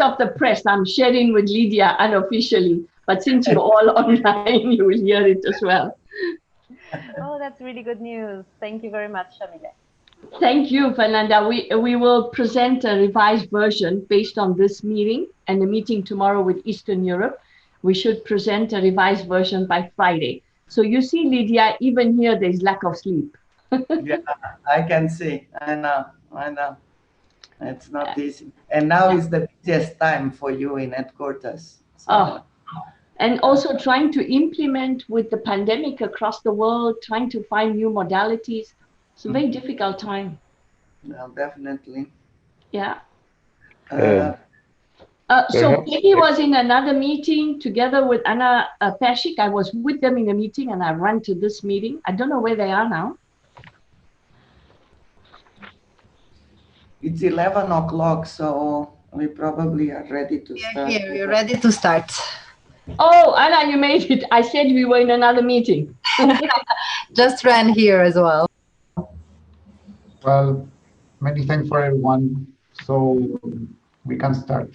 of the press. I'm sharing with Lydia unofficially, but since you're all online, you will hear it as well. Oh, that's really good news. Thank you very much, Shamila. Thank you, Fernanda. We will present a revised version based on this meeting and the meeting tomorrow with Eastern Europe. We should present a revised version by Friday. So you see, Lydia, even here there's lack of sleep. Yeah, I can see. I know. It's not easy. And now is the busiest time for you in headquarters. So. And also trying to implement with the pandemic across the world, trying to find new modalities. It's a very difficult time. Well, definitely. Yeah. So Peggy was in another meeting together with Anna Peshik. I was with them in a meeting and I ran to this meeting. I don't know where they are now. It's 11 o'clock, so we probably are ready to start. Here, we're ready to start. Oh, Anna, you made it. I said we were in another meeting. Just ran here as well. Well, many thanks for everyone. So we can start.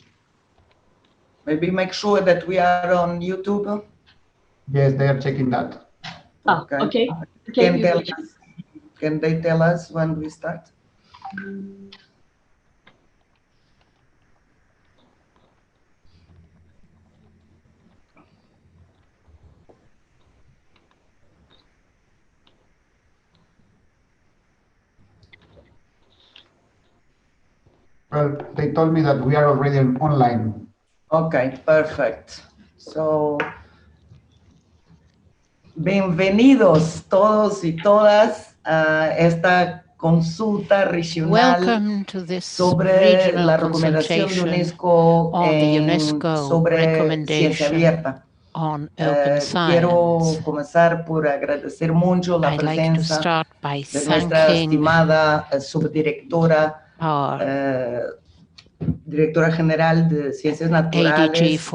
Maybe make sure that we are on YouTube. Yes, they are checking that. Okay. Can they tell us when we start? Well, they told me that we are already online. Okay, perfect. So, bienvenidos todos y todas a esta consulta regional sobre la recomendación de UNESCO sobre ciencia abierta. Quiero comenzar por agradecer mucho la presencia de nuestra estimada subdirectora, directora general de Ciencias Naturales,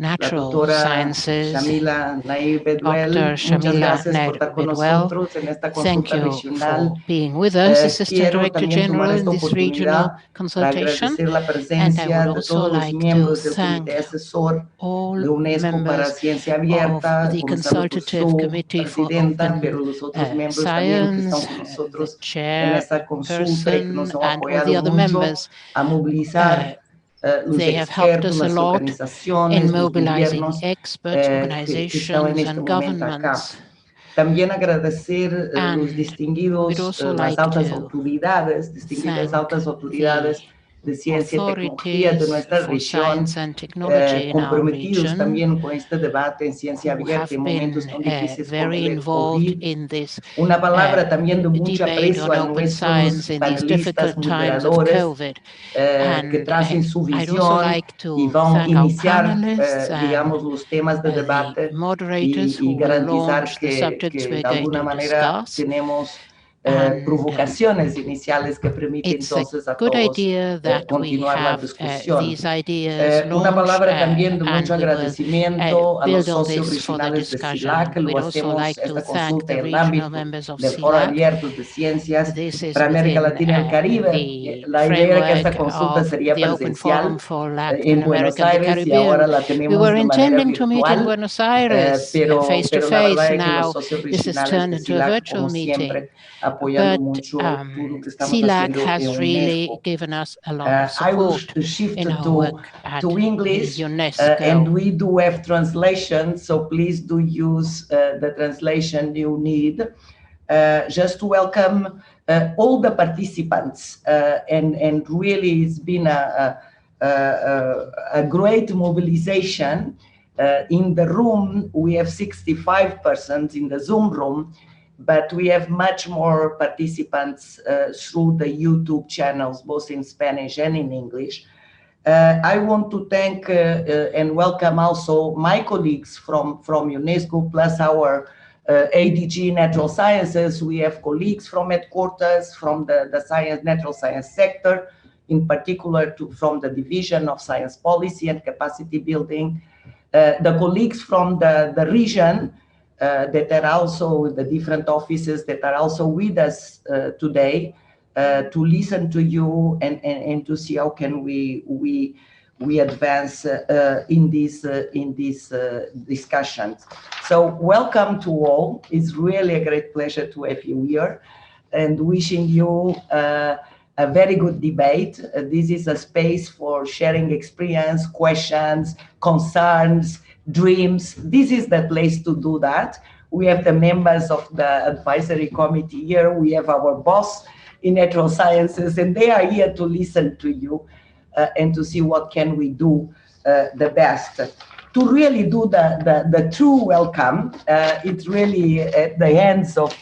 la doctora Shamila Nair-Bedouelle. Muchas gracias por estar con nosotros en esta consulta regional. Quiero también tomar esta oportunidad para agradecer la presencia de todos los miembros del Comité Asesor de UNESCO para Ciencia Abierta, comenzando por su presidenta, pero los otros miembros también que están con nosotros en esta consulta y que nos han apoyado mucho a movilizar they have helped us a lot in mobilizing experts, organizations, and governments. También agradecer los distinguidos, las altas autoridades, distinguidas altas autoridades de ciencia y tecnología de nuestra región, comprometidos también con este debate en ciencia abierta en momentos tan difíciles como el COVID. Una palabra también de mucho aprecio a nuestros panelistas moderadores que tracen su visión y van a iniciar, digamos, los temas de debate y garantizar que de alguna manera tenemos provocaciones iniciales que permiten entonces a todos continuar la discusión. Una palabra también de mucho agradecimiento a los socios regionales de CILAC, que lo hacemos esta consulta en el ámbito del Foro Abierto de Ciencias para América Latina y el Caribe. La idea era que esta consulta sería presencial en Buenos Aires y ahora la tenemos de manera virtual, pero la verdad es que los socios regionales de CILAC, como siempre, apoyando mucho todo lo que estamos haciendo en UNESCO. I will shift to English, and we do have translation, so please do use the translation you need. Just to welcome all the participants, and really it's been a great mobilization. In the room, we have 65 persons in the Zoom room, but we have much more participants through the YouTube channels, both in Spanish and in English. I want to thank and welcome also my colleagues from UNESCO, plus our ADG Natural Sciences. We have colleagues from headquarters, from the natural science sector, in particular from the Division of Science Policy and Capacity Building. The colleagues from the region, that are also the different offices that are also with us today to listen to you and to see how can we we advance in these discussions. So welcome to all. It's really a great pleasure to have you here, and wishing you a very good debate. This is a space for sharing experience, questions, concerns, dreams. This is the place to do that. We have the members of the advisory committee here. We have our boss in natural sciences, and they are here to listen to you and to see what can we do the best. To really do the true welcome, it's really at the hands of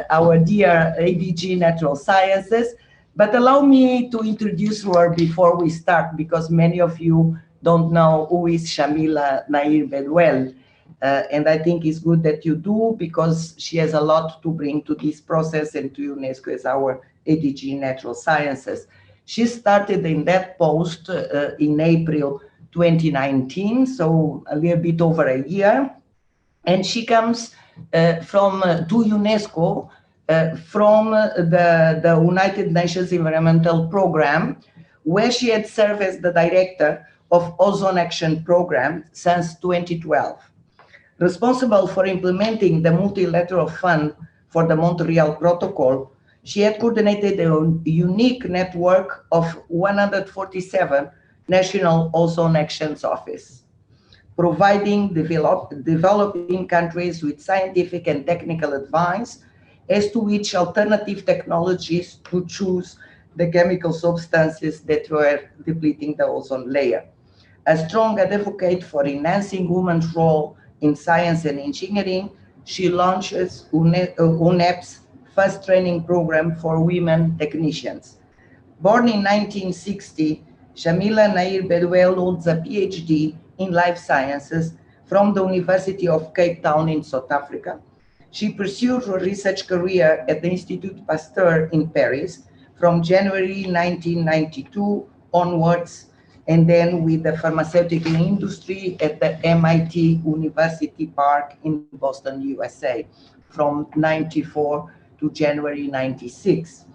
our dear ADG Natural Sciences. But allow me to introduce her before we start, because many of you don't know who is Shamila Nair-Bedouelle. And I think it's good that you do, because she has a lot to bring to this process and to UNESCO as our ADG Natural Sciences. She started in that post in April 2019, so a little bit over a year. And she comes to UNESCO from the United Nations Environmental Programme, where she had served as the director of Ozone Action Programme since 2012. Responsible for implementing the Multilateral Fund for the Montreal Protocol, she had coordinated a unique network of 147 national ozone actions offices, providing developing countries with scientific and technical advice as to which alternative technologies to choose the chemical substances that were depleting the ozone layer. A strong advocate for enhancing women's role in science and engineering, she launches UNEP's first training program for women technicians. Born in 1960, Shamila Nair-Bedouelle holds a PhD in life sciences from the University of Cape Town in South Africa. She pursued her research career at the Institut Pasteur in Paris from January 1992 onwards, and then with the pharmaceutical industry at the MIT University Park in Boston, USA, from 94 to January 96,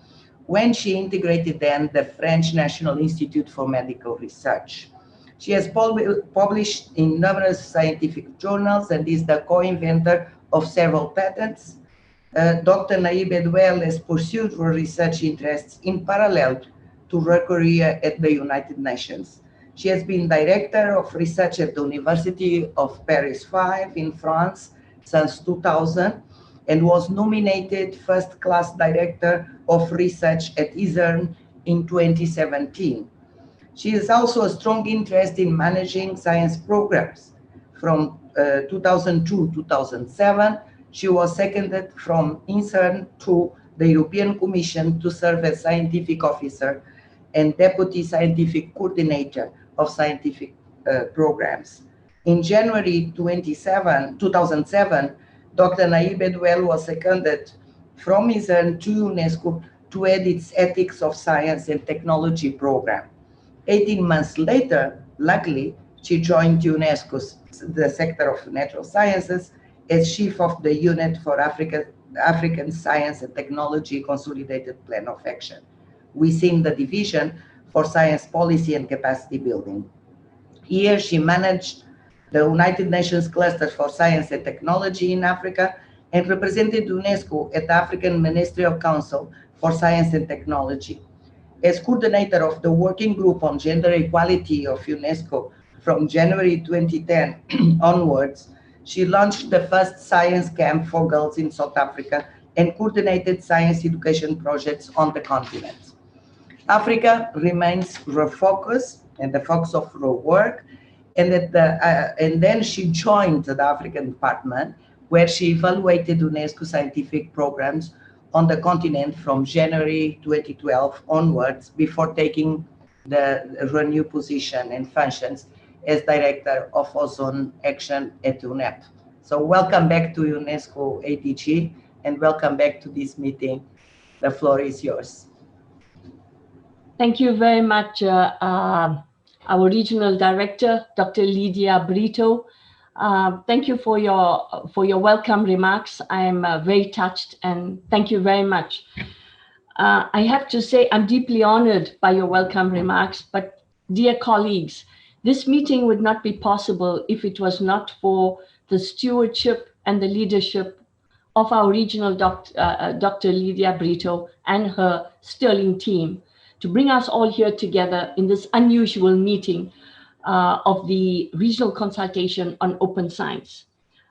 when she integrated then the French National Institute for Medical Research. She has published in numerous scientific journals and is the co-inventor of several patents. Dr. Nair-Bedouelle has pursued her research interests in parallel to her career at the United Nations. She has been director of research at the University of Paris 5 in France since 2000, and was nominated first-class director of research at ISERN in 2017. She has also a strong interest in managing science programs. From 2002-2007, she was seconded from ISERN to the European Commission to serve as scientific officer and deputy scientific coordinator of scientific programs. In January 2007, Dr. Nair-Bedouelle was seconded from ISERN to UNESCO to head its Ethics of Science and Technology program. 18 months later, luckily, she joined UNESCO's the sector of natural sciences as chief of the unit for African Science and Technology Consolidated Plan of Action within the Division for Science Policy and Capacity Building. Here, she managed the United Nations Cluster for Science and Technology in Africa and represented UNESCO at the African Ministerial Council for Science and Technology. As coordinator of the Working Group on Gender Equality of UNESCO from January 2010 onwards, she launched the first science camp for girls in South Africa and coordinated science education projects on the continent. Africa remains her focus and the focus of her work, and then she joined the African department, where she evaluated UNESCO scientific programs on the continent from January 2012 onwards, before taking her new position and functions as Director of Ozone Action at UNEP. So welcome back to UNESCO ADG, and welcome back to this meeting. The floor is yours. Thank you very much, our Regional Director, Dr. Lydia Brito. Thank you for your welcome remarks. I am very touched, and thank you very much. I have to say I'm deeply honored by your welcome remarks, but Dear colleagues, this meeting would not be possible if it was not for the stewardship and the leadership of our regional Dr. Lydia Brito and her sterling team to bring us all here together in this unusual meeting of the Regional Consultation on Open Science.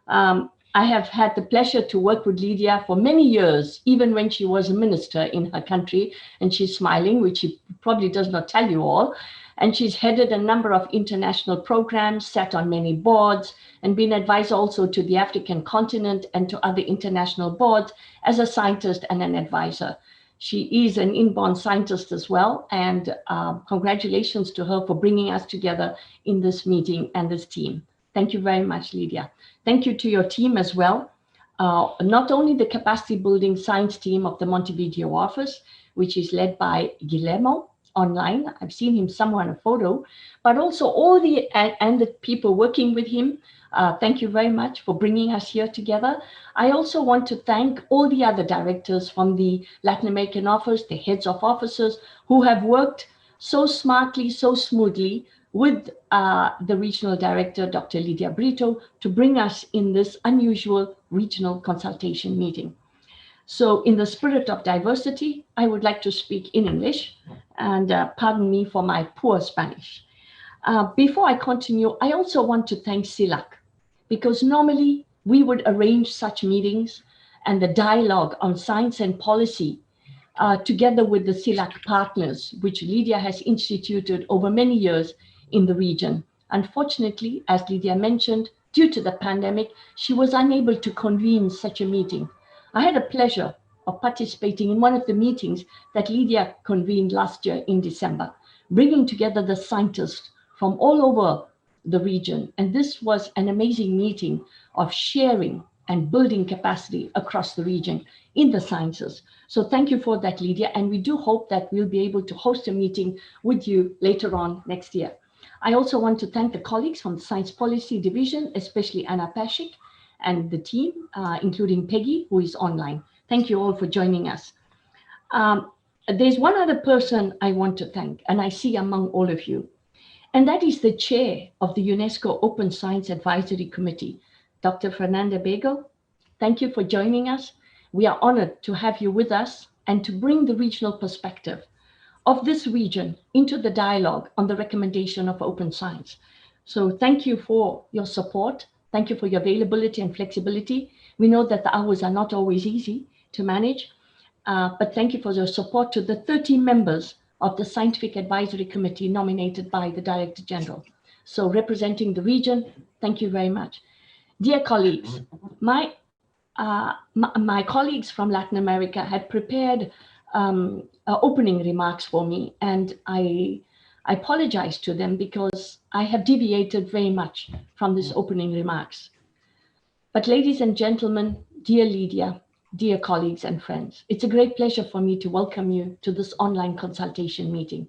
I have had the pleasure to work with Lydia for many years, even when she was a minister in her country, and she's smiling, which she probably does not tell you all. And she's headed a number of international programs, sat on many boards, and been advisor also to the African continent and to other international boards as a scientist and an advisor. She is an inborn scientist as well, and congratulations to her for bringing us together in this meeting and this team. Thank you very much, Lydia. Thank you to your team as well. Not only the capacity building science team of the Montevideo office, which is led by Guillermo online. I've seen him somewhere in a photo, but also all the people working with him. Thank you very much for bringing us here together. I also want to thank all the other directors from the Latin American office, the heads of offices who have worked so smartly, so smoothly with the regional director, Dr. Lydia Brito, to bring us in this unusual regional consultation meeting. So in the spirit of diversity, I would like to speak in English, and pardon me for my poor Spanish. Before I continue, I also want to thank CILAC, because normally we would arrange such meetings and the dialogue on science and policy together with the CILAC partners, which Lydia has instituted over many years in the region. Unfortunately, as Lydia mentioned, due to the pandemic, she was unable to convene such a meeting. I had a pleasure of participating in one of the meetings that Lydia convened last year in December, bringing together the scientists from all over the region. And this was an amazing meeting of sharing and building capacity across the region in the sciences. So thank you for that, Lydia. And we do hope that we'll be able to host a meeting with you later on next year. I also want to thank the colleagues from the Science Policy Division, especially Anna Pashik and the team, including Peggy, who is online. Thank you all for joining us. There's one other person I want to thank, and I see among all of you, and that is the chair of the UNESCO Open Science Advisory Committee, Dr. Fernanda Begel. Thank you for joining us. We are honored to have you with us and to bring the regional perspective of this region into the dialogue on the recommendation of open science. So thank you for your support. Thank you for your availability and flexibility. We know that the hours are not always easy to manage, but thank you for your support to the 30 members of the Scientific Advisory Committee nominated by the Director General. So representing the region, thank you very much. Dear colleagues, my colleagues from Latin America had prepared opening remarks for me, and I apologize to them because I have deviated very much from this opening remarks. But ladies and gentlemen, dear Lydia, dear colleagues and friends, it's a great pleasure for me to welcome you to this online consultation meeting,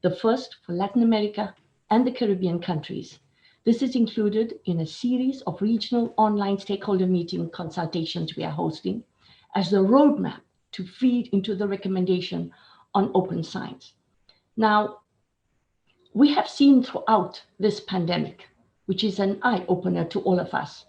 the first for Latin America and the Caribbean countries. This is included in a series of regional online stakeholder meeting consultations we are hosting as the roadmap to feed into the recommendation on open science. Now, we have seen throughout this pandemic, which is an eye-opener to all of us,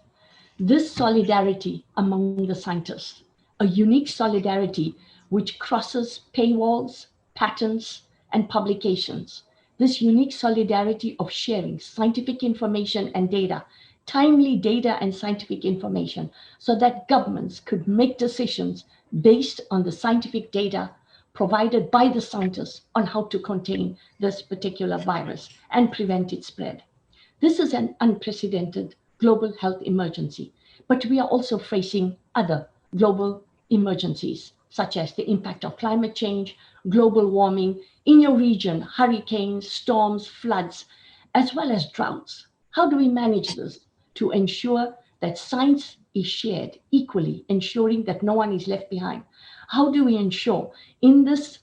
this solidarity among the scientists, a unique solidarity which crosses paywalls, patents, and publications. This unique solidarity of sharing scientific information and data, timely data and scientific information, so that governments could make decisions based on the scientific data provided by the scientists on how to contain this particular virus and prevent its spread. This is an unprecedented global health emergency, but we are also facing other global emergencies, such as the impact of climate change, global warming, in your region, hurricanes, storms, floods, as well as droughts. How do we manage this to ensure that science is shared equally, ensuring that no one is left behind? How do we ensure in this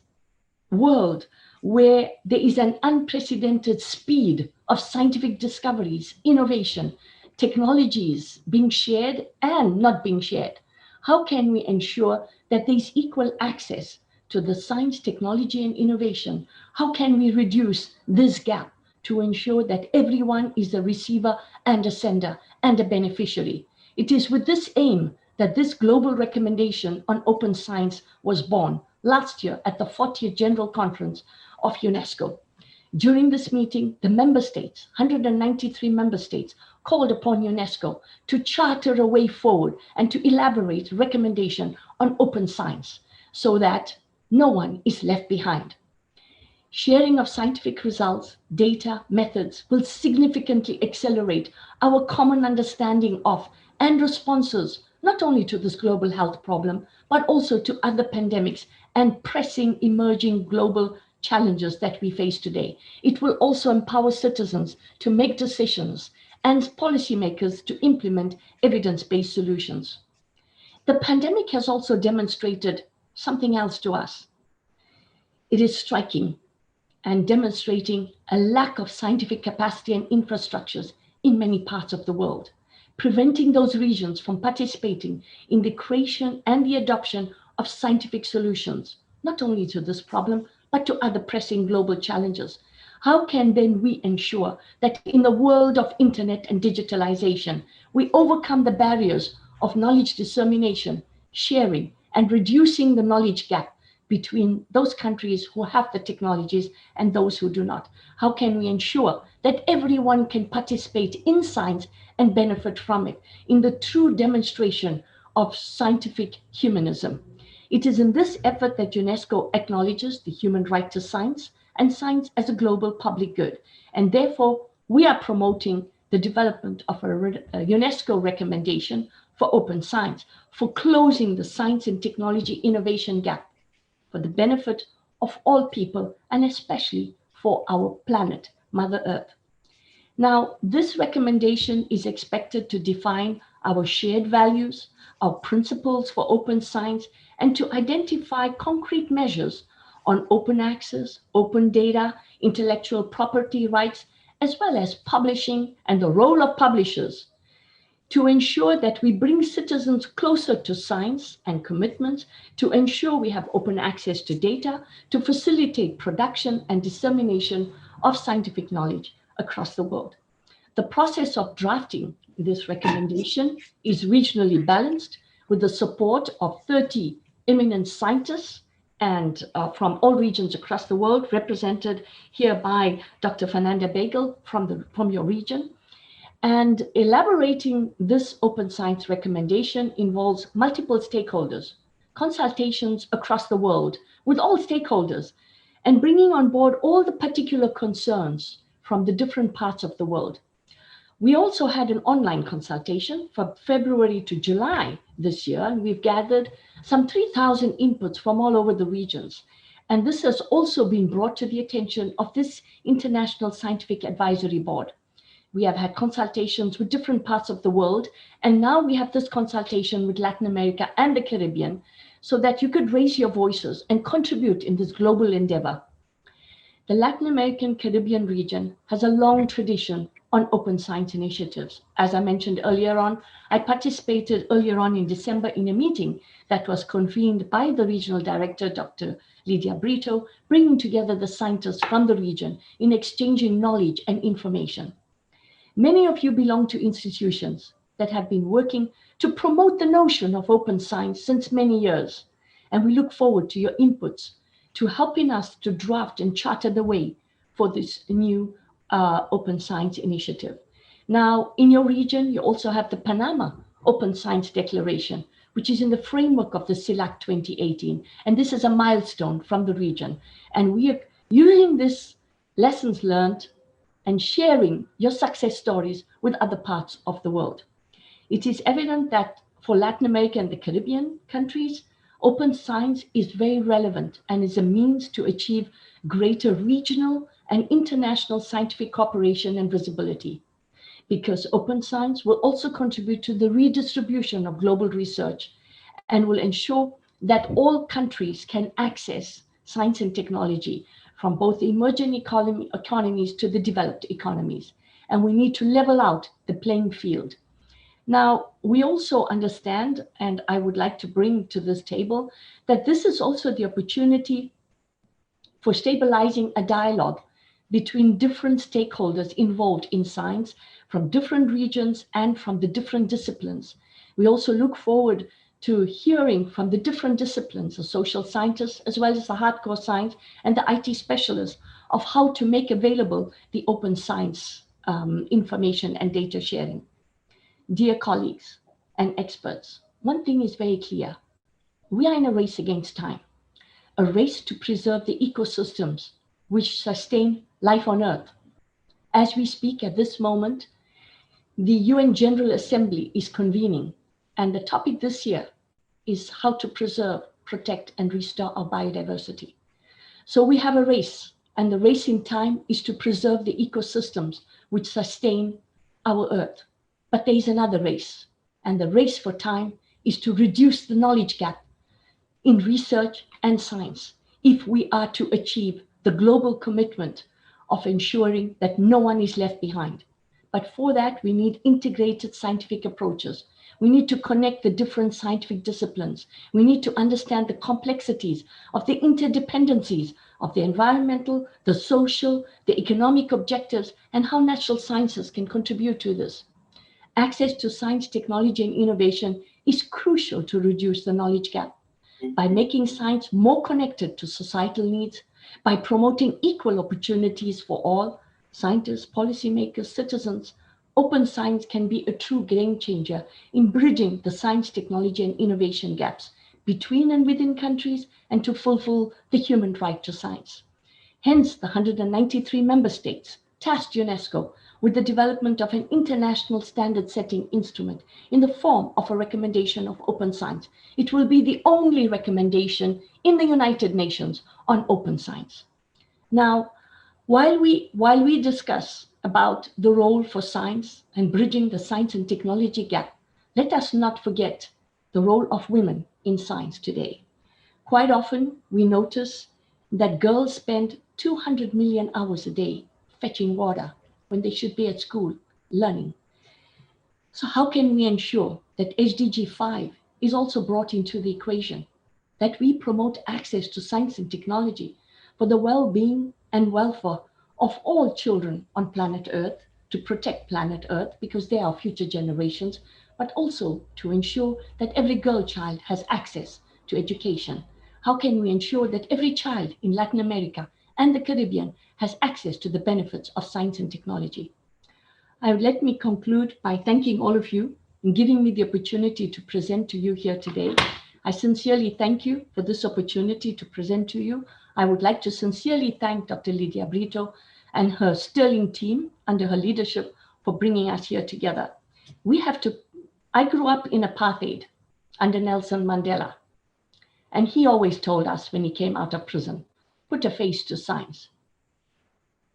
world where there is an unprecedented speed of scientific discoveries, innovation, technologies being shared and not being shared, how can we ensure that there is equal access to the science, technology, and innovation? How can we reduce this gap to ensure that everyone is a receiver and a sender and a beneficiary. It is with this aim that this global recommendation on open science was born last year at the 40th General Conference of UNESCO. During this meeting, the member states, 193 member states, called upon UNESCO to charter a way forward and to elaborate recommendation on open science so that no one is left behind. Sharing of scientific results, data, methods will significantly accelerate our common understanding of and responses not only to this global health problem, but also to other pandemics and pressing emerging global challenges that we face today. It will also empower citizens to make decisions and policymakers to implement evidence-based solutions. The pandemic has also demonstrated something else to us. It is striking and demonstrating a lack of scientific capacity and infrastructures in many parts of the world, preventing those regions from participating in the creation and the adoption of scientific solutions, not only to this problem, but to other pressing global challenges. How can then we ensure that in the world of internet and digitalization, we overcome the barriers of knowledge dissemination, sharing, and reducing the knowledge gap between those countries who have the technologies and those who do not? How can we ensure that everyone can participate in science and benefit from it in the true demonstration of scientific humanism? It is in this effort that UNESCO acknowledges the human right to science and science as a global public good. And therefore, we are promoting the development of a UNESCO recommendation for open science, for closing the science and technology innovation gap for the benefit of all people, and especially for our planet, Mother Earth. Now, this recommendation is expected to define our shared values, our principles for open science, and to identify concrete measures on open access, open data, intellectual property rights, as well as publishing and the role of publishers, to ensure that we bring citizens closer to science and commitments, to ensure we have open access to data, to facilitate production and dissemination of scientific knowledge across the world. The process of drafting this recommendation is regionally balanced with the support of 30 eminent scientists and from all regions across the world, represented here by Dr. Nair-Bedouelle from your region. And elaborating this open science recommendation involves multiple stakeholders, consultations across the world with all stakeholders, and bringing on board all the particular concerns from the different parts of the world. We also had an online consultation from February to July this year, and we've gathered some 3,000 inputs from all over the regions. And this has also been brought to the attention of this International Scientific Advisory Board. We have had consultations with different parts of the world, and now we have this consultation with Latin America and the Caribbean, so that you could raise your voices and contribute in this global endeavor. The Latin American Caribbean region has a long tradition on open science initiatives. As I mentioned earlier on, I participated earlier on in December in a meeting that was convened by the regional director, Dr. Lydia Brito, bringing together the scientists from the region in exchanging knowledge and information. Many of you belong to institutions that have been working to promote the notion of open science since many years, and we look forward to your inputs to helping us to draft and charter the way for this new open science initiative. Now, in your region, you also have the Panama Open Science Declaration, which is in the framework of the CILAC 2018, and this is a milestone from the region. And we are using this lessons learned and sharing your success stories with other parts of the world. It is evident that for Latin America and the Caribbean countries, open science is very relevant and is a means to achieve greater regional and international scientific cooperation and visibility, because open science will also contribute to the redistribution of global research and will ensure that all countries can access science and technology from both the emerging economies to the developed economies. And we need to level out the playing field. Now, we also understand, and I would like to bring to this table, that this is also the opportunity for stabilizing a dialogue between different stakeholders involved in science from different regions and from the different disciplines. We also look forward to hearing from the different disciplines, the social scientists, as well as the hardcore science and the IT specialists, of how to make available the open science information and data sharing. Dear colleagues and experts, one thing is very clear. We are in a race against time, a race to preserve the ecosystems which sustain life on Earth. As we speak at this moment, the UN General Assembly is convening, and the topic this year is how to preserve, protect, and restore our biodiversity. So we have a race, and the race in time is to preserve the ecosystems which sustain our Earth. But there is another race, and the race for time is to reduce the knowledge gap in research and science if we are to achieve the global commitment of ensuring that no one is left behind. But for that, we need integrated scientific approaches. We need to connect the different scientific disciplines. We need to understand the complexities of the interdependencies of the environmental, the social, the economic objectives, and how natural sciences can contribute to this. Access to science, technology, and innovation is crucial to reduce the knowledge gap. By making science more connected to societal needs, by promoting equal opportunities for all, scientists, policymakers, citizens, open science can be a true game changer in bridging the science, technology, and innovation gaps between and within countries and to fulfill the human right to science. Hence, the 193 member states tasked UNESCO with the development of an international standard-setting instrument in the form of a recommendation of open science. It will be the only recommendation in the United Nations on open science. Now, while we discuss about the role for science and bridging the science and technology gap, let us not forget the role of women in science today. Quite often, we notice that girls spend 200 million hours a day fetching water when they should be at school learning. So how can we ensure that SDG 5 is also brought into the equation, that we promote access to science and technology for the well-being and welfare of all children on planet Earth, to protect planet Earth because they are future generations, but also to ensure that every girl child has access to education? How can we ensure that every child in Latin America and the Caribbean has access to the benefits of science and technology? Let me conclude by thanking all of you and giving me the opportunity to present to you here today. I sincerely thank you for this opportunity to present to you. I would like to sincerely thank Dr. Lydia Brito and her sterling team under her leadership for bringing us here together. I grew up in apartheid under Nelson Mandela, and he always told us when he came out of prison, put a face to science.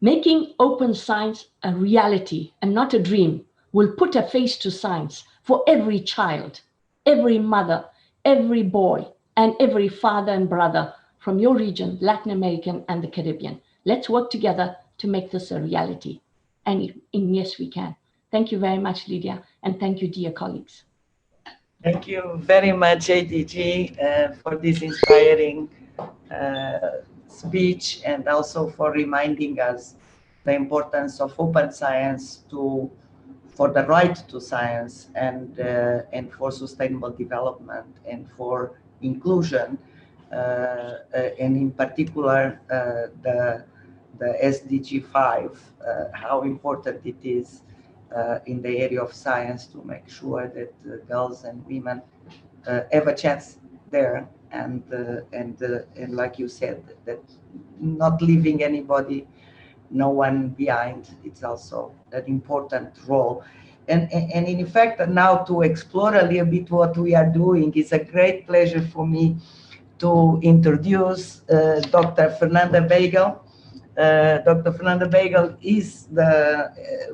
Making open science a reality and not a dream will put a face to science for every child, every mother, every boy, and every father and brother from your region, Latin American and the Caribbean. Let's work together to make this a reality. And yes, we can. Thank you very much, Lydia, and thank you, dear colleagues. Thank you very much, ADG, for this inspiring speech, and also for reminding us the importance of open science for the right to science and for sustainable development and for inclusion, and in particular the SDG 5, how important it is in the area of science to make sure that girls and women have a chance there, and like you said, that not leaving anybody, no one behind. It's also an important role. And in fact, now to explore a little bit what we are doing, it's a great pleasure for me to introduce Dr. Fernanda Beigel. Dr. Fernanda Beigel is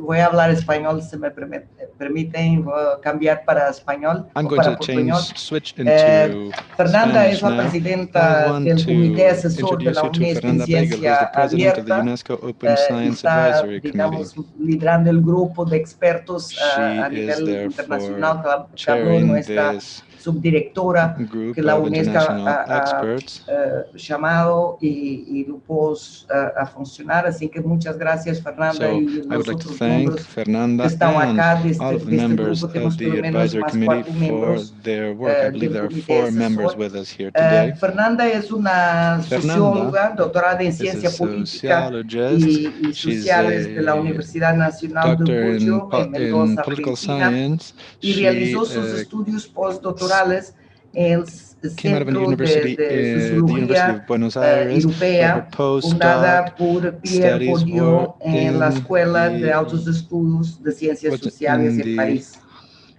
voy a hablar español, si me permiten, voy a cambiar para español. I'm going to switch into Fernanda Spanish es la now. presidenta del Comité Asesor de la UNESCO en Ciencia Abierta. Está, digamos, liderando el grupo de expertos a nivel internacional, Carlos, nuestra subdirectora, que la UNESCO ha llamado y grupos a funcionar. Así que muchas gracias, Fernanda, So y I would los like to otros thank miembros que Fernanda estão and acá all of the deste members grupo. Temos of pelo the menos advisory mais committee 4 for membros their work. I believe del there are comité 4 members assessor. with us here today. Fernanda es una Fernanda socióloga, doctorada en is a ciencia política sociologist. y She's sociales de la a Universidad Nacional de doctor Cuyo, en in Mendoza, political Argentina, science. y She realizó sus estudios postdoctorales en el came out of a Centro university de in the University Sociología of Buenos Aires, but her Europea, postdoc fundada por Pierre studies were Bourdieu en la Escuela de the Altos Estudos de Ciencias was Sociales in en the París.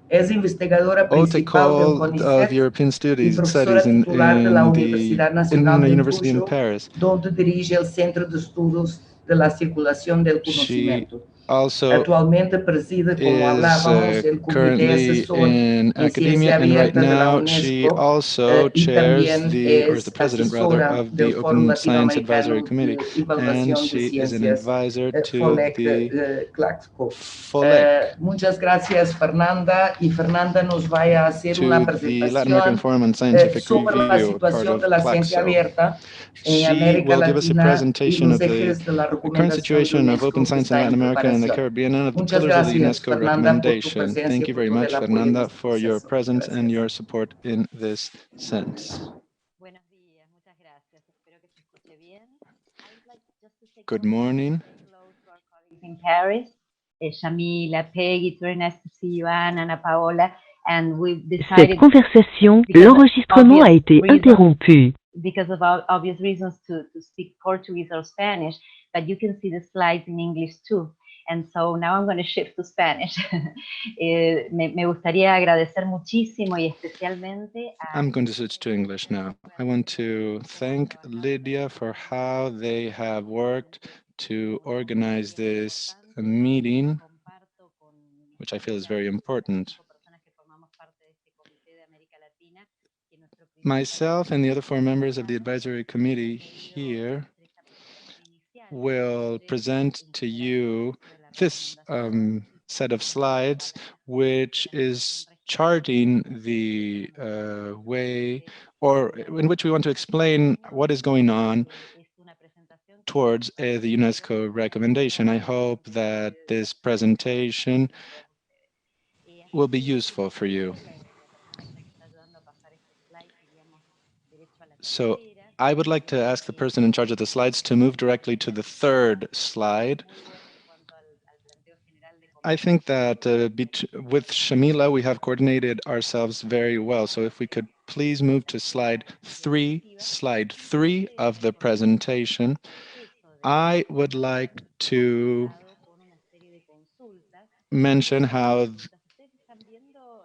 Es investigadora Haute principal del École of CONICET European y Studies profesora titular de la Universidad in Nacional a del university in Cuyo, Paris. donde dirige el Centro de Estudos de la Circulación del She Conocimiento. also Actualmente preside, como is hablábamos, el Comité currently Asesor in en academia, Ciencia and right Abierta de la now she UNESCO also y chairs también is the es president rather asesora of del the Foro Open Science Advisory Latinoamericano Committee, de and Evaluación de she is an Ciencias, advisor to FOLEC, the Claxco. FOLEC, Muchas gracias, Fernanda. Y Fernanda nos va a hacer una to the Latin American presentación Forum on Scientific sobre la Review, part situación de of la ciencia CLACSO. abierta en She América will give us a Latina y presentation los of the ejes de la current recomendación de situation of open UNESCO que science in está Latin en America and the preparación. Caribbean, and of the Muchas pillars of the gracias, UNESCO Fernanda, por tu recommendation. presencia Thank y you por very todo much, el apoyo en Fernanda, este for your proceso. presence and Gracias. your support in this sense. Buenos días, muchas gracias. Espero que se escuche bien. I would like just to take Good one minute morning. to say hello to our colleagues in Paris. Shamila, Peggy, it's very nice to see you, Anna Paola. And we've decided. Cette conversation, because of l'enregistrement a obvious été reasons, interrompu. because of obvious reasons to speak Portuguese or Spanish, but you can see the slides in English too. And so now I'm going to shift to Spanish. Me gustaría agradecer muchísimo y especialmente a... I'm going to switch to English now. I want to thank Lydia for how they have worked to organize this meeting, which I feel is very important. Myself and the other 4 members of the advisory committee here will present to you this set of slides, which is charting the way, or in which we want to explain what is going on towards the UNESCO recommendation. I hope that this presentation will be useful for you. So I would like to ask the person in charge of the slides to move directly to the 3rd slide. I think that with Shamila, we have coordinated ourselves very well. So if we could please move to slide 3 of the presentation, I would like to mention how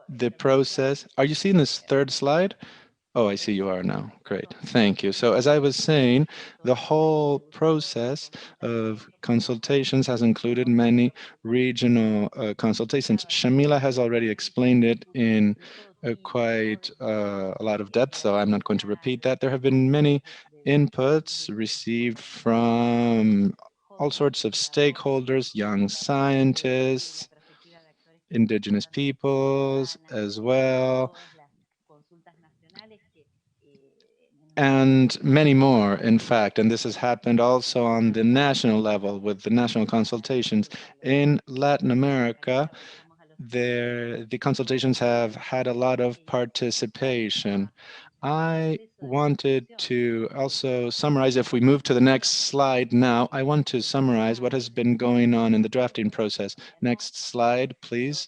the process. Are you seeing this 3rd slide? Oh, I see you are now. Great. Thank you. So as I was saying, the whole process of consultations has included many regional consultations. Shamila has already explained it in quite a lot of depth, so I'm not going to repeat that. There have been many inputs received from all sorts of stakeholders, young scientists, indigenous peoples as well, and many more, in fact. And this has happened also on the national level with the national consultations. In Latin America, the consultations have had a lot of participation. I wanted to also summarize, if we move to the next slide now, I want to summarize what has been going on in the drafting process. Next slide, please.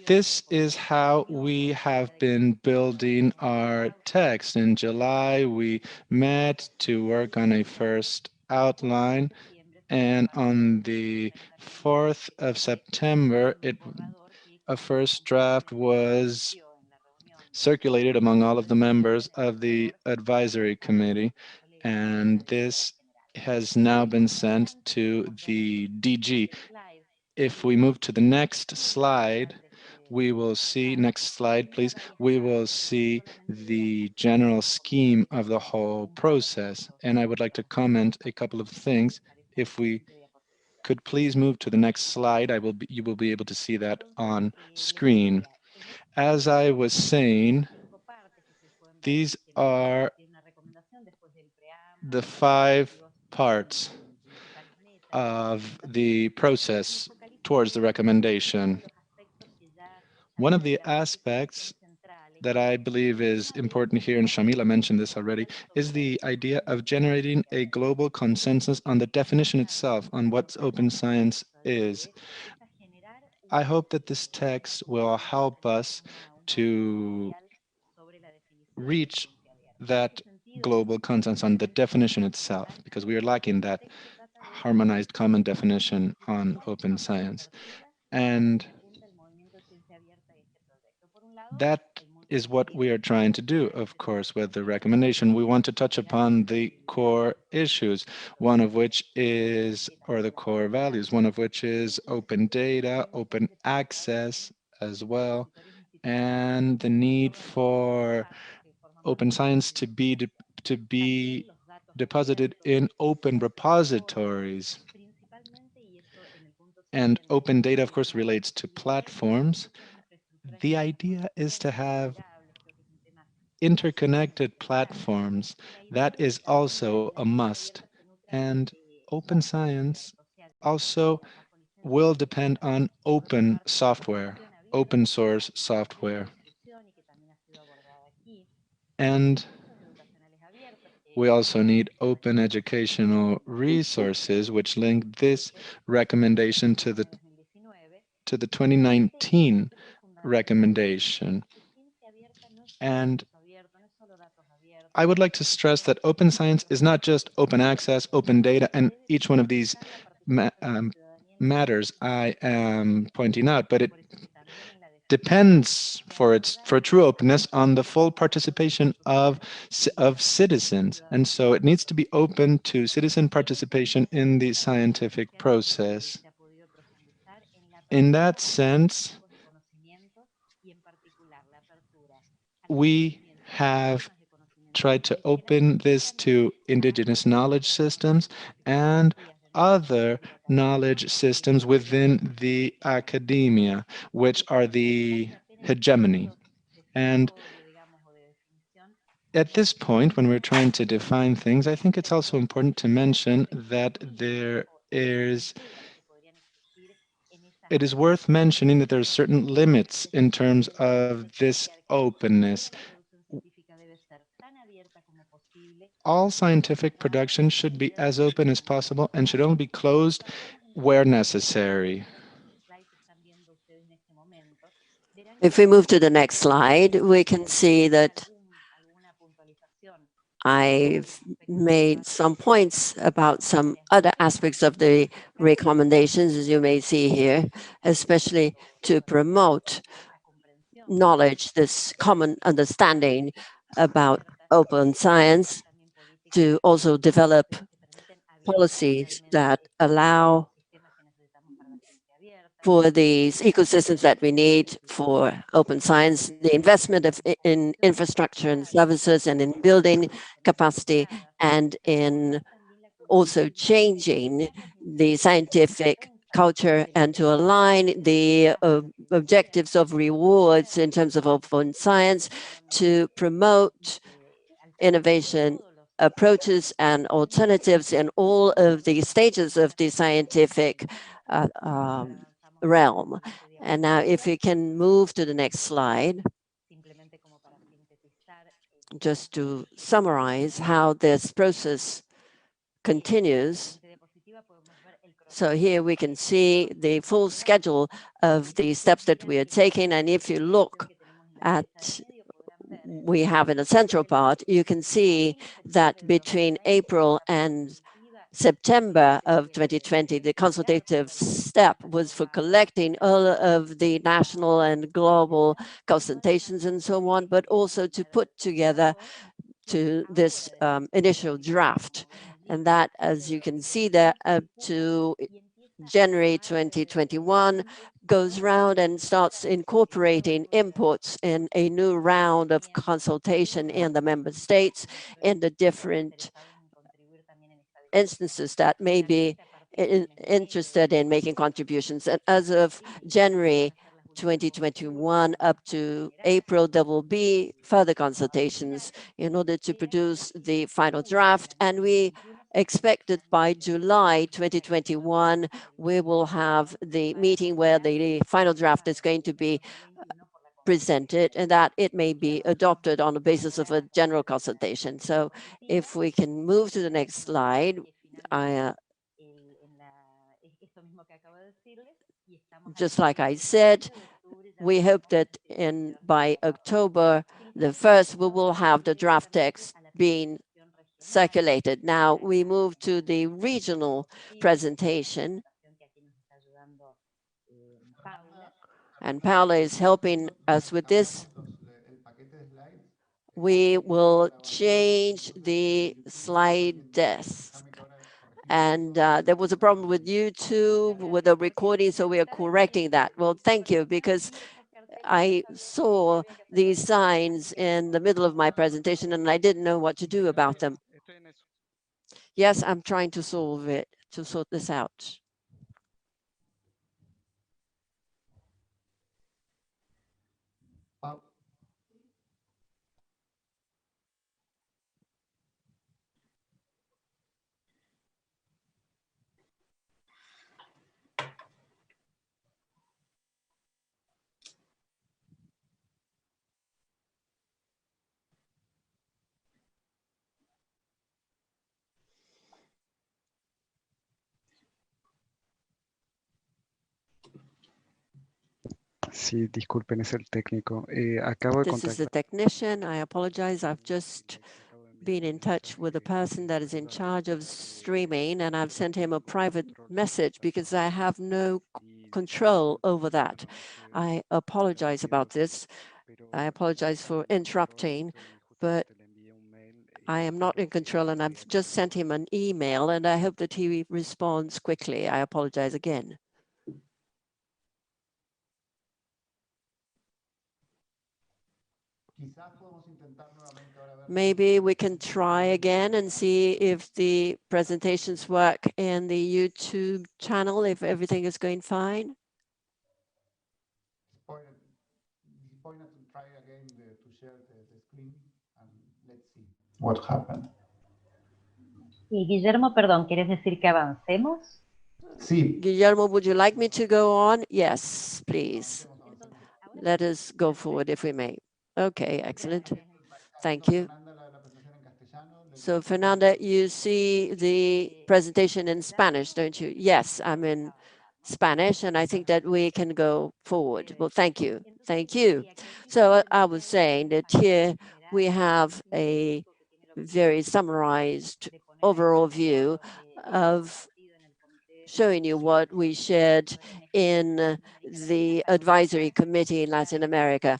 This is how we have been building our text. In July, we met to work on a first outline, and on the 4th of September, a first draft was circulated among all of the members of the advisory committee, and this has now been sent to the DG. If we move to the next slide, we will see, next slide please, we will see the general scheme of the whole process. And I would like to comment a couple of things. If we could please move to the next slide, you will be able to see that on screen. As I was saying, These are the 5 parts of the process towards the recommendation. One of the aspects that I believe is important here, and Shamila mentioned this already, is the idea of generating a global consensus on the definition itself, on what open science is. I hope that this text will help us to reach that global consensus on the definition itself, because we are lacking that harmonized common definition on open science. And that is what we are trying to do, of course, with the recommendation. We want to touch upon the core issues, one of which is, or the core values, one of which is open data, open access as well, and the need for open science to be deposited in open repositories. And open data, of course, relates to platforms. The idea is to have interconnected platforms. That is also a must. And open science also will depend on open software, open source software. And we also need open educational resources, which link this recommendation to the 2019 recommendation. And I would like to stress that open science is not just open access, open data, and each one of these matters I am pointing out, but it depends for true openness on the full participation of citizens. And so it needs to be open to citizen participation in the scientific process. In that sense, we have tried to open this to indigenous knowledge systems and other knowledge systems within the academia, which are the hegemony. And at this point, when we're trying to define things, I think it's also important to mention that it is worth mentioning that there are certain limits in terms of this openness. All scientific production should be as open as possible and should only be closed where necessary. If we move to the next slide, we can see that I've made some points about some other aspects of the recommendations, as you may see here, especially to promote knowledge, this common understanding about open science, to also develop policies that allow for these ecosystems that we need for open science, the investment in infrastructure and services, and in building capacity, and in also changing the scientific culture, and to align the objectives of rewards in terms of open science to promote innovation approaches and alternatives in all of the stages of the scientific realm. And now if we can move to the next slide, just to summarize how this process continues. So here we can see the full schedule of the steps that we are taking. And if you look at we have in the central part, you can see that between April and September of 2020, the consultative step was for collecting all of the national and global consultations and so on, but also to put together to this initial draft. And that, as you can see there, up to January 2021, goes round and starts incorporating inputs in a new round of consultation in the member states in the different instances that may be interested in making contributions. And as of January 2021 up to April, there will be further consultations in order to produce the final draft. And we expect that by July 2021, we will have the meeting where the final draft is going to be presented and that it may be adopted on the basis of a general consultation. So if we can move to the next slide, just like I said, we hope that by October the 1st, we will have the draft text being circulated. Now we move to the regional presentation. And Paula is helping us with this. We will change the slide desk. And there was a problem with YouTube, with the recording, so we are correcting that. Well, thank you, because I saw these signs in the middle of my presentation and I didn't know what to do about them. Yes, I'm trying to solve it, to sort this out. Sí, disculpen, es el técnico. Acabo de This is the contactar. technician. I apologize. I've just been in touch with the person that is in charge of streaming, and I've sent him a private message because I have no control over that. I apologize about this. I apologize for interrupting, but I am not in control, and I've just sent him an email, and I hope that he responds quickly. I apologize again. Maybe we can try again and see if the presentations work in the YouTube channel, if everything is going fine. Try again to share the screen and let's see what happened. Y Guillermo, perdón, ¿quieres decir que avancemos? Sí. Guillermo, would you like me to go on? Yes, please. Let us go forward if we may. Okay, excellent. Thank you. So, Fernanda, you see the presentation in Spanish, don't you? Yes, I'm in Spanish, and I think that we can go forward. Well, thank you. Thank you. So I was saying that here we have a very summarized overall view of showing you what we shared in the advisory committee in Latin America.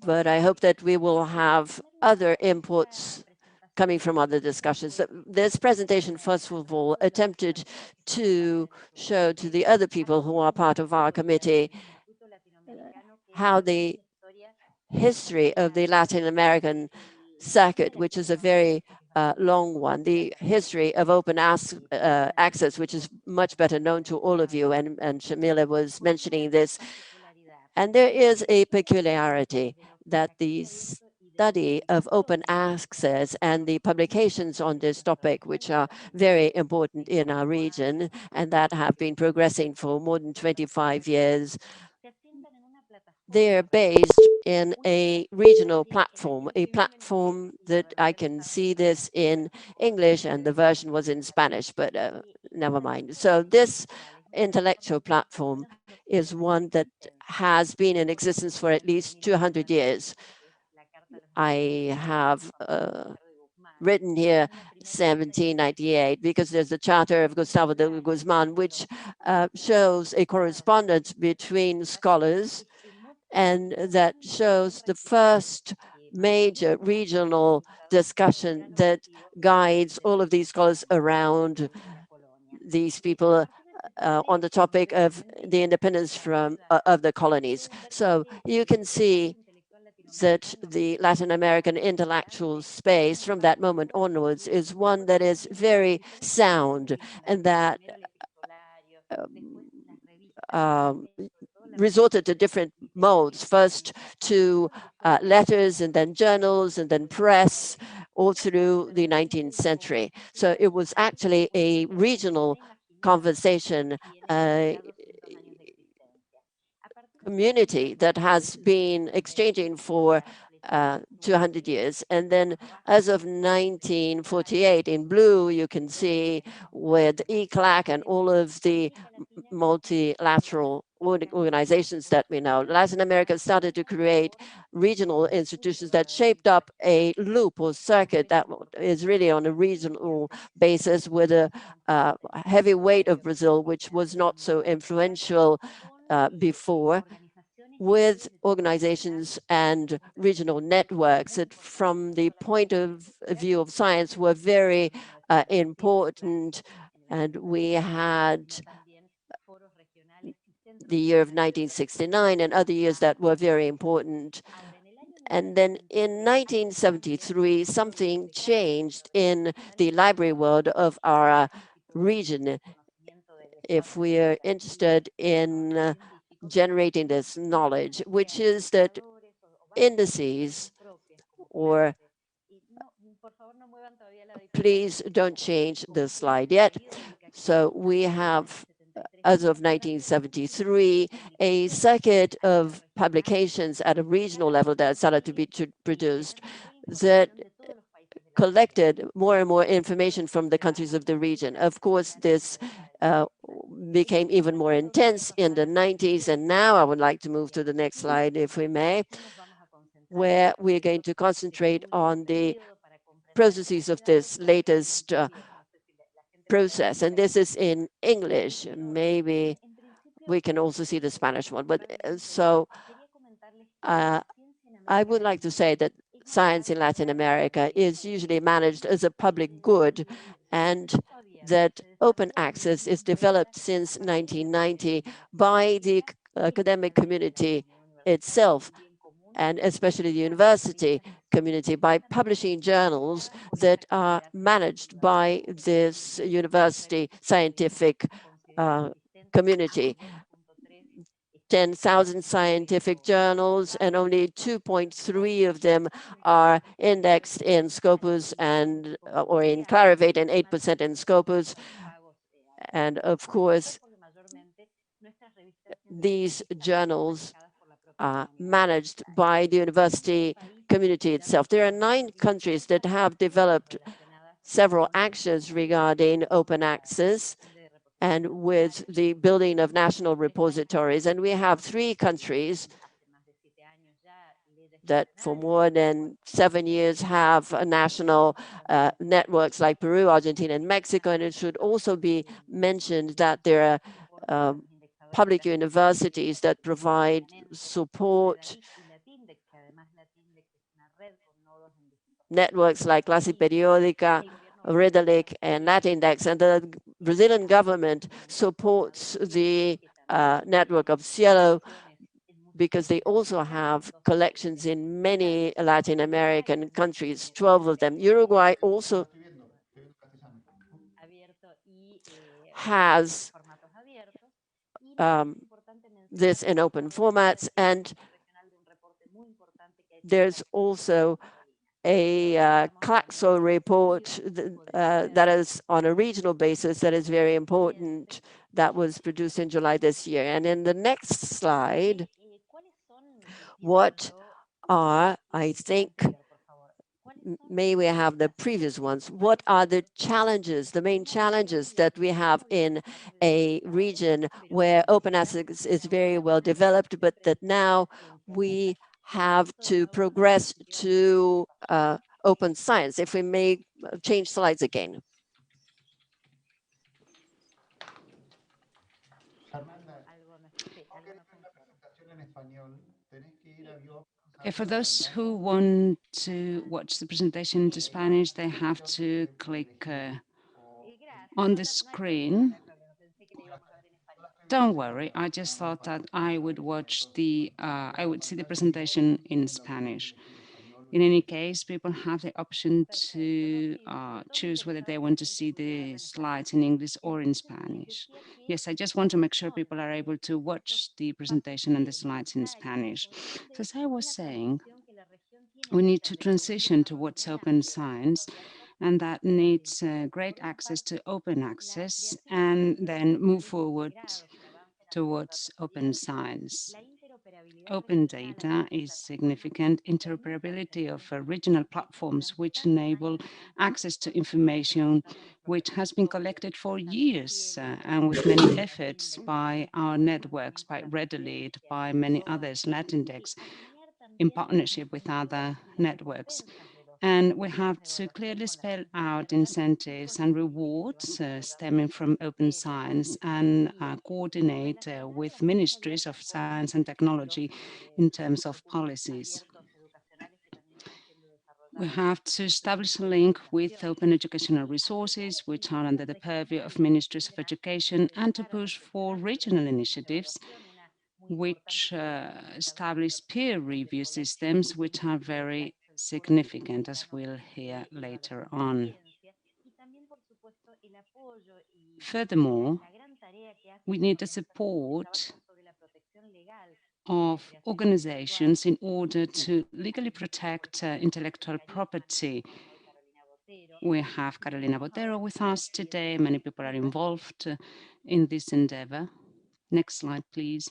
But I hope that we will have other inputs coming from other discussions. This presentation, first of all, attempted to show to the other people who are part of our committee how the history of the Latin American circuit, which is a very long one, the history of open access, which is much better known to all of you, and Shamila was mentioning this. And there is a peculiarity that the study of open access and the publications on this topic, which are very important in our region and that have been progressing for more than 25 years, they're based in a regional platform, a platform that I can see this in English, and the version was in Spanish, but never mind. So this intellectual platform is one that has been in existence for at least 200 years. I have written here 1798 because there's the Charter of Gustavo de Guzman, which shows a correspondence between scholars, and that shows the first major regional discussion that guides all of these scholars around these people on the topic of the independence from of the colonies. So you can see that the Latin American intellectual space from that moment onwards is one that is very sound and that resorted to different modes, first to letters and then journals and then press, all through the 19th century. So it was actually a regional conversation, community that has been exchanging for 200 years. And then as of 1948, in blue, you can see with ECLAC and all of the multilateral organizations that we know, Latin America started to create regional institutions that shaped up a loop or circuit that is really on a regional basis, with a heavy weight of Brazil, which was not so influential before, with organizations and regional networks that, from the point of view of science, were very important. And we had the year of 1969 and other years that were very important. And then in 1973, something changed in the library world of our region. If we are interested in generating this knowledge, which is that indices, or please don't change the slide yet. So we have, as of 1973, a circuit of publications at a regional level that started to be produced that collected more and more information from the countries of the region. Of course, this became even more intense in the 90s. And now I would like to move to the next slide, if we may, where we're going to concentrate on the processes of this latest process. And this is in English. Maybe we can also see the Spanish one. But I would like to say that science in Latin America is usually managed as a public good, and that open access is developed since 1990 by the academic community itself, and especially the university community, by publishing journals that are managed by this university scientific community. 10,000 scientific journals, and only 2.3 of them are indexed in Scopus and or in Clarivate, and 8% in Scopus. And of course, these journals are managed by the university community itself. There are 9 countries that have developed several actions regarding open access and with the building of national repositories. And we have 3 countries that for more than 7 years have national networks, like Peru, Argentina, and Mexico. And it should also be mentioned that there are public universities that provide support, networks like Clase Periódica, Redalic, and Latindex. And the Brazilian government supports the network of Cielo, because they also have collections in many Latin American countries, 12 of them. Uruguay also has this in open formats, and there's also a Claxo report that is on a regional basis that is very important, that was produced in July this year. And in the next slide, what are, I think, may we have the previous ones, what are the challenges, the main challenges that we have in a region where open access is very well developed, but that now we have to progress to open science? If we may change slides again. For those who want to watch the presentation into Spanish, they have to click on the screen. Don't worry, I just thought that I would watch I would see the presentation in Spanish. In any case, people have the option to choose whether they want to see the slides in English or in Spanish. Yes, I just want to make sure people are able to watch the presentation and the slides in Spanish. So as I was saying, we need to transition towards open science, and that needs great access to open access, and then move forward towards open science. Open data is significant. Interoperability of regional platforms which enable access to information which has been collected for years and with many efforts by our networks, by Redalit, by many others, Latindex, in partnership with other networks. And we have to clearly spell out incentives and rewards stemming from open science and coordinate with ministries of science and technology in terms of policies. We have to establish a link with open educational resources, which are under the purview of ministries of education, and to push for regional initiatives which establish peer review systems, which are very significant, as we'll hear later on. Furthermore, we need the support of organizations in order to legally protect intellectual property. We have Carolina Botero with us today. Many people are involved in this endeavor. Next slide, please.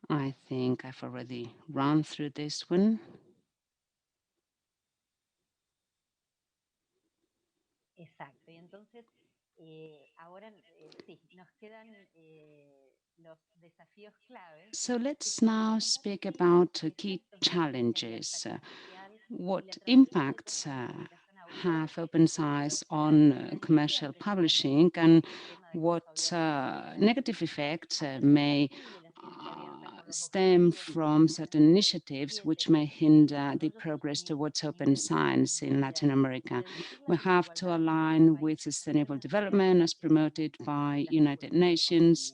I think I've already run through this one. So let's now speak about key challenges. What impacts have open science on commercial publishing, and what negative effects may stem from certain initiatives which may hinder the progress towards open science in Latin America. We have to align with sustainable development as promoted by United Nations,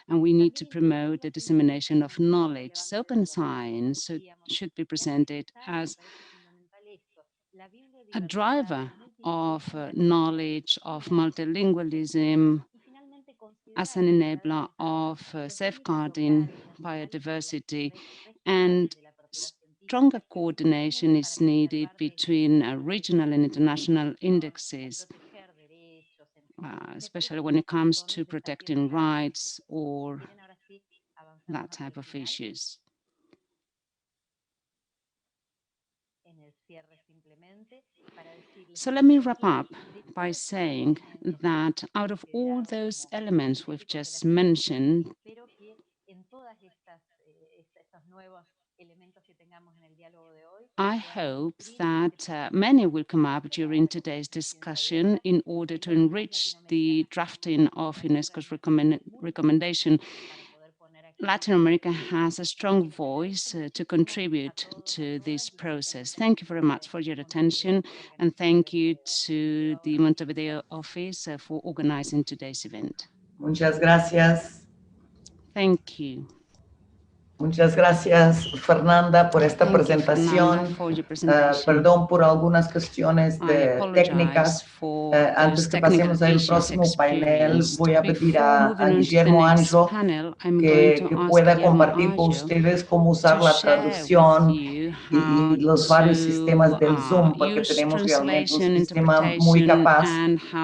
and we need to promote the dissemination of knowledge. So open science should be presented as a driver of knowledge, of multilingualism, as an enabler of safeguarding biodiversity, and stronger coordination is needed between regional and international indexes, especially when it comes to protecting rights or that type of issues. So let me wrap up by saying that out of all those elements we've just mentioned, I hope that many will come up during today's discussion in order to enrich the drafting of UNESCO's recommendation. Latin America has a strong voice to contribute to this process. Thank you very much for your attention, and thank you to the Montevideo office for organizing today's event. Muchas gracias. Thank you. Muchas gracias, Fernanda, por esta presentación. Perdón por algunas cuestiones técnicas. Antes que pasemos al próximo panel, voy a pedir a Guillermo Anjo que pueda compartir con ustedes cómo usar la traducción y los varios sistemas del Zoom, porque tenemos realmente un sistema muy capaz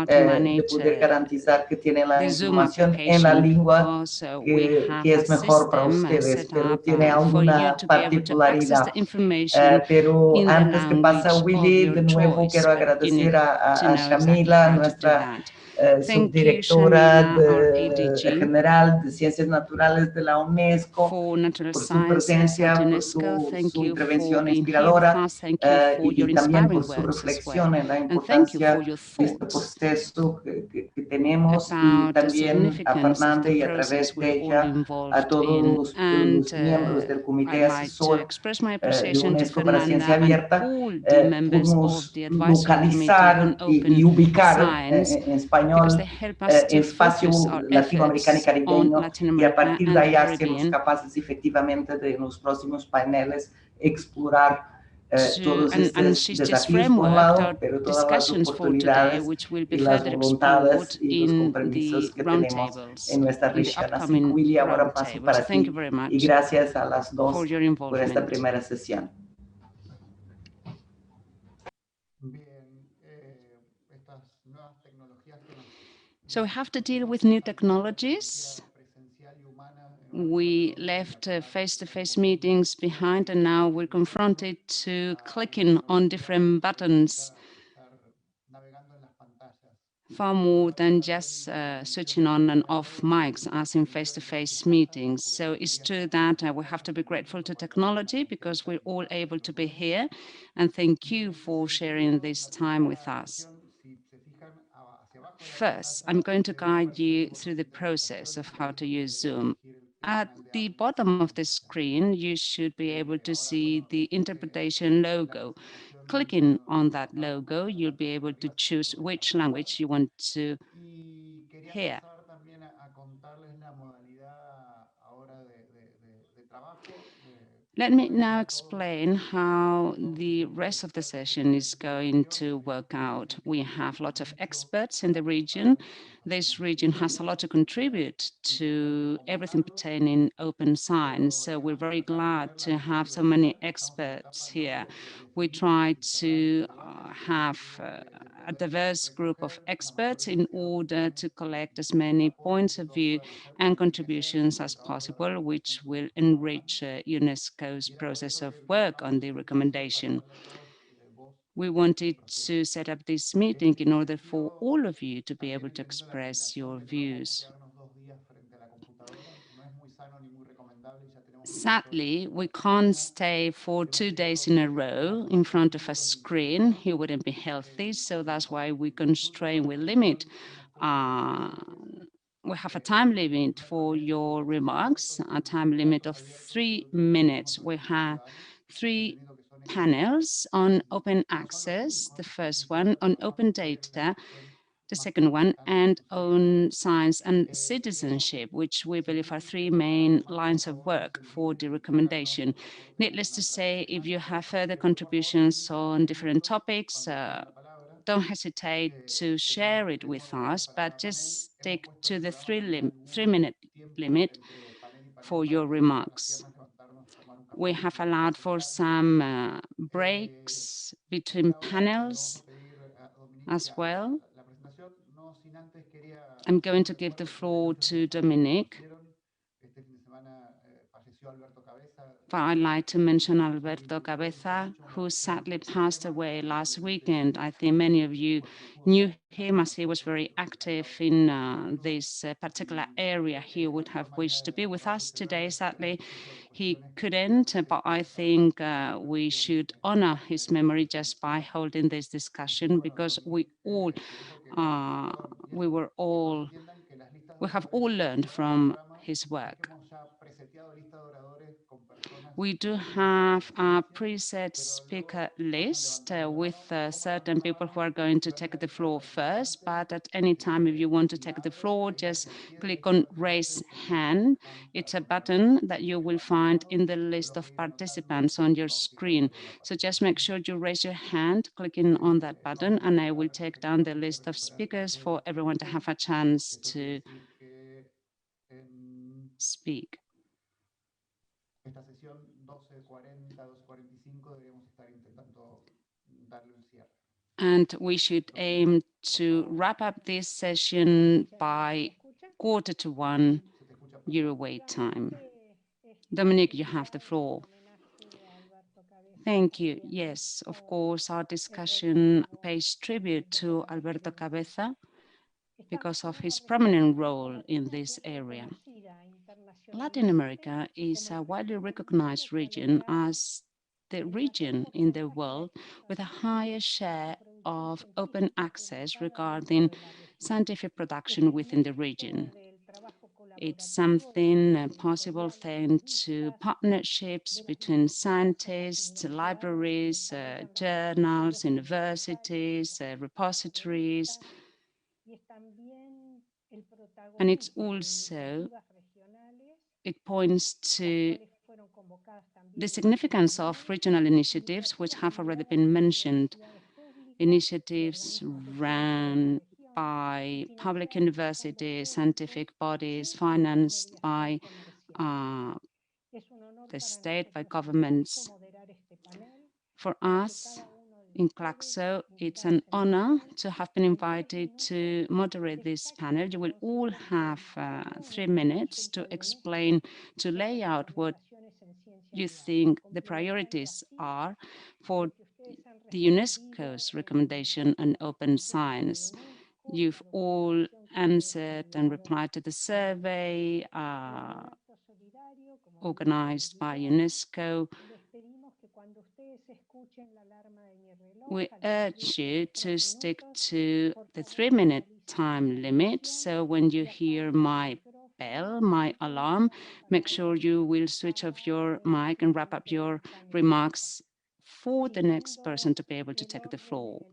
de poder garantizar que tienen la información en la lengua que es mejor para ustedes, pero tiene alguna particularidad. Pero antes que pase Willy, de nuevo quiero agradecer a Shamila, nuestra subdirectora general de Ciencias Naturales de la UNESCO, por su presencia, por su intervención intervención being here with inspiradora us. Thank you for your y también por inspiring su words as well. reflexión en la And thank you for importancia your de este thoughts proceso que tenemos y about the también a significance of the Fernández y a process través we're de all ella a involved in. todos And los miembros del I'd Comité like to Asesor express my de appreciation to UNESCO para Ciencia Fernanda and Abierta, all the members of pudimos the Advisory Committee on localizar Open y ubicar Science, en because they español help us to espacio focus our latinoamericano y efforts on caribeño Latin y a America partir de and the allá sermos Caribbean capaces efectivamente de en los próximos paneles explorar todos and estos she's just desafíos por un frameworked our lado, pero todas las discussions for today, oportunidades which will be y las further explored voluntades y los in compromisos the que tenemos en roundtables, nuestra in the región. Así que upcoming Willy, ahora paso roundtables. So para thank you ti very y much gracias a las dos for your por esta involvement. primera sesión. So we have to deal with new technologies. We left face-to-face meetings behind, and now we're confronted to clicking on different buttons far more than just switching on and off mics as in face-to-face meetings. So it's true that we have to be grateful to technology because we're all able to be here. And thank you for sharing this time with us. First, I'm going to guide you through the process of how to use Zoom. At the bottom of the screen, you should be able to see the interpretation logo. Clicking on that logo, you'll be able to choose which language you want to hear. Let me now explain how the rest of the session is going to work out. We have lots of experts in the region. This region has a lot to contribute to everything pertaining open science. So we're very glad to have so many experts here. We try to have a diverse group of experts in order to collect as many points of view and contributions as possible, which will enrich UNESCO's process of work on the recommendation. We wanted to set up this meeting in order for all of you to be able to express your views. Sadly, we can't stay for 2 days in a row in front of a screen. It wouldn't be healthy, so that's why we constrain, we limit. We have a time limit for your remarks, a time limit of 3 minutes. We have 3 panels on open access, the first one on open data, the second one, and on science and citizenship, which we believe are 3 main lines of work for the recommendation. Needless to say, if you have further contributions on different topics, don't hesitate to share it with us, but just stick to the 3-minute limit for your remarks. We have allowed for some breaks between panels as well. I'm going to give the floor to Dominic. But I'd like to mention Alberto Cabeza, who sadly passed away last weekend. I think many of you knew him as he was very active in this particular area. He would have wished to be with us today. Sadly, he couldn't, but I think we should honor his memory just by holding this discussion, because we have all learned from his work. We do have a preset speaker list with certain people who are going to take the floor first, but at any time, if you want to take the floor, just click on raise hand. It's a button that you will find in the list of participants on your screen. So just make sure you raise your hand clicking on that button, and I will take down the list of speakers for everyone to have a chance to speak. And we should aim to wrap up this session by 1:45 Uruguay time. Dominic, you have the floor. Thank you. Yes, of course, our discussion pays tribute to Alberto Cabeza because of his prominent role in this area. Latin America is a widely recognized region as the region in the world with a higher share of open access regarding scientific production within the region. It's something possible thanks to partnerships between scientists, libraries, journals, universities, repositories. And it's also, it points to the significance of regional initiatives, which have already been mentioned. Initiatives run by public universities, scientific bodies, financed by the state, by governments. For us in Claxo, it's an honor to have been invited to moderate this panel. You will all have 3 minutes to explain, to lay out what you think the priorities are for the UNESCO's recommendation on open science. You've all answered and replied to the survey organized by UNESCO. We urge you to stick to the 3-minute time limit. So when you hear my bell, my alarm, make sure you will switch off your mic and wrap up your remarks for the next person to be able to take the floor.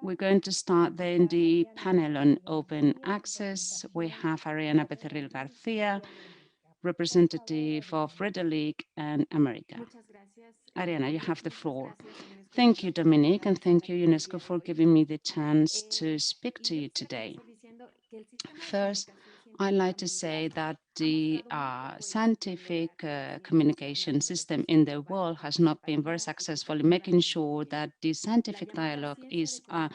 We're going to start then the panel on open access. We have Ariana Becerril Garcia, representative of Redelic and America. Ariana, you have the floor. Thank you, Dominique, and thank you, UNESCO, for giving me the chance to speak to you today. First, I'd like to say that the scientific communication system in the world has not been very successful in making sure that the scientific dialogue is a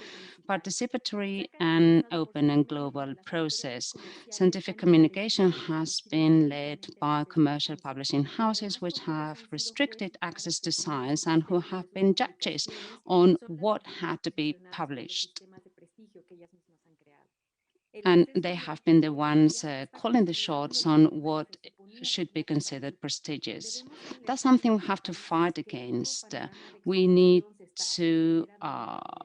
participatory and open and global process. Scientific communication has been led by commercial publishing houses which have restricted access to science and who have been judges on what had to be published. And they have been the ones calling the shots on what should be considered prestigious. That's something we have to fight against. We need to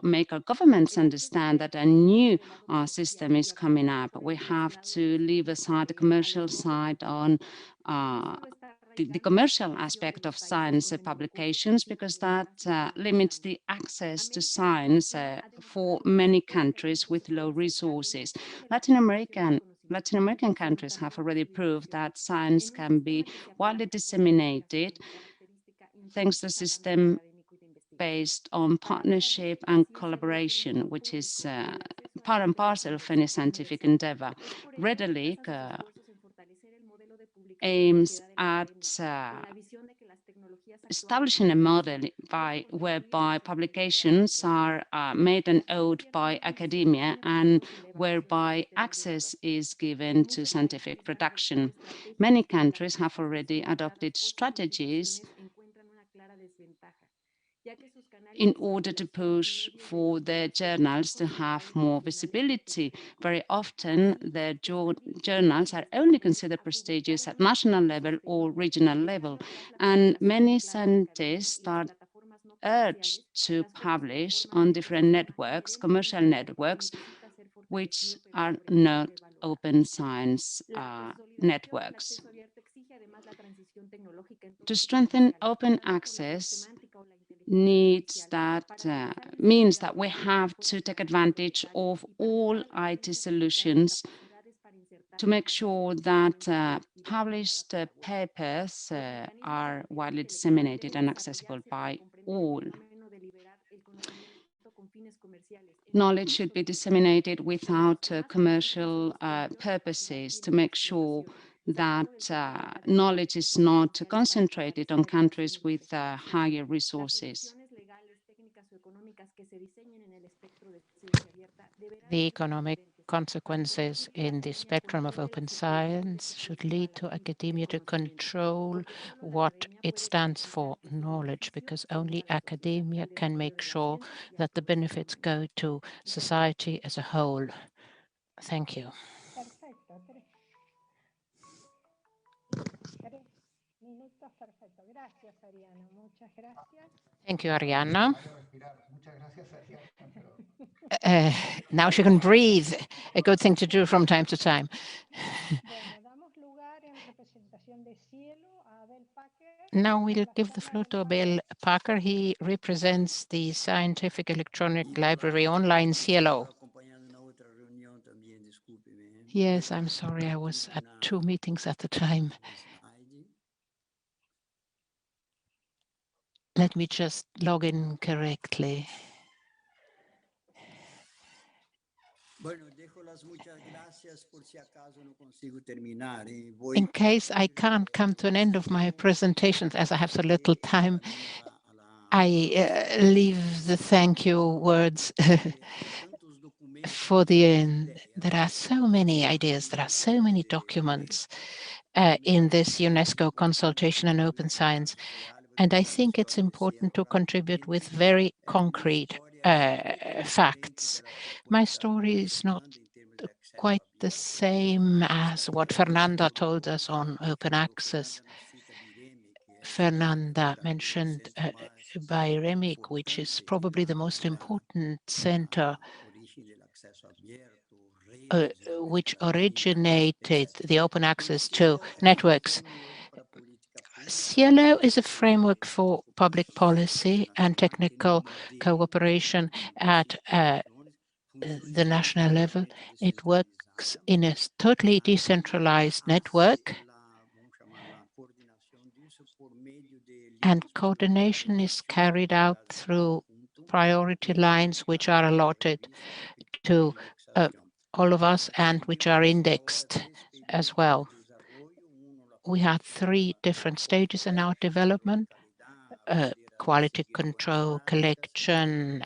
make our governments understand that a new system is coming up. We have to leave aside the commercial side on the commercial aspect of science publications, because that limits the access to science for many countries with low resources. Latin American countries have already proved that science can be widely disseminated thanks to a system based on partnership and collaboration, which is part and parcel of any scientific endeavor. Redelic aims at establishing a model whereby publications are made and owned by academia and whereby access is given to scientific production. Many countries have already adopted strategies in order to push for their journals to have more visibility. Very often, their journals are only considered prestigious at national level or regional level, and many scientists are urged to publish on different networks, commercial networks, which are not open science networks. To strengthen open access means that we have to take advantage of all IT solutions to make sure that published papers are widely disseminated and accessible by all. Knowledge should be disseminated without commercial purposes to make sure that knowledge is not concentrated on countries with higher resources. The economic consequences in the spectrum of open science should lead to academia to control what it stands for, knowledge, because only academia can make sure that the benefits go to society as a whole. Thank you. Thank you, Ariana. Now she can breathe, a good thing to do from time to time. Now we'll give the floor to Abel Packer. He represents the Scientific Electronic Library Online CLO. Yes, I'm sorry, I was at 2 meetings at the time. Let me just log in correctly. In case I can't come to an end of my presentations, as I have so little time, I leave the thank you words for the end. There are so many ideas, there are so many documents in this UNESCO consultation on open science. And I think it's important to contribute with very concrete facts. My story is not quite the same as what Fernanda told us on open access. Fernanda mentioned by REMIC, which is probably the most important center which originated the open access to networks. CLO is a framework for public policy and technical cooperation at the national level. It works in a totally decentralized network, and coordination is carried out through priority lines which are allotted to all of us and which are indexed as well. We had 3 different stages in our development: quality control, collection,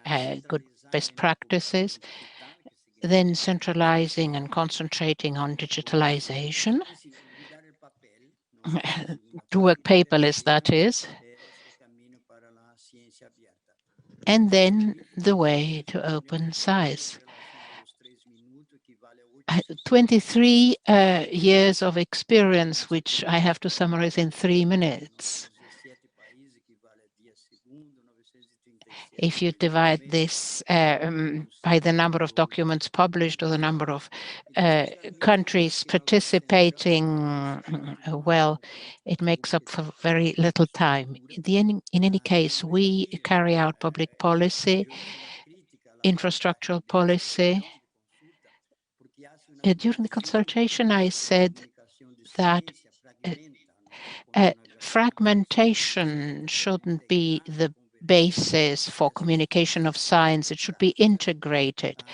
good best practices, then centralizing and concentrating on digitalization, to work paperless, that is, and then the way to open science. 23 years of experience, which I have to summarize in 3 minutes. If you divide this by the number of documents published or the number of countries participating, well, it makes up for very little time. In any case, we carry out public policy, infrastructural policy. During the consultation, I said that fragmentation shouldn't be the basis for communication of science. It should be integrated.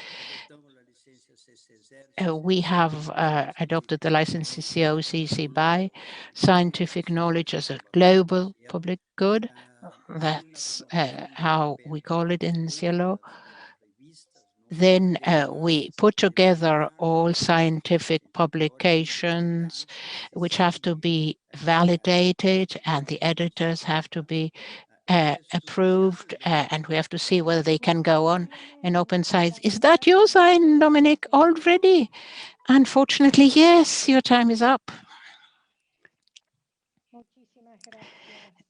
We have adopted the license CCO/CC BY, scientific knowledge as a global public good. That's how we call it in CLO. Then we put together all scientific publications which have to be validated, and the editors have to be approved, and we have to see whether they can go on in open science. Is that your sign, Dominic, already? Unfortunately, yes, your time is up.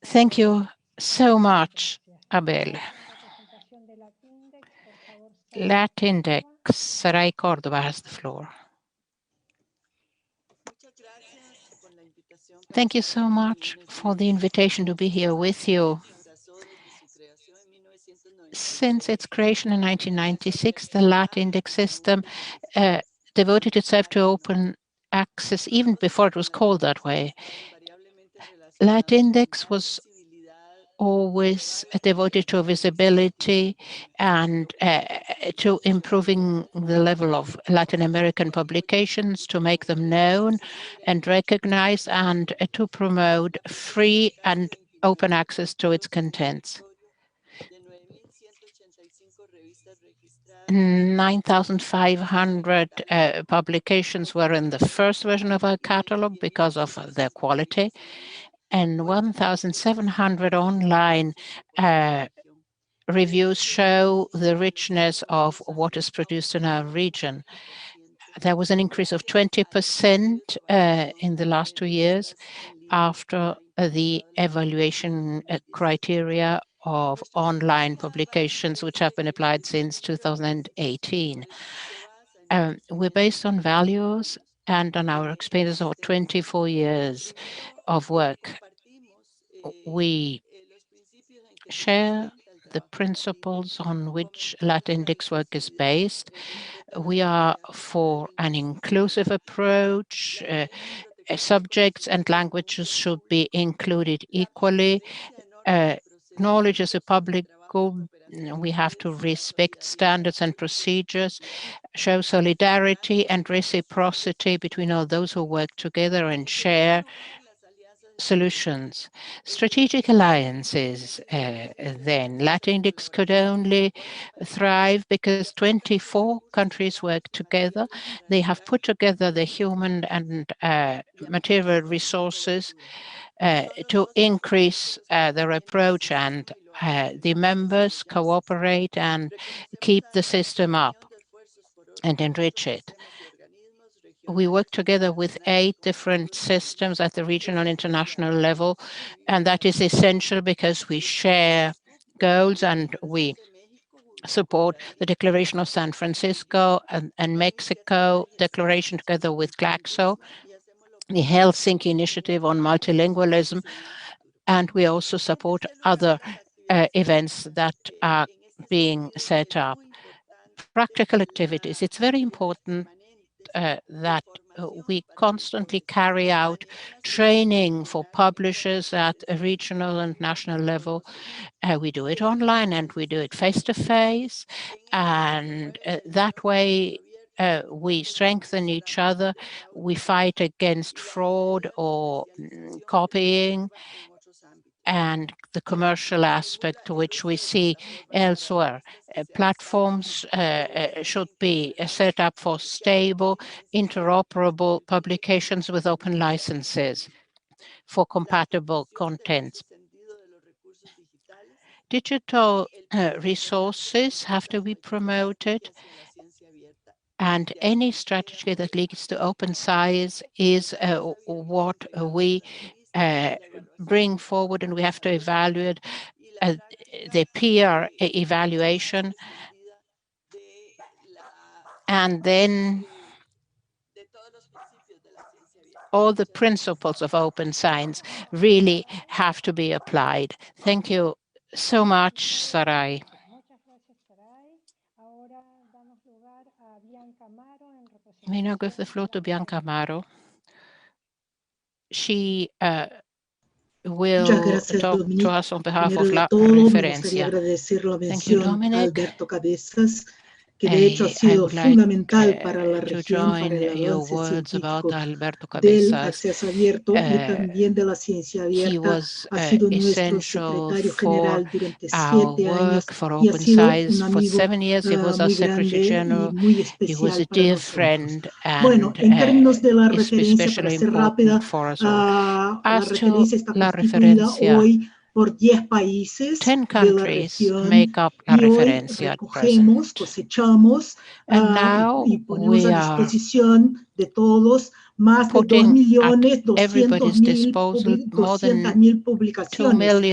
Thank you so much, Abel. Latindex, Sarai Córdoba has the floor. Thank you so much for the invitation to be here with you. Since its creation in 1996, the Latindex system devoted itself to open access even before it was called that way. Latindex was always devoted to visibility and to improving the level of Latin American publications, to make them known and recognized, and to promote free and open access to its contents. 9,500 publications were in the first version of our catalog because of their quality, and 1,700 online reviews show the richness of what is produced in our region. There was an increase of 20% in the last 2 years after the evaluation criteria of online publications, which have been applied since 2018. We're based on values and on our experience of 24 years of work. We share the principles on which Latindex work is based. We are for an inclusive approach. Subjects and languages should be included equally. Knowledge is a public good. We have to respect standards and procedures, show solidarity and reciprocity between all those who work together and share solutions. Strategic alliances, then. Latindex could only thrive because 24 countries work together. They have put together the human and material resources to increase their approach, and the members cooperate and keep the system up and enrich it. We work together with 8 different systems at the regional and international level, and that is essential because we share goals and we support the Declaration of San Francisco and Mexico Declaration together with Glaxo, the Helsinki Initiative on Multilingualism, and we also support other events that are being set up. Practical activities. It's very important that we constantly carry out training for publishers at a regional and national level. We do it online and we do it face-to-face, and that way we strengthen each other. We fight against fraud or copying and the commercial aspect which we see elsewhere. Platforms should be set up for stable, interoperable publications with open licenses for compatible content. Digital resources have to be promoted, and any strategy that leads to open science is what we bring forward, and we have to evaluate the peer evaluation, and then all the principles of open science really have to be applied. Thank you so much, Sarai. We now give the floor to Bianca Amaro. She will talk to us on behalf of La Referencia. Thank you, Dominic. Que de hecho ha sido fundamental para la to región, para join el your avance words about científico Alberto del Cabezas. acceso abierto y también de la ciencia abierta. Ha sido nuestro secretario general durante 7 años y ha sido un amigo muy grande y muy especial para nosotros. Bueno, en términos de la referencia, para ser rápida, la referencia está constituida hoy por 10 países de la región y hoy recogemos, cosechamos y ponemos a disposición de todos más de 2.200.000 publicaciones. Y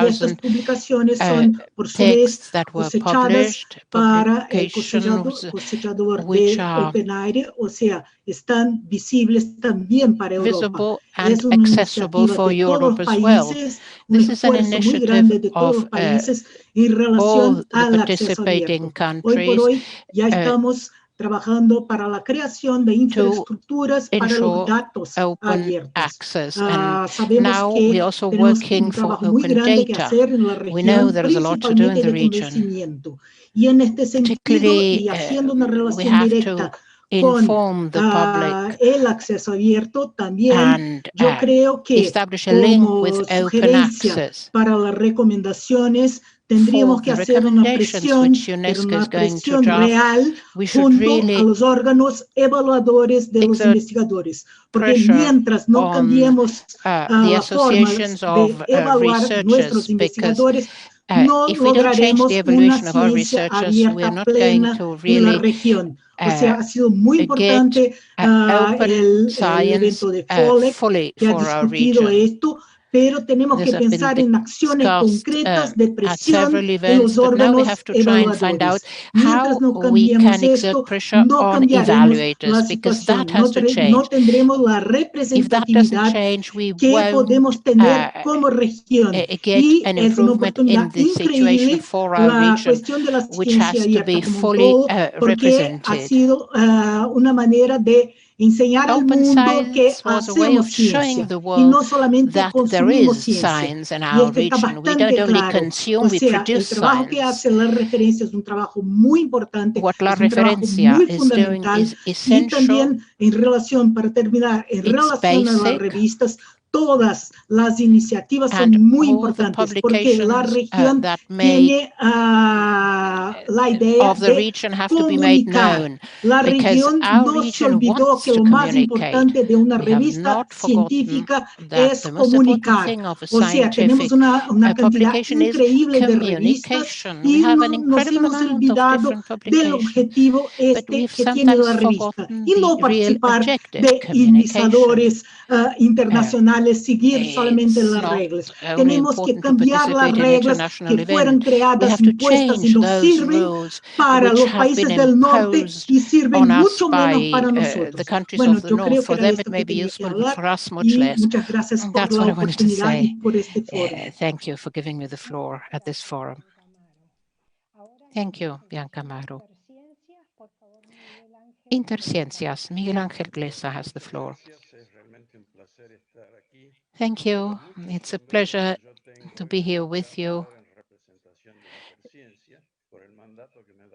estas publicaciones son, por su vez, cosechadas para el cosechador de Open Air, o sea, están visibles también para Europa. Es una iniciativa de todos los países, un esfuerzo muy grande de todos los países en relación al acceso abierto. Hoy por hoy ya estamos trabajando para la creación de infraestructuras para los datos abiertos. Sabemos que tenemos un trabajo muy grande que hacer en la región, principalmente de convencimiento. Y en este sentido, y haciendo una relación directa con el acceso abierto, también yo creo que como sugerencia para las recomendaciones tendríamos que hacer una presión, pero una presión real junto a los órganos evaluadores de los investigadores, porque mientras no cambiemos las formas de evaluar nuestros investigadores, no if we don't change the lograremos una evolution of our ciencia researchers, we're abierta not going plena to en la really región. O sea, ha sido muy get importante open el science evento de FOLEC fully que ha for our discutido region. esto, pero tenemos que These have been pensar en acciones discussed concretas de at presión several en los events, but now we órganos have to try and find out evaluadores. Mientras how no we cambiemos can exert esto, pressure no on cambiaremos la evaluators, because that situación, has to no change. tendremos la If that doesn't representatividad change, we que won't podemos tener como región. get Y an es una improvement in oportunidad the situation increíble for our la region, cuestión de la which ciencia has to abierta be como un fully todo, porque ha represented. sido una manera de enseñar al Open mundo que science was a way of hacemos showing ciencia the y world no solamente that there consumimos is ciencia. science in Y our esto está region. We don't bastante only claro. consume, O we sea, produce el trabajo que science. hace la referencia es un trabajo muy importante, What La es un trabajo Referencia muy is doing fundamental is y essential. también en relación, para terminar, en It's relación a las basic, revistas, todas las iniciativas and son muy all the importantes porque la publications región that tiene la idea of the de region have to be made comunicar. known, La because región our no se region olvidó wants que to lo más communicate. importante de una We have revista not forgotten científica that es the most important comunicar. thing of a O sea, tenemos scientific una cantidad publication is increíble de revistas communication. We y have an nos incredible hemos amount of olvidado different del publications, objetivo but we've que tiene la sometimes revista forgotten y the no real participar objective, de communication. indicadores internacionales, seguir solamente It's las not reglas. only Tenemos que important to cambiar las participate in reglas international que fueron events, we creadas, have to impuestas y change no those sirven rules para which los have been países del norte imposed y sirven on us mucho menos by para the nosotros. countries Bueno, of the yo north. creo que For era them it esto may que be tenía que useful, but hablar for us much y less. muchas gracias por That's la what I wanted to oportunidad y say. por este foro. Thank you for giving me the floor at this forum. Thank you, Bianca Amaro. Interciencias, Miguel Ángel Glesa has the floor. Thank you. It's a pleasure to be here with you.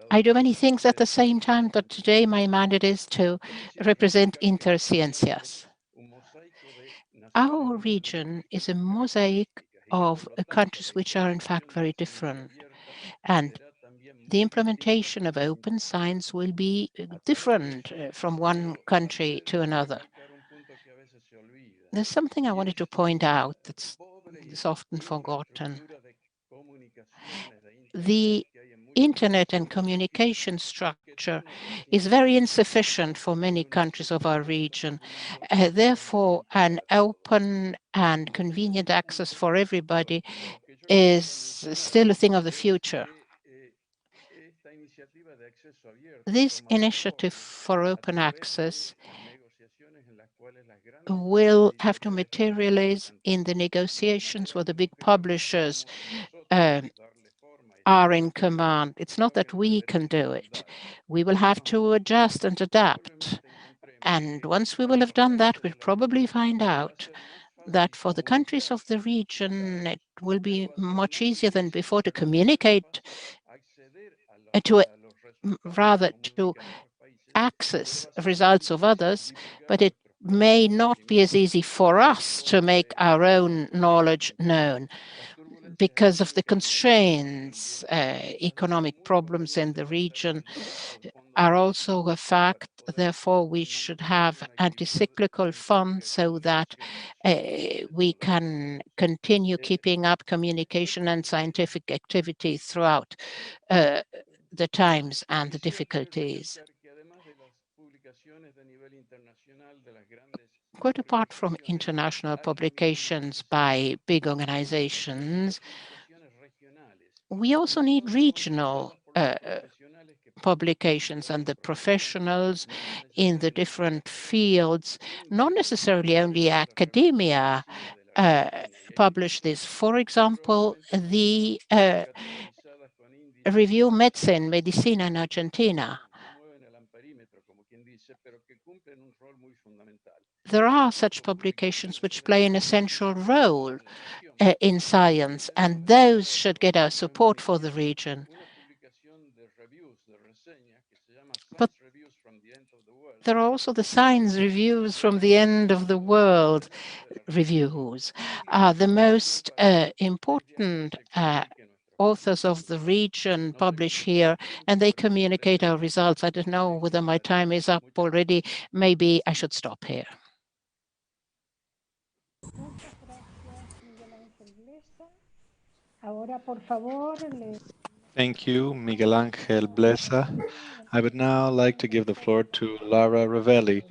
I do many things at the same time, but today my mandate is to represent Interciencias. Our region is a mosaic of countries which are in fact very different. And the implementation of open science will be different from one country to another. There's something I wanted to point out that's often forgotten. The internet and communication structure is very insufficient for many countries of our region. Therefore, an open and convenient access for everybody is still a thing of the future. This initiative for open access will have to materialize in the negotiations where the big publishers are in command. It's not that we can do it. We will have to adjust and adapt. And once we will have done that, we'll probably find out that for the countries of the region, it will be much easier than before to communicate, rather to access results of others, but it may not be as easy for us to make our own knowledge known because of the constraints. Economic problems in the region are also a fact. Therefore, we should have anti-cyclical funds so that we can continue keeping up communication and scientific activity throughout the times and the difficulties. Quite apart from international publications by big organizations, we also need regional publications, and the professionals in the different fields, not necessarily only academia, publish this. For example, the review Medicina in Argentina. There are such publications which play an essential role in science, and those should get our support for the region. But there are also the science reviews from the end of the world reviews. The most important authors of the region publish here, and they communicate our results. I don't know whether my time is up already. Maybe I should stop here. Thank you, Miguel Ángel Blesa. I would now like to give the floor to Lara Ravelli,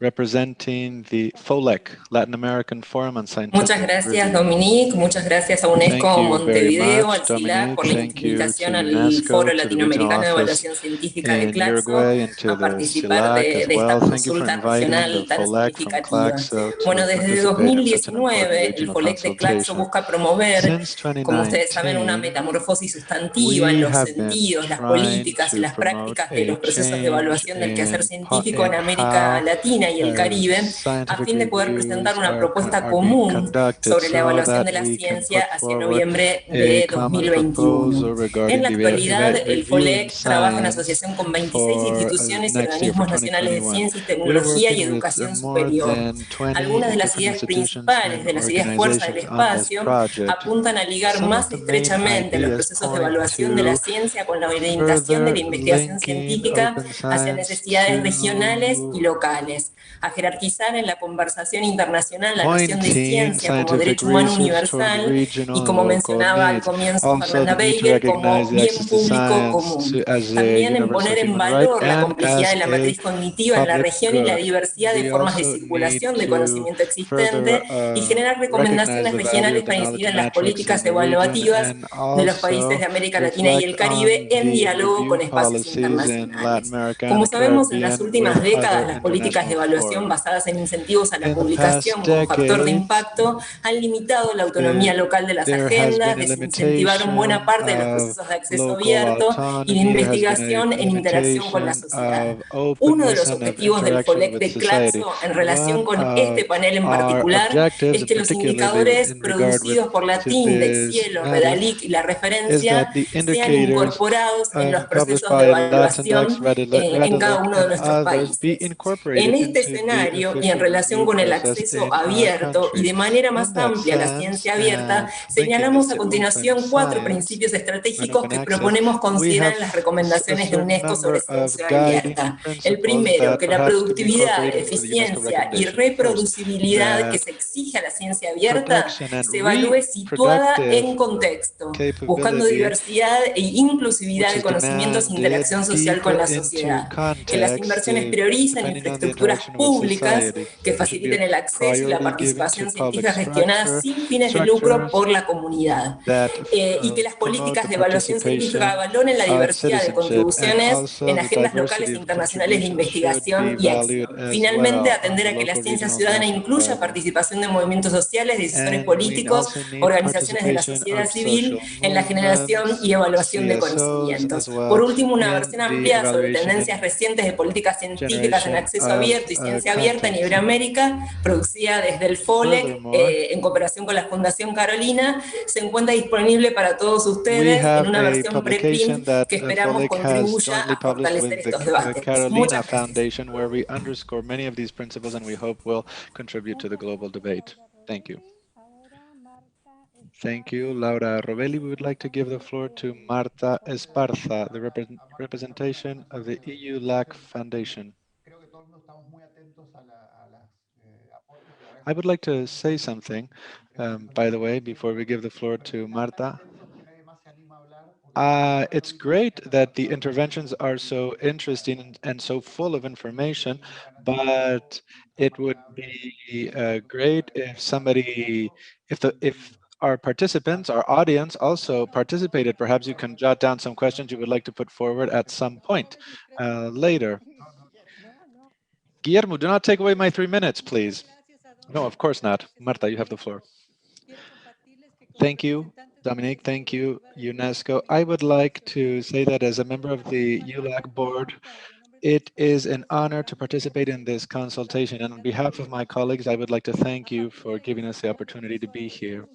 representing the FOLEC, Latin American Forum on Muchas Scientific gracias, Review. Dominique. Muchas gracias a Thank UNESCO you very Montevideo, much, al CILAC, Dominique. por la Thank you to invitación al UNESCO, Foro to the regional Latinoamericano de office Evaluación Científica de in Claxo, Uruguay, and to a the participar CILAC as de esta well. Thank you for consulta inviting the regional tan FOLEC from significativa. Claxo Bueno, to desde participate in such an important 2019, el regional FOLEC de Claxo consultation. busca promover, Since como ustedes saben, una 2019, metamorfosis sustantiva en we los have been sentidos, las trying políticas y to las promote prácticas de a los procesos de change evaluación del quehacer científico en in América how Latina y el Caribe, a scientific fin de poder presentar reviews una propuesta are being común conducted sobre la so evaluación that de la we can ciencia put hacia forward noviembre a de common 2021. proposal En regarding la the actualidad, el review in FOLEC trabaja en science asociación con 26 for instituciones y next year, for organismos nacionales de 2021. ciencia y We are tecnología y working with educación more superior. than 20 Algunas de las different ideas institutions principales, and de las ideas fuerza del organizations on this espacio, project. apuntan a ligar Some of más the main estrechamente los ideas procesos de point evaluación de la to ciencia con la orientación de further la investigación linking científica open hacia science necesidades regionales y to locales, a jerarquizar en la conversación internacional la noción de pointing ciencia como scientific derecho humano research toward universal y, regional and como local mencionaba al needs. comienzo Also, Fernanda the need to Weigel, como recognize the bien access to público science común. as a También en universal poner en human right valor la and complejidad as de la a matriz cognitiva en la public región y la good. diversidad de We formas de also need circulación de to conocimiento further existente y generar recognize recomendaciones the value regionales of the para knowledge incidir en las matrix in políticas the region evaluativas and de los países also de América Latina y reflect el Caribe on en the diálogo review con espacios policies in Latin internacionales. America and Como the sabemos, en las Caribbean últimas with décadas, other las políticas de international evaluación forums. basadas en incentivos a la In the past publicación como factor de decades, impacto han limitado la autonomía local de las there has agendas, been a desincentivaron buena limitation parte de los of procesos de acceso local abierto y de autonomy. There has been a investigación en interacción con la limitation sociedad. of Uno de openness los and of objetivos del interaction FOLEC with de society. Claxo en relación One con este of panel en our particular objectives, es and que los particularly indicadores in regard with producidos por la to TINDEX, this Cielo, matter, Redalic y la is referencia that the sean indicators incorporados en los published procesos de by Latindex, evaluación en cada Redalic, uno de and nuestros others be países. En incorporated este into the escenario y en official relación review con el process acceso in our abierto y countries. de manera In más that amplia a la sense, ciencia abierta, and linking this señalamos a to open continuación cuatro science principios and estratégicos open que access, proponemos we considerar have en las a recomendaciones de certain UNESCO sobre number of ciencia guiding abierta. El principles primero, that que la perhaps could be productividad, incorporated into the UNESCO eficiencia y recommendation. First, reproducibilidad que that se exige a la ciencia abierta production and se evalúe situada reproductive en contexto, buscando capability diversidad e inclusividad which de is conocimientos e demanded interacción social deep con la into sociedad. Que las context, inversiones prioricen depending on the infraestructuras interaction with públicas society. que There should be a faciliten el acceso y la priority given to participación public científica gestionada sin fines de lucro structures por la comunidad. that Y que las promote políticas the de evaluación científica participation valoren la of diversidad de citizenship, and contribuciones also en the agendas diversity locales e of internacionales de contributions should be investigación y valued acción. as Finalmente, well on atender the a que la local, ciencia regional, ciudadana national incluya environment. participación de movimientos sociales, decisores And we políticos, also need organizaciones de la participation sociedad of civil social en la generación movements, y evaluación de CSOs conocimientos. as Por well, último, una in versión the amplia sobre evaluation tendencias and recientes de políticas científicas en generation acceso of abierto y ciencia abierta en content. Iberoamérica, producida desde el FOLEC Furthermore, en cooperación con la Fundación Carolina, se encuentra disponible para todos we ustedes en have una a versión publication preprint that que esperamos FOLIC has contribuya jointly a published fortalecer with the estos debates. Carolina Muchas gracias. Foundation, where we underscore many of these principles and we hope will contribute to the global debate. Thank you. Thank you, Laura Rovelli. We would like to give the floor to Marta Esparza, the representation of the EU LAC Foundation. I would like to say something, by the way, before we give the floor to Marta. It's great that the interventions are so interesting and so full of information, but it would be great if somebody, if our participants, our audience also participated. Perhaps you can jot down some questions you would like to put forward at some point later. Guillermo, do not take away my 3 minutes, please. No, of course not. Marta, you have the floor. Thank you, Dominique. Thank you, UNESCO. I would like to say that as a member of the ULAC board, it is an honor to participate in this consultation. And on behalf of my colleagues, I would like to thank you for giving us the opportunity to be here.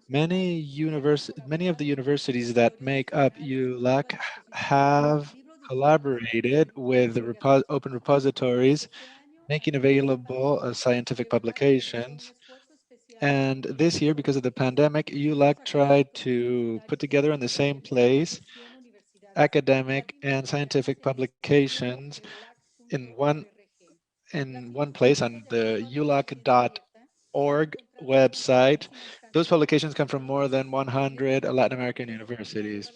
Many of the universities that make up ULAC have collaborated with the open repositories, making available scientific publications. And this year, because of the pandemic, ULAC tried to put together in the same place academic and scientific publications in one place on the ulac.org org website. Those publications come from more than 100 Latin American universities.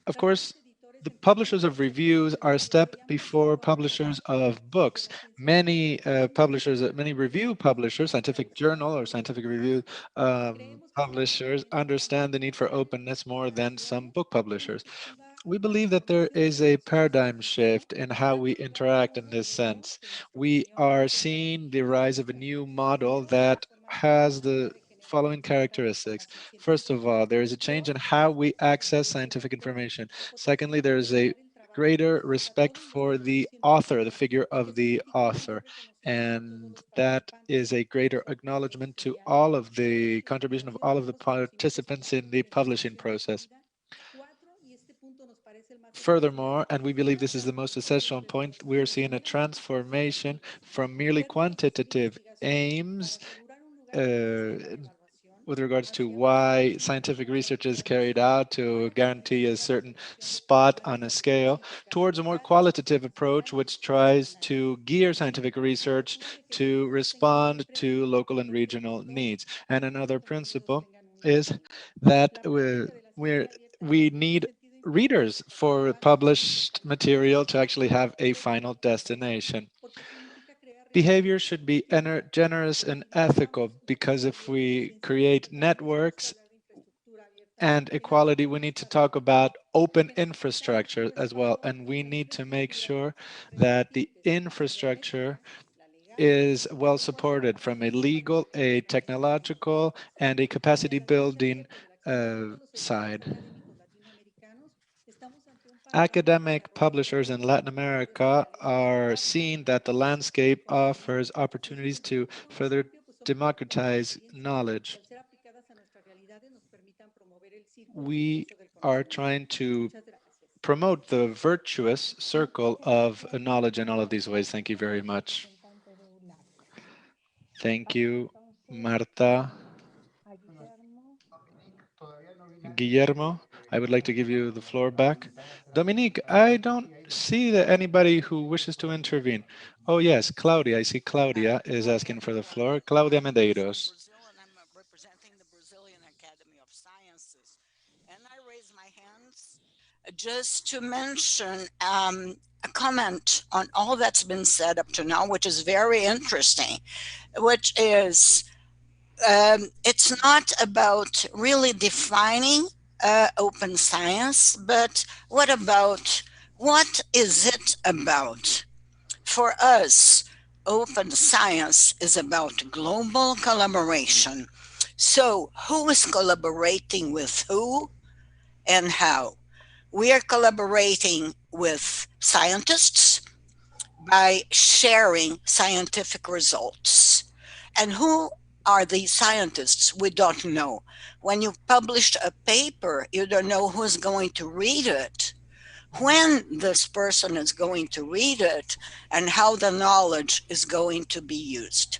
Of course, the publishers of reviews are a step before publishers of books. Many many review publishers, scientific journal or scientific review publishers understand the need for openness more than some book publishers. We believe that there is a paradigm shift in how we interact in this sense. We are seeing the rise of a new model that has the following characteristics. First of all, there is a change in how we access scientific information. Secondly, there is a greater respect for the author, the figure of the author. And that is a greater acknowledgement to all of the contribution of all of the participants in the publishing process. Furthermore, and we believe this is the most essential point, we are seeing a transformation from merely quantitative aims with regards to why scientific research is carried out to guarantee a certain spot on a scale, towards a more qualitative approach which tries to gear scientific research to respond to local and regional needs. And another principle is that we need readers for published material to actually have a final destination. Behavior should be generous and ethical, because if we create networks and equality, we need to talk about open infrastructure as well. And we need to make sure that the infrastructure is well supported from a legal, a technological, and a capacity building side. Academic publishers in Latin America are seeing that the landscape offers opportunities to further democratize knowledge. We are trying to promote the virtuous circle of knowledge in all of these ways. Thank you very much. Thank you, Marta. Guillermo, I would like to give you the floor back. Dominique, I don't see that anybody who wishes to intervene. Oh yes, Claudia. I see Claudia is asking for the floor. Claudia Medeiros. And I'm representing the Brazilian Academy of Sciences. And I raise my hands just to mention a comment on all that's been said up to now, which is very interesting, which is it's not about really defining open science, but what is it about? For us, open science is about global collaboration. So who is collaborating with who and how? We are collaborating with scientists by sharing scientific results. And who are these scientists? We don't know. When you publish a paper, you don't know who's going to read it, when this person is going to read it, and how the knowledge is going to be used.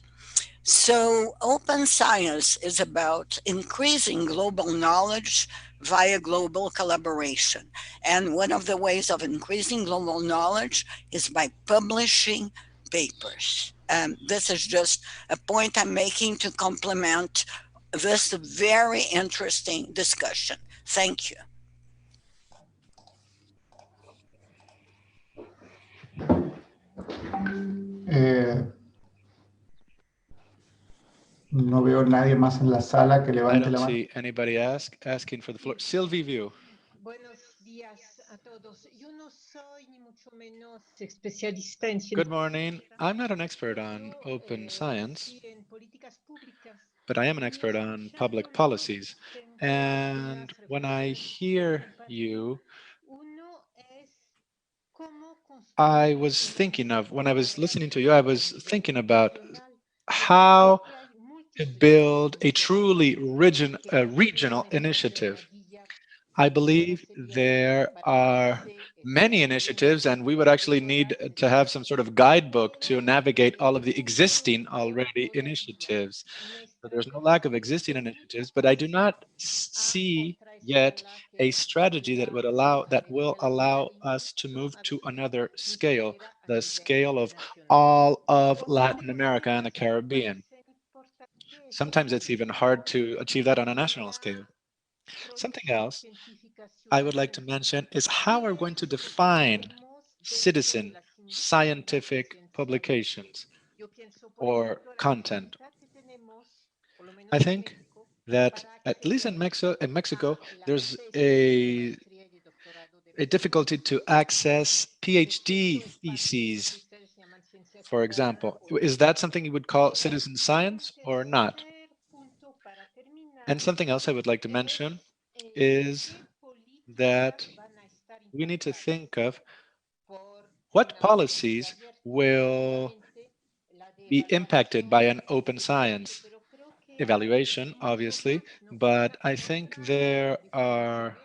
So open science is about increasing global knowledge via global collaboration. And one of the ways of increasing global knowledge is by publishing papers. This is just a point I'm making to complement this very interesting discussion. Thank you. No veo nadie más en la sala que I levante don't la mano. see anybody asking for the floor. Sylvie View. Good morning. I'm not an expert on open science, but I am an expert on public policies. And when I hear you, I was thinking of, when I was listening to you, I was thinking about how to build a truly regional initiative. I believe there are many initiatives, and we would actually need to have some sort of guidebook to navigate all of the existing already initiatives. So there's no lack of existing initiatives, but I do not see yet a strategy that will allow us to move to another scale, the scale of all of Latin America and the Caribbean. Sometimes it's even hard to achieve that on a national scale. Something else I would like to mention is how we're going to define citizen scientific publications or content. I think that at least in Mexico, there's a difficulty to access PhD theses, for example. Is that something you would call citizen science or not? And something else I would like to mention is that we need to think of what policies will be impacted by an open science evaluation, obviously, but I think there are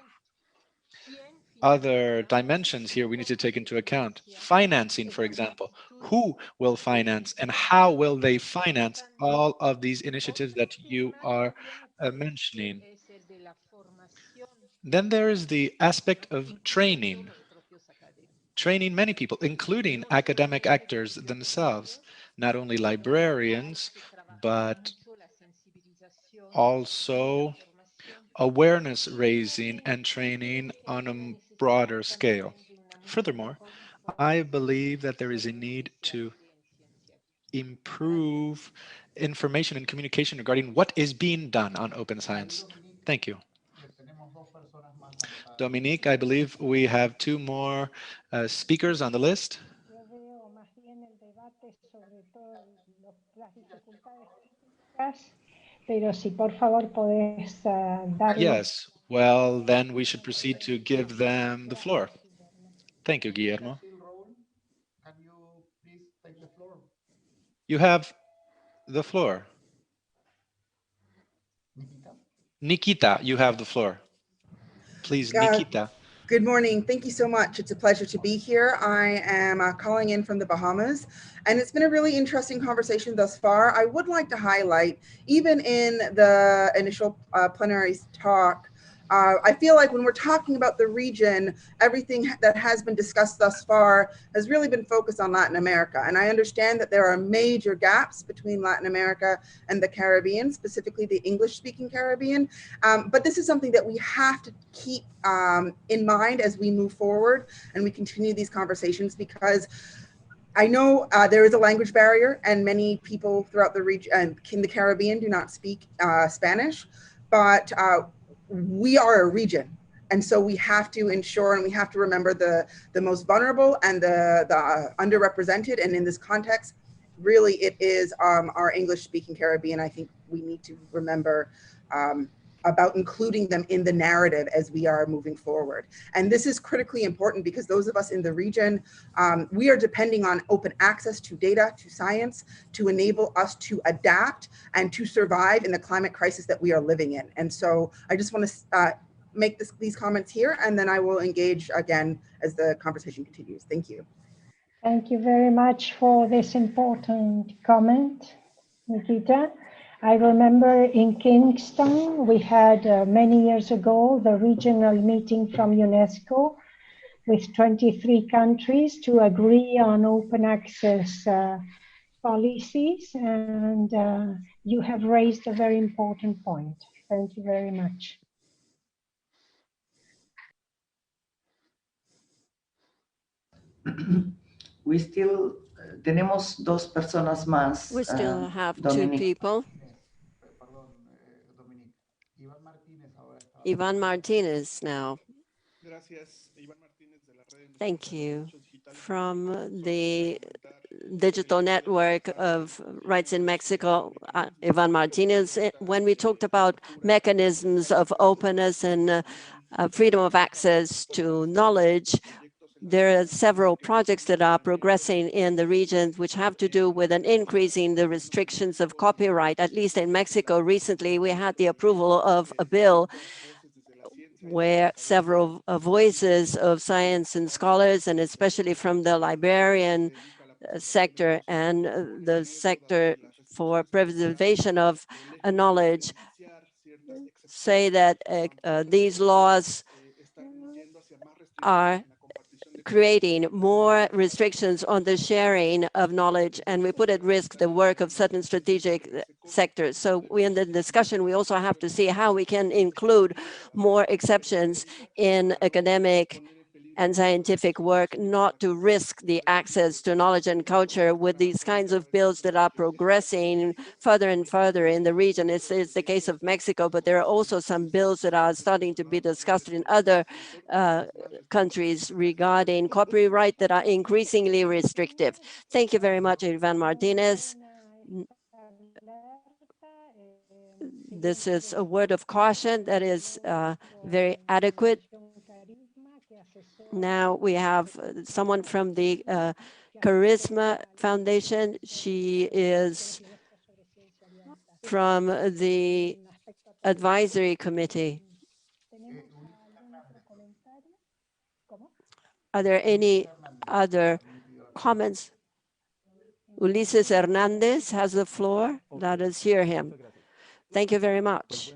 other dimensions here we need to take into account. Financing, for example. Who will finance and how will they finance all of these initiatives that you are mentioning? Then there is the aspect of training. Training many people, including academic actors themselves, not only librarians, but also awareness raising and training on a broader scale. Furthermore, I believe that there is a need to improve information and communication regarding what is being done on open science. Thank you. Dominique, I believe we have two more speakers on the list. Yes, well, then we should proceed to give them the floor. Thank you, Guillermo. Can you please take the floor? You have the floor. Nikita, you have the floor. Please, Nikita. Good morning. Thank you so much. It's a pleasure to be here. I am calling in from the Bahamas, and it's been a really interesting conversation thus far. I would like to highlight, even in the initial plenary talk, I feel like when we're talking about the region, everything that has been discussed thus far has really been focused on Latin America. And I understand that there are major gaps between Latin America and the Caribbean, specifically the English-speaking Caribbean. But this is something that we have to keep in mind as we move forward and we continue these conversations, because I know there is a language barrier and many people throughout the region in the Caribbean do not speak Spanish, but we are a region. And so we have to ensure and we have to remember the most vulnerable and the underrepresented. And in this context, really it is our English speaking Caribbean. I think we need to remember about including them in the narrative as we are moving forward. And this is critically important because those of us in the region, we are depending on open access to data, to science, to enable us to adapt and to survive in the climate crisis that we are living in. And so I just want to make these comments here, and then I will engage again as the conversation continues. Thank you. Thank you very much for this important comment, Nikita. I remember in Kingston, we had many years ago, the regional meeting from UNESCO with 23 countries to agree on open access policies. And you have raised a very important point. Thank you very much. We still tenemos dos personas más. We still have two people. Ivan Martinez now. Thank you. From the Digital Network of Rights in Mexico, Ivan Martinez. When we talked about mechanisms of openness and freedom of access to knowledge, there are several projects that are progressing in the region which have to do with an increasing the restrictions of copyright. At least in Mexico recently, we had the approval of a bill where several voices of science and scholars, and especially from the librarian sector and the sector for preservation of knowledge, say that these laws are creating more restrictions on the sharing of knowledge, and we put at risk the work of certain strategic sectors. So in the discussion, we also have to see how we can include more exceptions in academic and scientific work, not to risk the access to knowledge and culture with these kinds of bills that are progressing further and further in the region. It's the case of Mexico, but there are also some bills that are starting to be discussed in other countries regarding copyright that are increasingly restrictive. Thank you very much, Ivan Martinez. This is a word of caution that is very adequate. Now we have someone from the Charisma Foundation. She is from the advisory committee. Are there any other comments? Ulises Hernandez has the floor. Let us hear him. Thank you very much.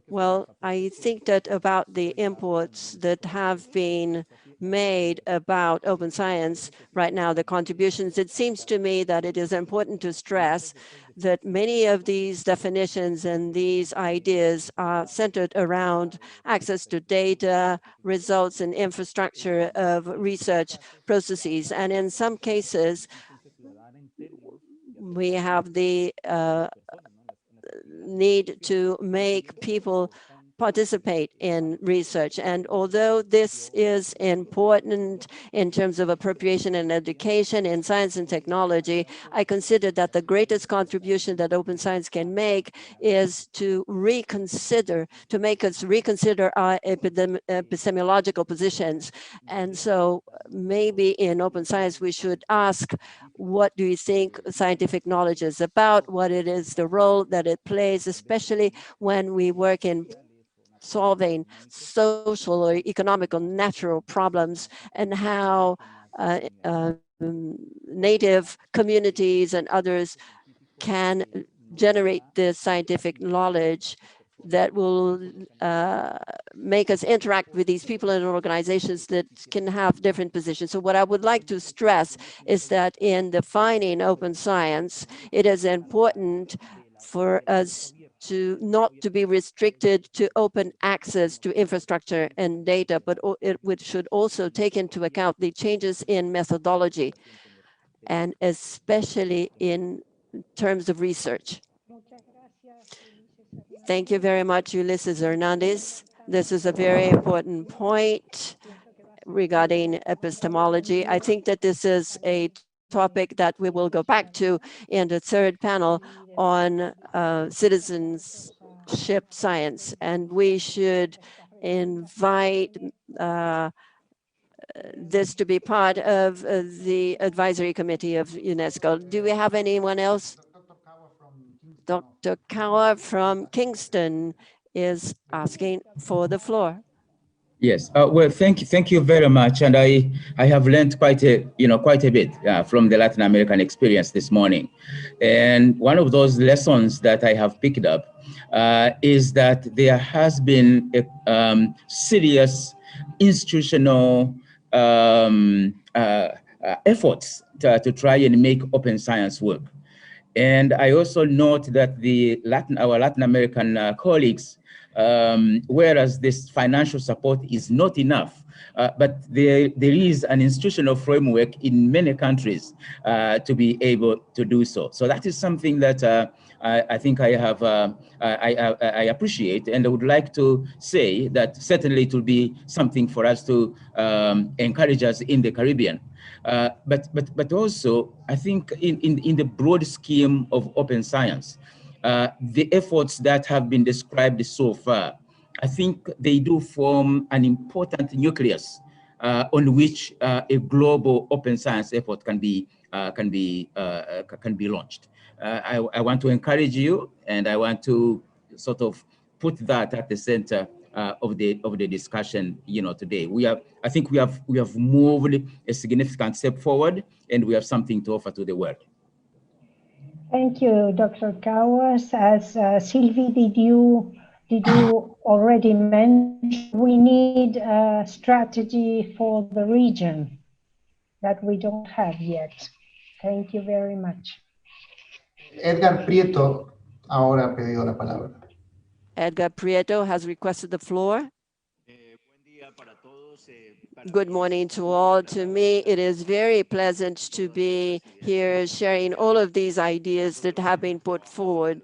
Well, I think that about the imports that have been made about open science right now, the contributions, it seems to me that it is important to stress that many of these definitions and these ideas are centered around access to data, results, and infrastructure of research processes. And in some cases, we have the need to make people participate in research. And although this is important in terms of appropriation and education in science and technology, I consider that the greatest contribution that open science can make is to reconsider, to make us reconsider our epistemological positions. And so maybe in open science, we should ask, what do you think scientific knowledge is about? What it is, the role that it plays, especially when we work in solving social or economic or natural problems, and how native communities and others can generate this scientific knowledge that will make us interact with these people and organizations that can have different positions. So what I would like to stress is that in defining open science, it is important for us to not to be restricted to open access to infrastructure and data, but it should also take into account the changes in methodology, and especially in terms of research. Thank you very much, Ulises Hernandez. This is a very important point regarding epistemology. I think that this is a topic that we will go back to in the third panel on citizenship science, and we should invite this to be part of the advisory committee of UNESCO. Do we have anyone else? Dr. Kawa from Kingston is asking for the floor. Yes. Well, thank you very much. And I have learned quite a bit from the Latin American experience this morning. And one of those lessons that I have picked up is that there has been a serious institutional efforts to try and make open science work. And I also note that our Latin American colleagues, whereas this financial support is not enough, but there is an institutional framework in many countries to be able to do so. So that is something that I think I appreciate, and I would like to say that certainly it will be something for us to encourage us in the Caribbean. But also, I think in the broad scheme of open science, the efforts that have been described so far, I think they do form an important nucleus on which a global open science effort can be launched. I want to encourage you, and I want to sort of put that at the center of the discussion, today. I think we have moved a significant step forward, and we have something to offer to the world. Thank you, Dr. Kawas. As Sylvie, did you already mentioned, we need a strategy for the region that we don't have yet. Thank you very much. Edgar Prieto ahora ha pedido la palabra. Edgar Prieto has requested the floor. Good morning to all. To me, it is very pleasant to be here sharing all of these ideas that have been put forward.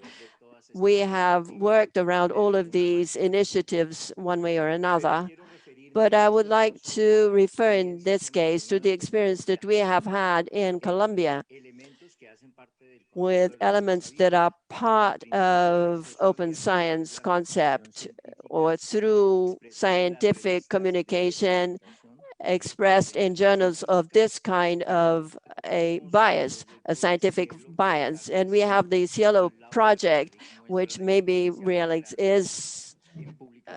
We have worked around all of these initiatives one way or another, but I would like to refer in this case to the experience that we have had in Colombia with elements that are part of open science concept or through scientific communication expressed in journals of this kind of a bias, a scientific bias. And we have the Cielo project, which maybe really is,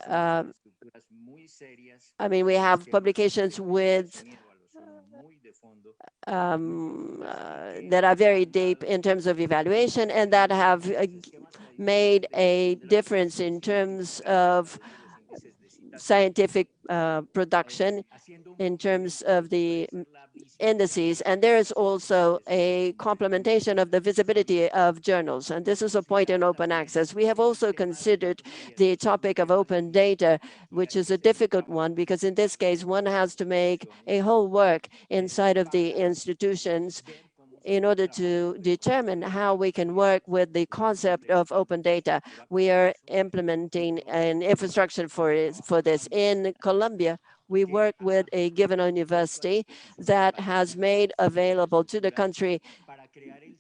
I mean, we have publications with that are very deep in terms of evaluation and that have made a difference in terms of scientific production, in terms of the indices. And there is also a complementation of the visibility of journals. And this is a point in open access. We have also considered the topic of open data, which is a difficult one, because in this case, one has to make a whole work inside of the institutions in order to determine how we can work with the concept of open data. We are implementing an infrastructure for this. In Colombia, we work with a given university that has made available to the country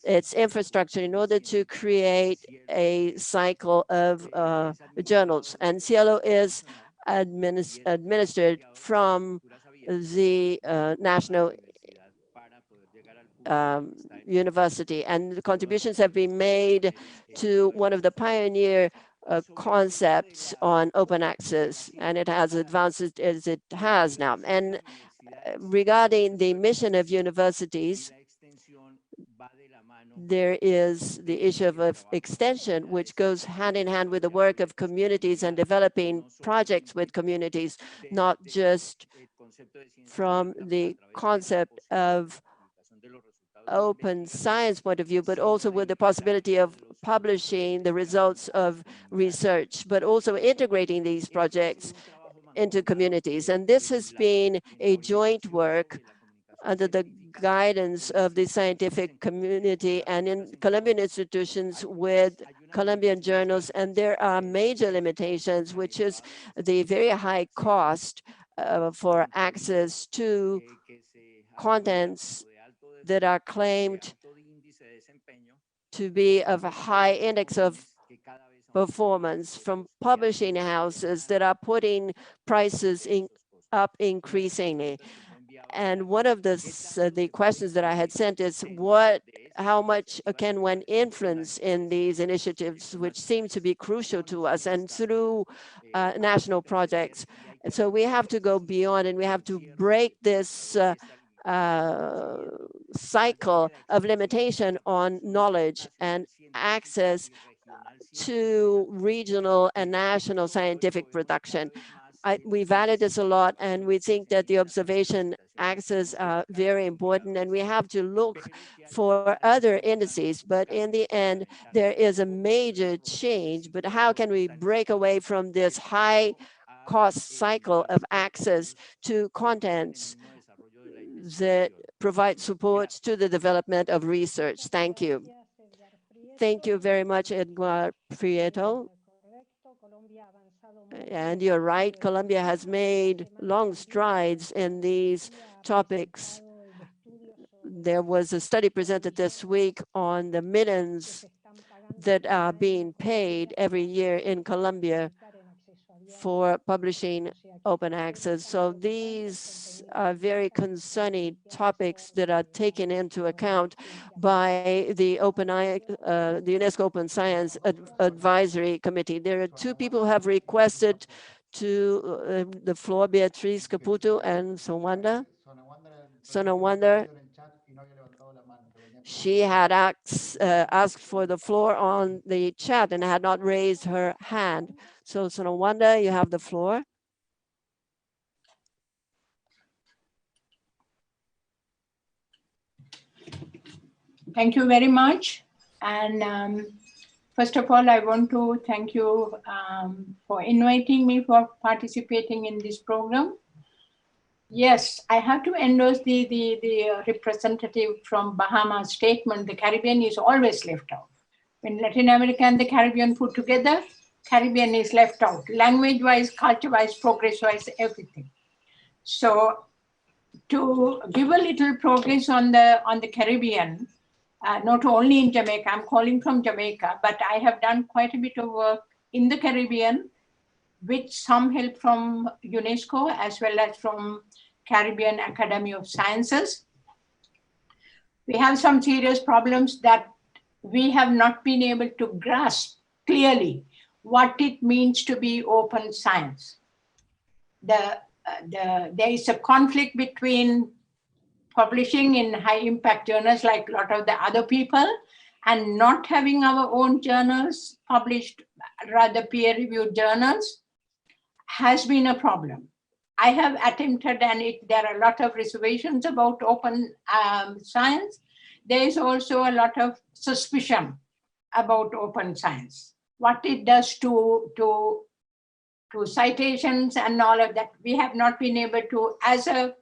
its infrastructure in order to create a cycle of journals. And Cielo is administered from the National University, and the contributions have been made to one of the pioneer concepts on open access, and it has advanced as it has now. And regarding the mission of universities, there is the issue of extension, which goes hand in hand with the work of communities and developing projects with communities, not just from the concept of open science point of view, but also with the possibility of publishing the results of research, but also integrating these projects into communities. And this has been a joint work under the guidance of the scientific community and in Colombian institutions with Colombian journals. And there are major limitations, which is the very high cost for access to contents that are claimed to be of a high index of performance from publishing houses that are putting prices up increasingly. And one of the questions that I had sent is how much can one influence in these initiatives, which seem to be crucial to us, and through national projects. And so we have to go beyond, and we have to break this cycle of limitation on knowledge and access to regional and national scientific production. We value this a lot, and we think that the observation access are very important, and we have to look for other indices. But in the end, there is a major change. But how can we break away from this high cost cycle of access to contents that provide support to the development of research? Thank you. Thank you very much, Edgar Prieto. And you're right, Colombia has made long strides in these topics. There was a study presented this week on the millions that are being paid every year in Colombia for publishing open access. So these are very concerning topics that are taken into account by the UNESCO Open Science Advisory Committee. There are two people who have requested to the floor, Beatriz Caputo and Sonawanda. She had asked for the floor on the chat and had not raised her hand. So Sonawanda, you have the floor. Thank you very much. And first of all, I want to thank you for inviting me for participating in this program. Yes, I have to endorse the representative from Bahamas statement. The Caribbean is always left out. When Latin America and the Caribbean put together, Caribbean is left out. Language-wise, culture-wise, progress-wise, everything. So to give a little progress on the Caribbean, not only in Jamaica, I'm calling from Jamaica, but I have done quite a bit of work in the Caribbean with some help from UNESCO as well as from Caribbean Academy of Sciences. We have some serious problems that we have not been able to grasp clearly what it means to be open science. There is a conflict between publishing in high impact journals like a lot of the other people and not having our own journals published, rather peer reviewed journals, has been a problem. I have attempted, and there are a lot of reservations about open science. There is also a lot of suspicion about open science, what it does to citations and all of that. We have not been able to, as a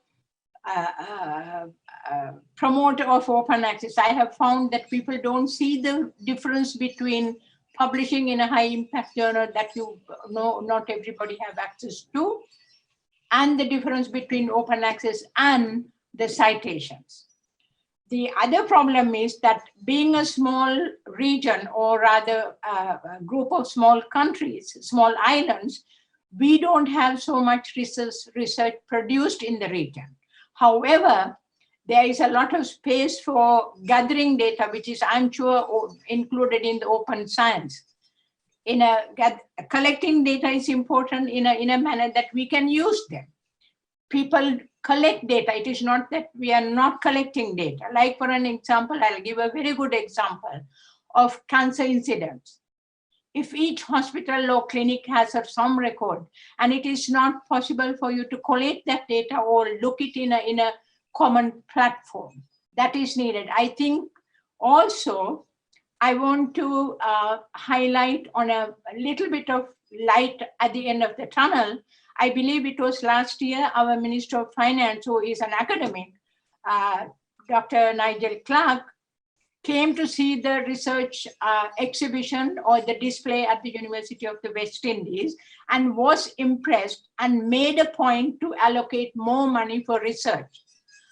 promoter of open access, I have found that people don't see the difference between publishing in a high impact journal that you know not everybody have access to, and the difference between open access and the citations. The other problem is that being a small region, or rather a group of small countries, small islands, we don't have so much research produced in the region. However, there is a lot of space for gathering data, which is, I'm sure, included in the open science. Collecting data is important in a manner that we can use them. People collect data. It is not that we are not collecting data. Like for an example, I'll give a very good example of cancer incidents. If each hospital or clinic has some record, and it is not possible for you to collect that data or look it in a common platform, that is needed. I think also I want to highlight on a little bit of light at the end of the tunnel. I believe it was last year, our Minister of Finance, who is an academic, Dr. Nigel Clark, came to see the research exhibition or the display at the University of the West Indies and was impressed and made a point to allocate more money for research.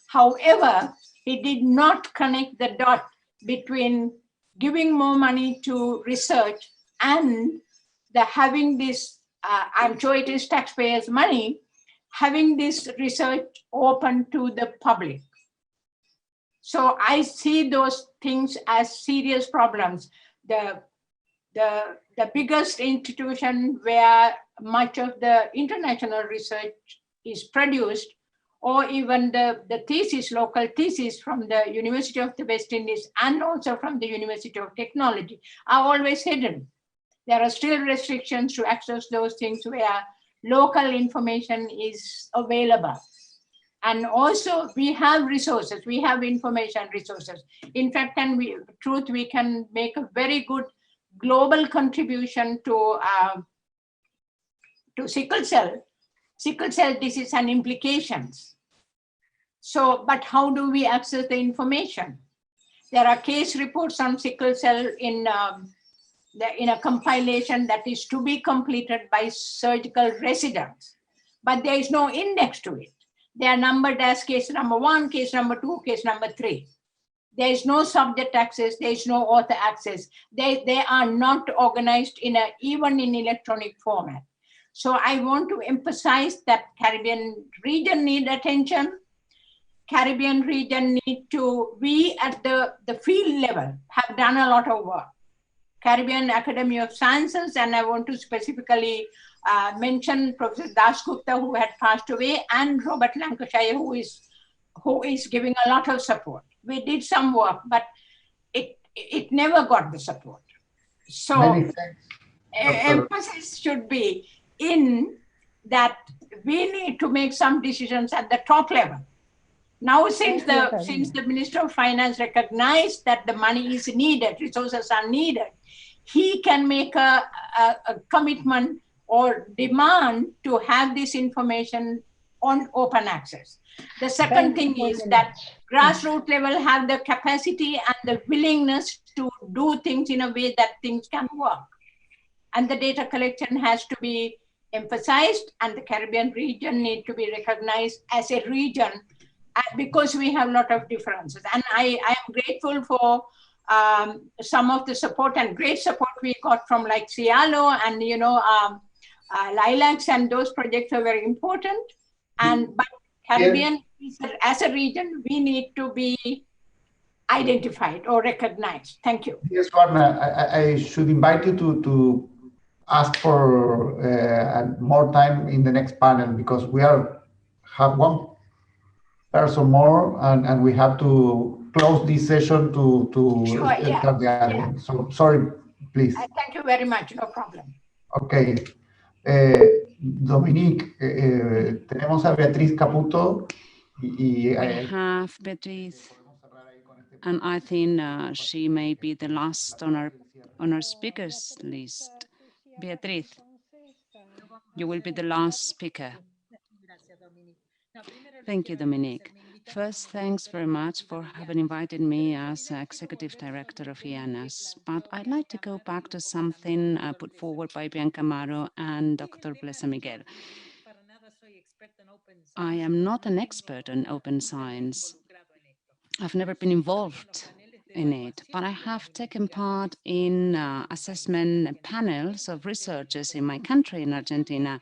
However, he did not connect the dot between giving more money to research and having this, I'm sure it is taxpayers' money, having this research open to the public. So I see those things as serious problems. The biggest institution where much of the international research is produced, or even the thesis, local thesis from the University of the West Indies and also from the University of Technology, are always hidden. There are still restrictions to access those things where local information is available. And also we have resources, we have information resources. In fact, we can make a very good global contribution to sickle cell disease and implications. So, but how do we access the information? There are case reports on sickle cell in a compilation that is to be completed by surgical residents, but there is no index to it. They are numbered as case number 1, case number 2, case number 3. There is no subject access, there is no author access. They are not organized even in electronic format. So I want to emphasize that Caribbean region need attention. Caribbean region need to, we at the field level have done a lot of work. Caribbean Academy of Sciences, and I want to specifically mention Professor Dasgupta, who had passed away, and Robert Lancashire, who is giving a lot of support. we did some work, but it never got the support. So Many thanks, emphasis should be in that we need to make some decisions at the top level. Now, since the Minister of Finance recognized that the money is needed, resources are needed, he can make a commitment or demand to have this information on open access. The second thing is that grassroots level have the capacity and the willingness to do things in a way that things can work. And the data collection has to be emphasized, and the Caribbean region need to be recognized as a region because we have a lot of differences. And I am grateful for some of the support and great support we got from like Cialo and, you know, Lilacs, and those projects are very important. But Caribbean, as a region, we need to be identified or recognized. Thank you. Yes, Warner, I should invite you to ask for more time in the next panel, because we have one person more, and we have to close this session to start the other one. So sorry, please. Thank you very much. No problem. Okay. Dominique, tenemos a Beatriz Caputo. We have Beatriz, and I think she may be the last on our speakers list. Beatriz, you will be the last speaker. Thank you, Dominique. First, thanks very much for having invited me as Executive Director of IANAS. But I'd like to go back to something put forward by Bianca Amaro and Dr. Blesa Miguel. I am not an expert on open science. I've never been involved in it, but I have taken part in assessment panels of researchers in my country, in Argentina.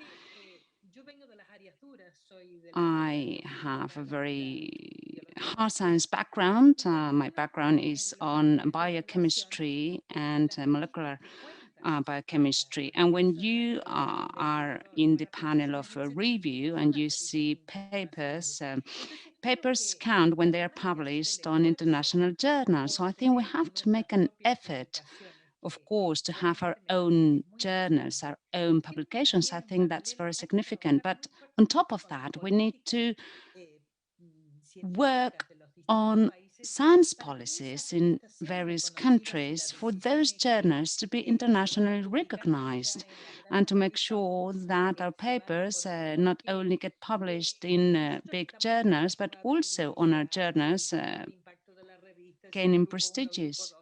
I have a very hard science background. My background is on biochemistry and molecular biochemistry. And when you are in the panel of review and you see papers, papers count when they are published on international journals. So I think we have to make an effort, of course, to have our own journals, our own publications. I think that's very significant. But on top of that, we need to work on science policies in various countries for those journals to be internationally recognized, and to make sure that our papers not only get published in big journals, but also on our journals gaining prestigious.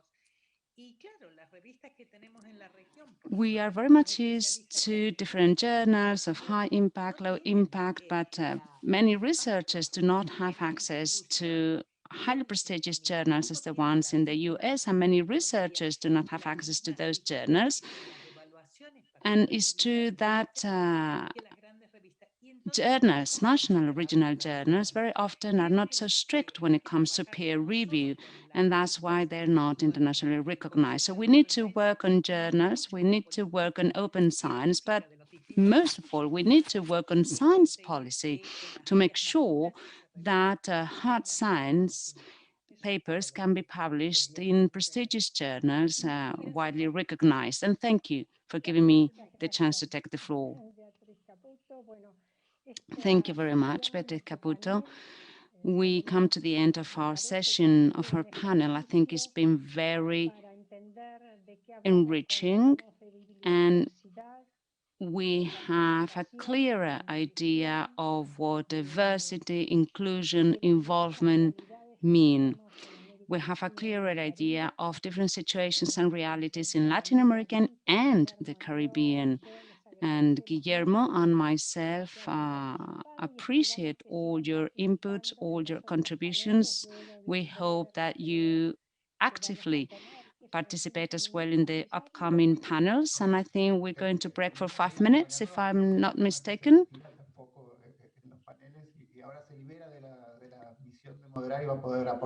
We are very much used to different journals of high impact, low impact, but many researchers do not have access to highly prestigious journals as the ones in the US, and many researchers do not have access to those journals. And it's true that journals, national regional journals, very often are not so strict when it comes to peer review, and that's why they're not internationally recognized. So we need to work on journals, we need to work on open science, but most of all, we need to work on science policy to make sure that hard science papers can be published in prestigious journals, widely recognized. And thank you for giving me the chance to take the floor. Thank you very much, Beatriz Caputo. We come to the end of our session, of our panel. I think it's been very enriching, and we have a clearer idea of what diversity, inclusion, involvement mean. We have a clearer idea of different situations and realities in Latin America and the Caribbean. And Guillermo and myself appreciate all your input, all your contributions. We hope that you actively participate as well in the upcoming panels. And I think we're going to break for 5 minutes, if I'm not mistaken.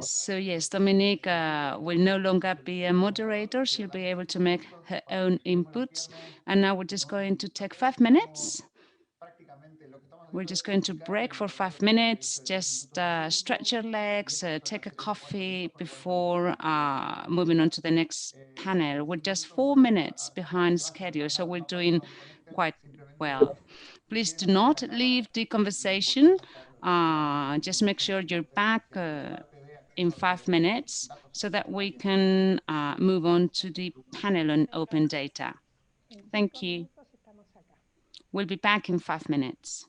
So yes, Dominique will no longer be a moderator. She'll be able to make her own inputs. And now we're just going to take 5 minutes We're just going to break for 5 minutes, just stretch your legs, take a coffee before moving on to the next panel. We're just 4 minutes behind schedule, so we're doing quite well. Please do not leave the conversation. Just make sure you're back in 5 minutes so that we can move on to the panel on open data. Thank you. We'll be back in 5 minutes.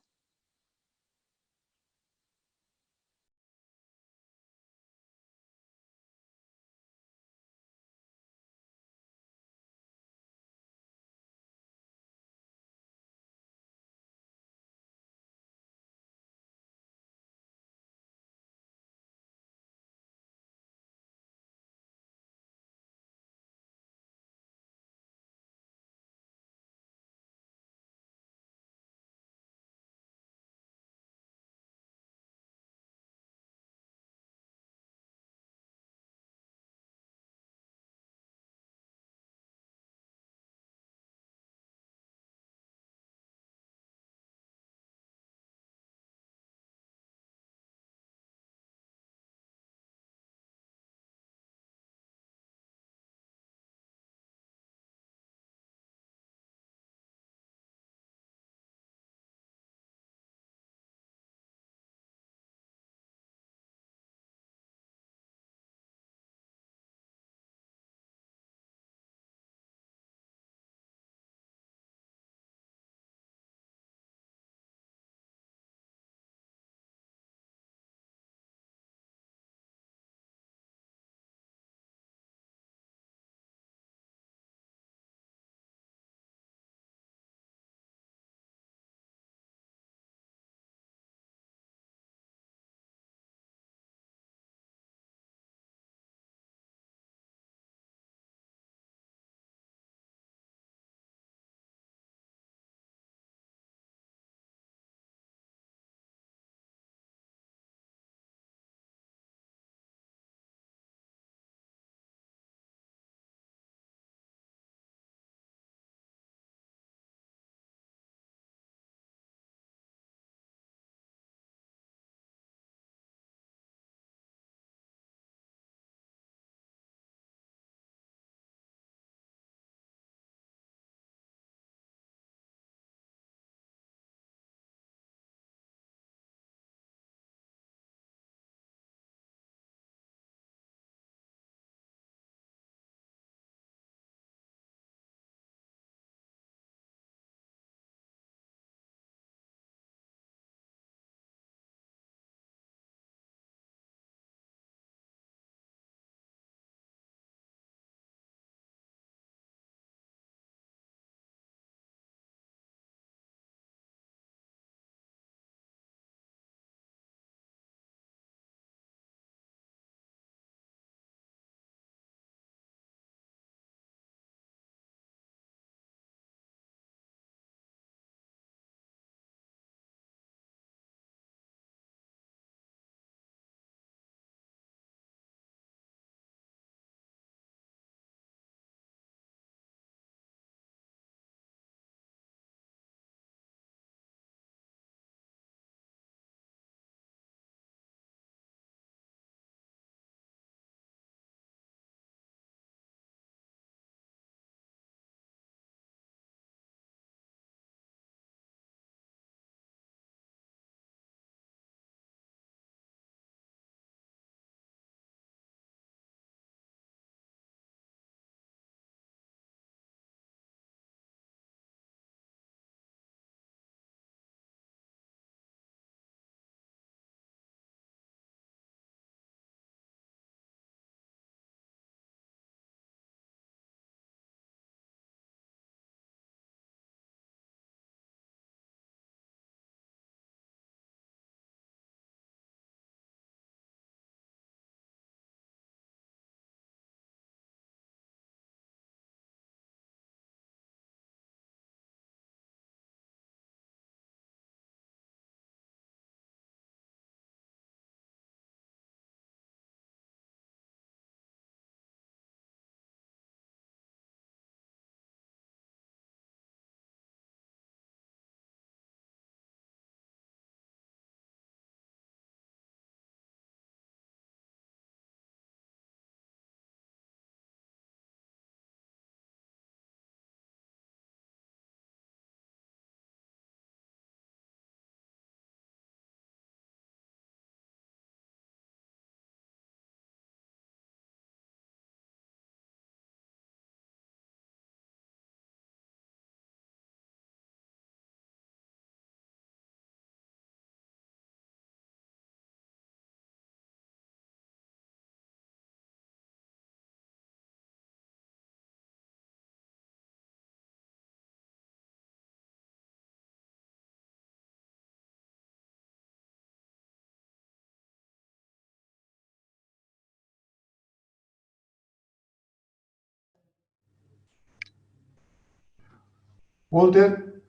Walter.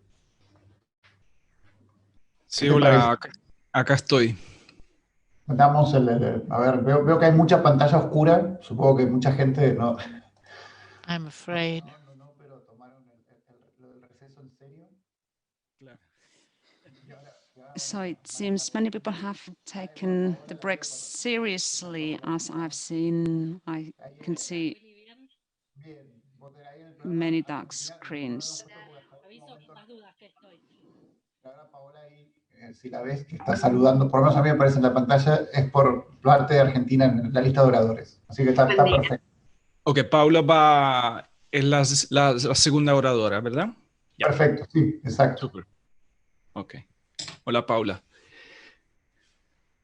Sí, hola, acá estoy. Damos a ver, veo que hay mucha pantalla oscura. Supongo que mucha gente no. I'm afraid. Pero tomaron lo del receso en serio. So it seems many people have taken the break seriously, as I've seen. I can see many dark screens. Si la ves que está saludando, por lo menos a mí me aparece en la pantalla, es por parte de Argentina en la lista de oradores. Así que está perfecto. Ok, Paula es la segunda oradora, ¿verdad? Perfecto, sí, exacto. Super. Ok. Hola, Paula.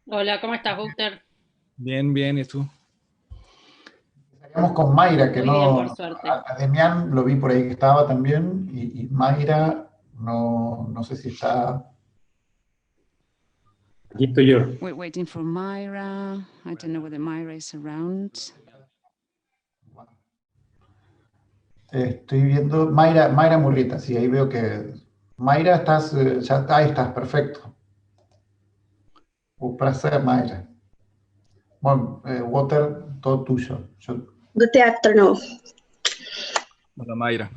Hola, ¿cómo estás, Walter? Bien, bien, ¿y tú? Empezaríamos con Mayra, que Muy no. bien, por suerte. A Demián lo vi por ahí que estaba también, y Mayra, no sé si está. Aquí estoy yo. We're waiting for Mayra. I don't know whether Mayra is around. Estoy viendo Mayra Murrieta, sí, ahí veo que. Mayra, ahí estás, perfecto. Un placer, Mayra. Bueno, Walter, todo tuyo. Good afternoon. Hola, Mayra.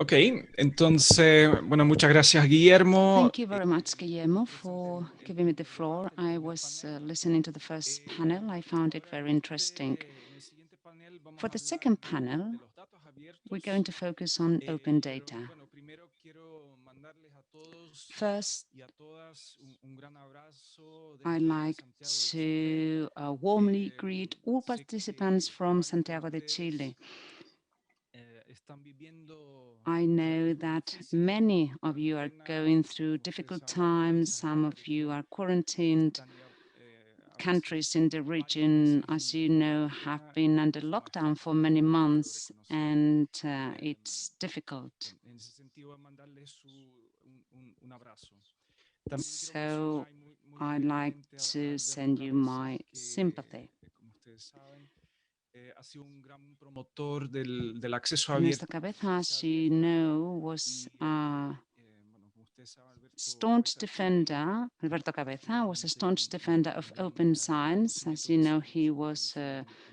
Ok, entonces, bueno, muchas gracias, Guillermo. Thank you very much, Guillermo, for giving me the floor. I was listening to the first panel. I found it very interesting. For the second panel, we're going to focus on open data. First, I'd like to warmly greet all participants from Santiago de Chile. I know that many of you are going through difficult times. Some of you are quarantined. Countries in the region, as you know, have been under lockdown for many months, and it's difficult. So I'd like to send you my sympathy. Ernesto Cabeza, as you know, was a staunch defender. Alberto Cabeza was a staunch defender of open science. As you know, he was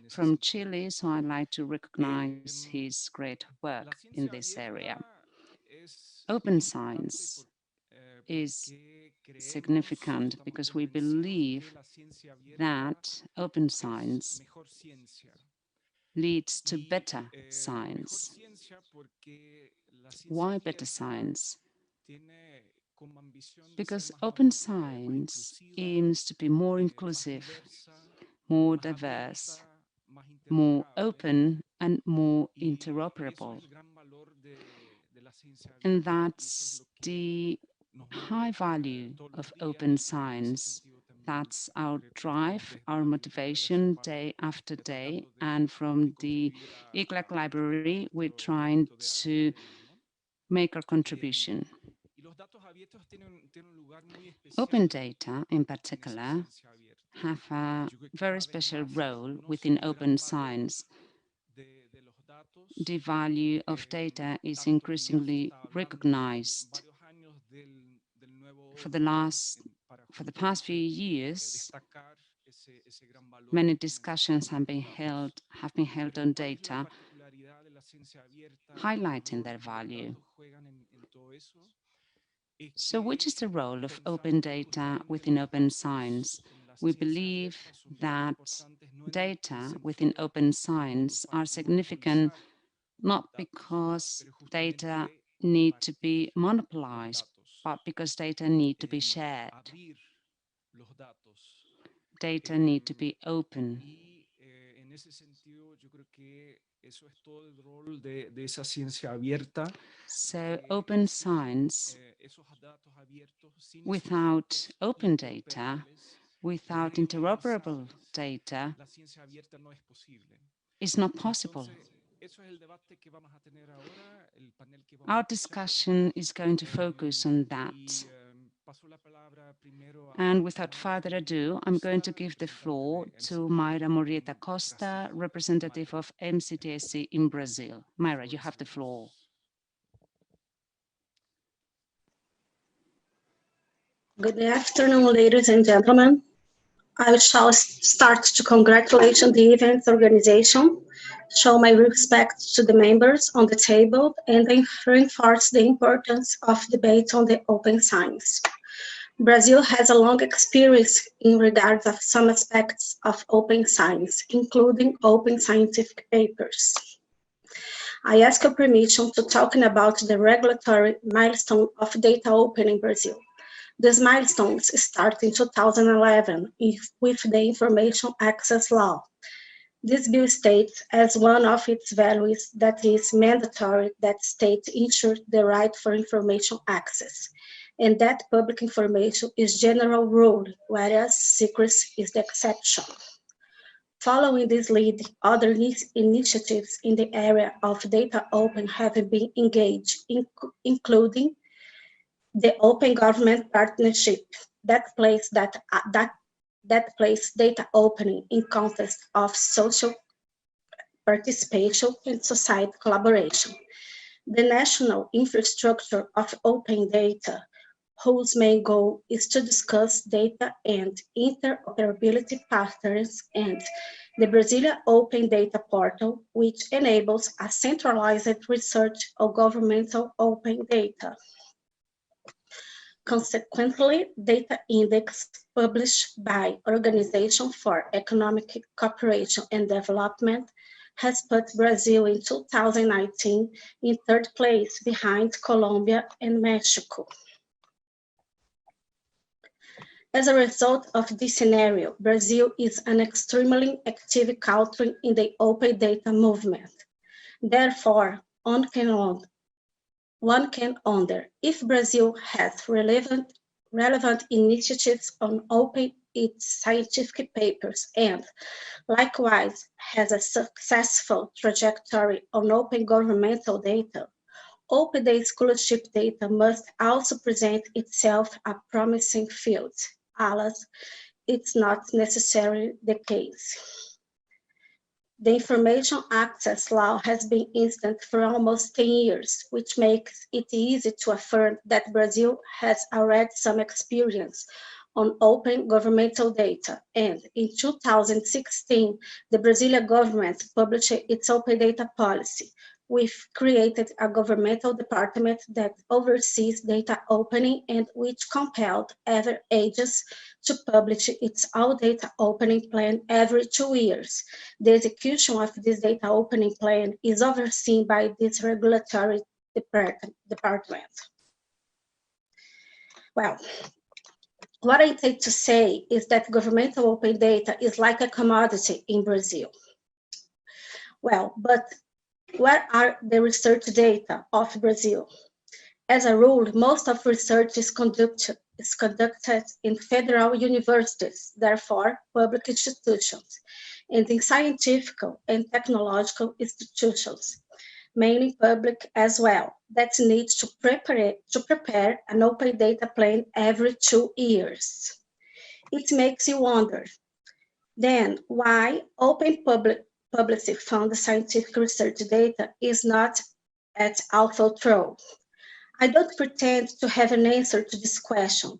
from Chile, so I'd like to recognize his great work in this area. Open science is significant because we believe that open science leads to better science. Why better science? Because open science aims to be more inclusive, more diverse, more open, and more interoperable. And that's the high value of open science. That's our drive, our motivation day after day. And from the ICLAC library, we're trying to make our contribution. Open data, in particular, have a very special role within open science. The value of data is increasingly recognized. For the past few years, many discussions have been held on data, highlighting their value. So which is the role of open data within open science? We believe that data within open science are significant not because data need to be monopolized, but because data need to be shared. Data need to be open. So open science, without open data, without interoperable data, is not possible. Our discussion is going to focus on that. And without further ado, I'm going to give the floor to Mayra Murrieta Costa, representative of MCTSC in Brazil. Mayra, you have the floor. Good afternoon, ladies and gentlemen. I shall start to congratulate the event's organization, show my respect to the members on the table, and reinforce the importance of debate on the open science. Brazil has a long experience in regards of some aspects of open science, including open scientific papers. I ask your permission to talk about the regulatory milestone of data open in Brazil. These milestones start in 2011 with the Information Access Law. This bill states as one of its values that it is mandatory that states ensure the right for information access, and that public information is general rule, whereas secrecy is the exception. Following this lead, other initiatives in the area of data open have been engaged, including the Open Government Partnership that places data opening in context of social participation and society collaboration. The National Infrastructure of Open Data, whose main goal is to discuss data and interoperability patterns, and the Brazilian Open Data Portal, which enables a centralized research of governmental open data. Consequently, data index published by Organization for Economic Cooperation and Development has put Brazil in 2019 in third place behind Colombia and Mexico. As a result of this scenario, Brazil is an extremely active country in the open data movement. Therefore, one can wonder if Brazil has relevant initiatives on open its scientific papers and, likewise, has a successful trajectory on open governmental data. Open data scholarship data must also present itself a promising field, alas, it's not necessarily the case. The Information Access Law has been extant for almost 10 years, which makes it easy to affirm that Brazil has already some experience on open governmental data. And in 2016, the Brazilian government published its open data policy. We've created a governmental department that oversees data opening and which compelled every agency to publish its all data opening plan every 2 years. The execution of this data opening plan is overseen by this regulatory department. Well, what I take to say is that governmental open data is like a commodity in Brazil. Well, but where are the research data of Brazil? As a rule, most of research is conducted in federal universities, therefore public institutions, and in scientific and technological institutions, mainly public as well, that needs to prepare an open data plan every 2 years. It makes you wonder, then why open publicly funded scientific research data is not at all through? I don't pretend to have an answer to this question,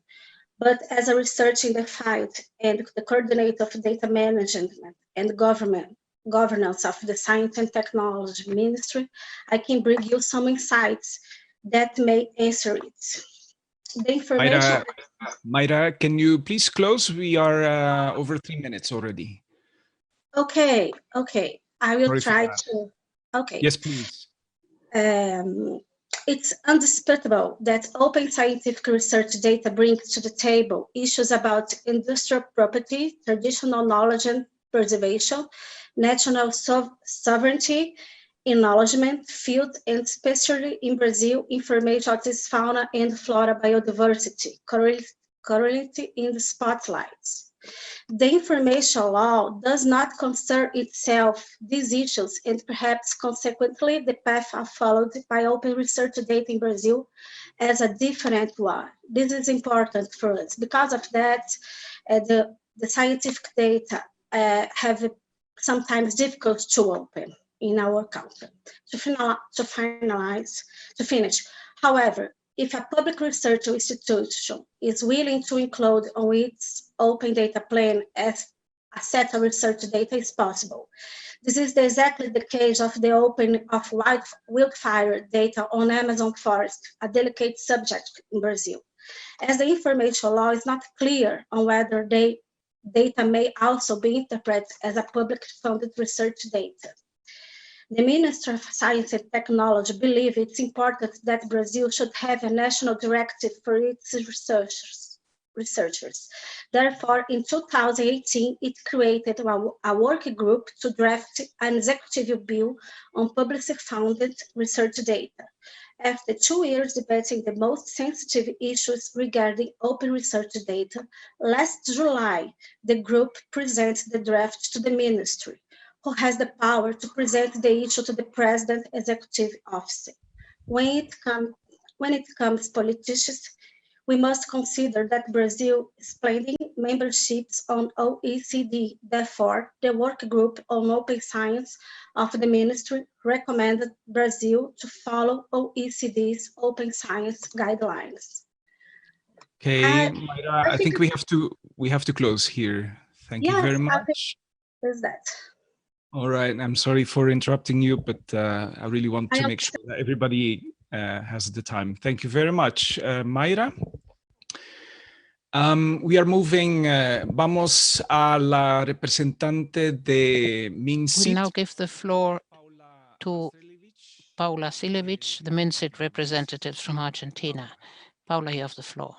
but as a researcher in the field and the coordinator of data management and governance of the Science and Technology Ministry, I can bring you some insights that may answer it. The information... Mayra, can you please close? We are over 3 minutes already. Okay. I will try to. Okay. Yes, please. It's indisputable that open scientific research data brings to the table issues about industrial property, traditional knowledge and preservation, national sovereignty, acknowledgement, field, and especially in Brazil, information of its fauna and flora biodiversity, currently in the spotlights. The information law does not concern itself these issues, and perhaps consequently the path followed by open research data in Brazil as a different one. This is important for us. Because of that, the scientific data have sometimes difficult to open in our country. To finish, however, if a public research institution is willing to include on its open data plan as a set of research data is possible. This is exactly the case of the opening of wildfire data on Amazon forest, a delicate subject in Brazil. As the information law is not clear on whether data may also be interpreted as a public funded research data. The Ministry of Science and Technology believes it's important that Brazil should have a national directive for its researchers. Therefore, in 2018, it created a working group to draft an executive bill on publicly funded research data. After 2 years debating the most sensitive issues regarding open research data, last July, the group presented the draft to the ministry, who has the power to present the issue to the President Executive Office. When it comes to politicians, we must consider that Brazil is planning memberships on OECD. Therefore, the work group on open science of the ministry recommended Brazil to follow OECD's open science guidelines. Okay, Mayra, I think we have to close here. Thank you very much. Is that? All right, I'm sorry for interrupting you, but I really want to make sure that everybody has the time. Thank you very much, Mayra. We are moving, vamos a la representante de MinSit. We'll now give the floor to Paula Silevich, the MinSit representatives from Argentina. Paula, you have the floor.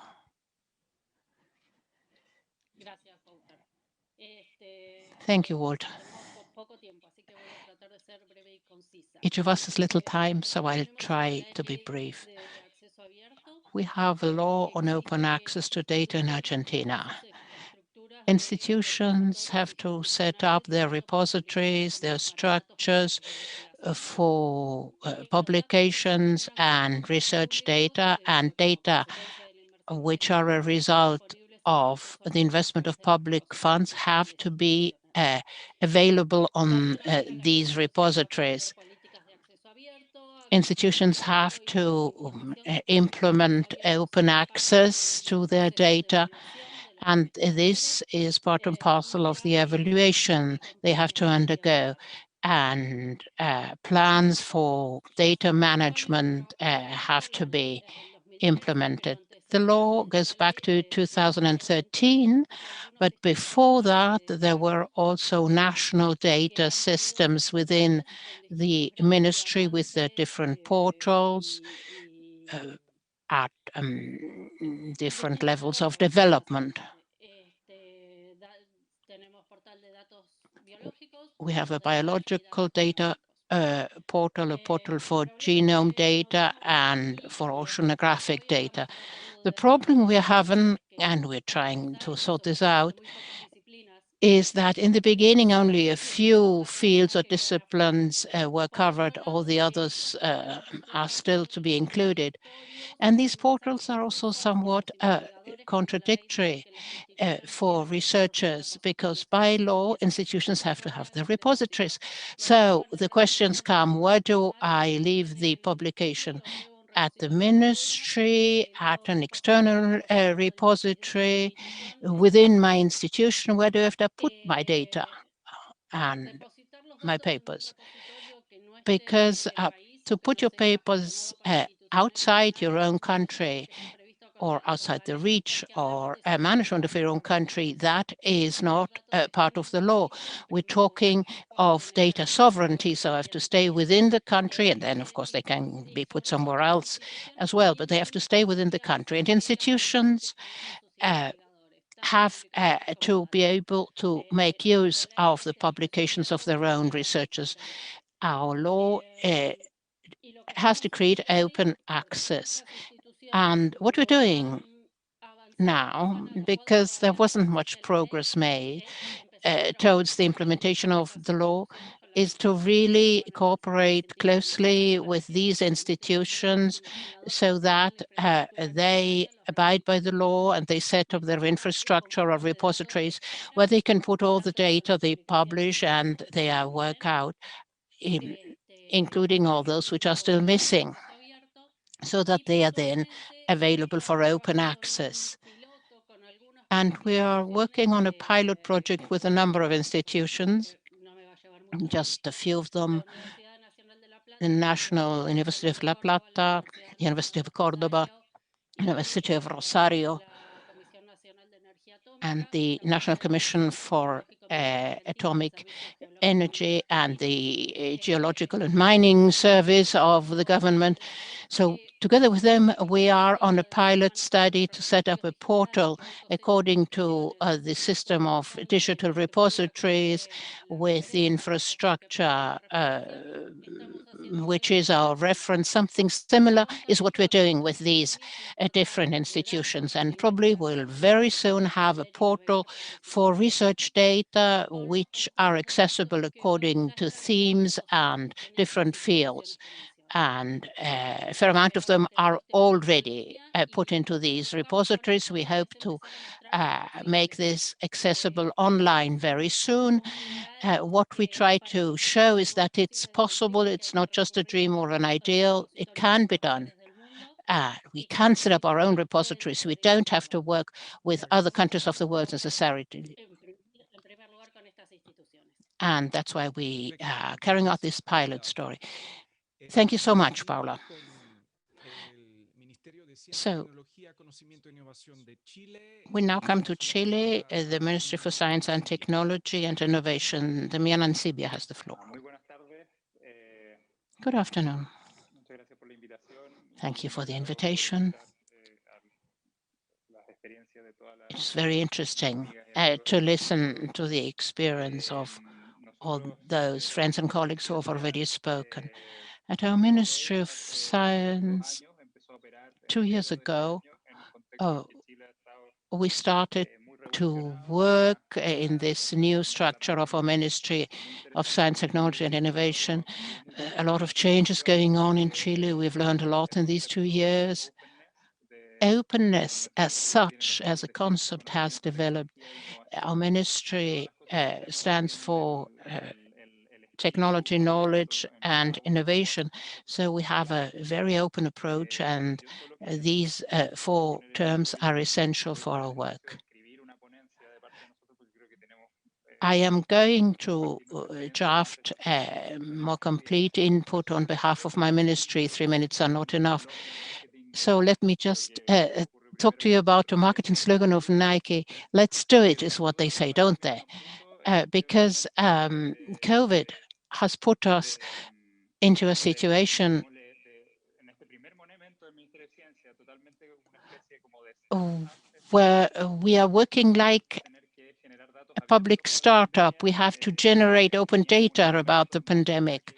Thank you, Walter. Each of us has little time, so I'll try to be brief. We have a law on open access to data in Argentina. Institutions have to set up their repositories, their structures for publications and research data, and data which are a result of the investment of public funds have to be available on these repositories. Institutions have to implement open access to their data, and this is part and parcel of the evaluation they have to undergo, and plans for data management have to be implemented. The law goes back to 2013, but before that, there were also national data systems within the ministry with their different portals at different levels of development. We have a biological data portal, a portal for genome data and for oceanographic data. The problem we're having, and we're trying to sort this out, is that in the beginning only a few fields or disciplines were covered, all the others are still to be included. And these portals are also somewhat contradictory for researchers, because by law, institutions have to have their repositories. So the questions come, where do I leave the publication? At the ministry, at an external repository, within my institution, where do I have to put my data and my papers? Because to put your papers outside your own country or outside the reach or management of your own country, that is not part of the law. We're talking of data sovereignty, so I have to stay within the country, and then of course they can be put somewhere else as well, but they have to stay within the country. And institutions have to be able to make use of the publications of their own researchers. Our law has to create open access. And what we're doing now, because there wasn't much progress made towards the implementation of the law, is to really cooperate closely with these institutions so that they abide by the law and they set up their infrastructure or repositories where they can put all the data they publish and they work out, including all those which are still missing, so that they are then available for open access. And we are working on a pilot project with a number of institutions, just a few of them: the National University of La Plata, University of Cordoba, University of Rosario, and the National Commission for Atomic Energy and the Geological and Mining Service of the government. So together with them, we are on a pilot study to set up a portal according to the system of digital repositories with the infrastructure, which is our reference. Something similar is what we're doing with these different institutions, and probably we'll very soon have a portal for research data which are accessible according to themes and different fields. And a fair amount of them are already put into these repositories. We hope to make this accessible online very soon. What we try to show is that it's possible. It's not just a dream or an ideal. It can be done. We can set up our own repositories. We don't have to work with other countries of the world necessarily. And that's why we are carrying out this pilot story. Thank you so much, Paula. So we now come to Chile, the Ministry for Science and Technology and Innovation. Damián Ancibia has the floor. Good afternoon. Thank you for the invitation. It's very interesting to listen to the experience of all those friends and colleagues who have already spoken. At our Ministry of Science, 2 years ago, we started to work in this new structure of our Ministry of Science, Technology and Innovation. A lot of changes going on in Chile. We've learned a lot in these 2 years. Openness as such, as a concept, has developed. Our ministry stands for technology, knowledge, and innovation. So we have a very open approach, and these 4 terms are essential for our work. I am going to draft a more complete input on behalf of my ministry. 3 minutes are not enough. So let me just talk to you about the marketing slogan of Nike. Let's do it, is what they say, don't they? Because COVID has put us into a situation where we are working like a public startup. We have to generate open data about the pandemic.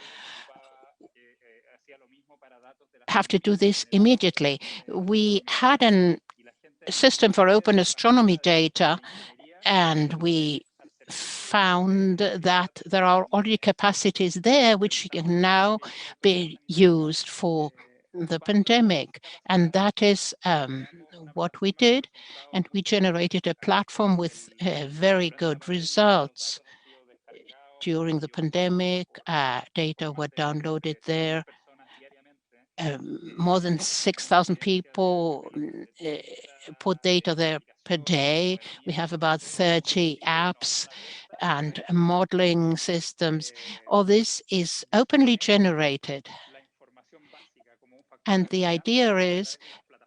Have to do this immediately. We had a system for open astronomy data, and we found that there are already capacities there which can now be used for the pandemic. And that is what we did. And we generated a platform with very good results. During the pandemic, data were downloaded there. More than 6,000 people put data there per day. We have about 30 apps and modeling systems. All this is openly generated. And the idea is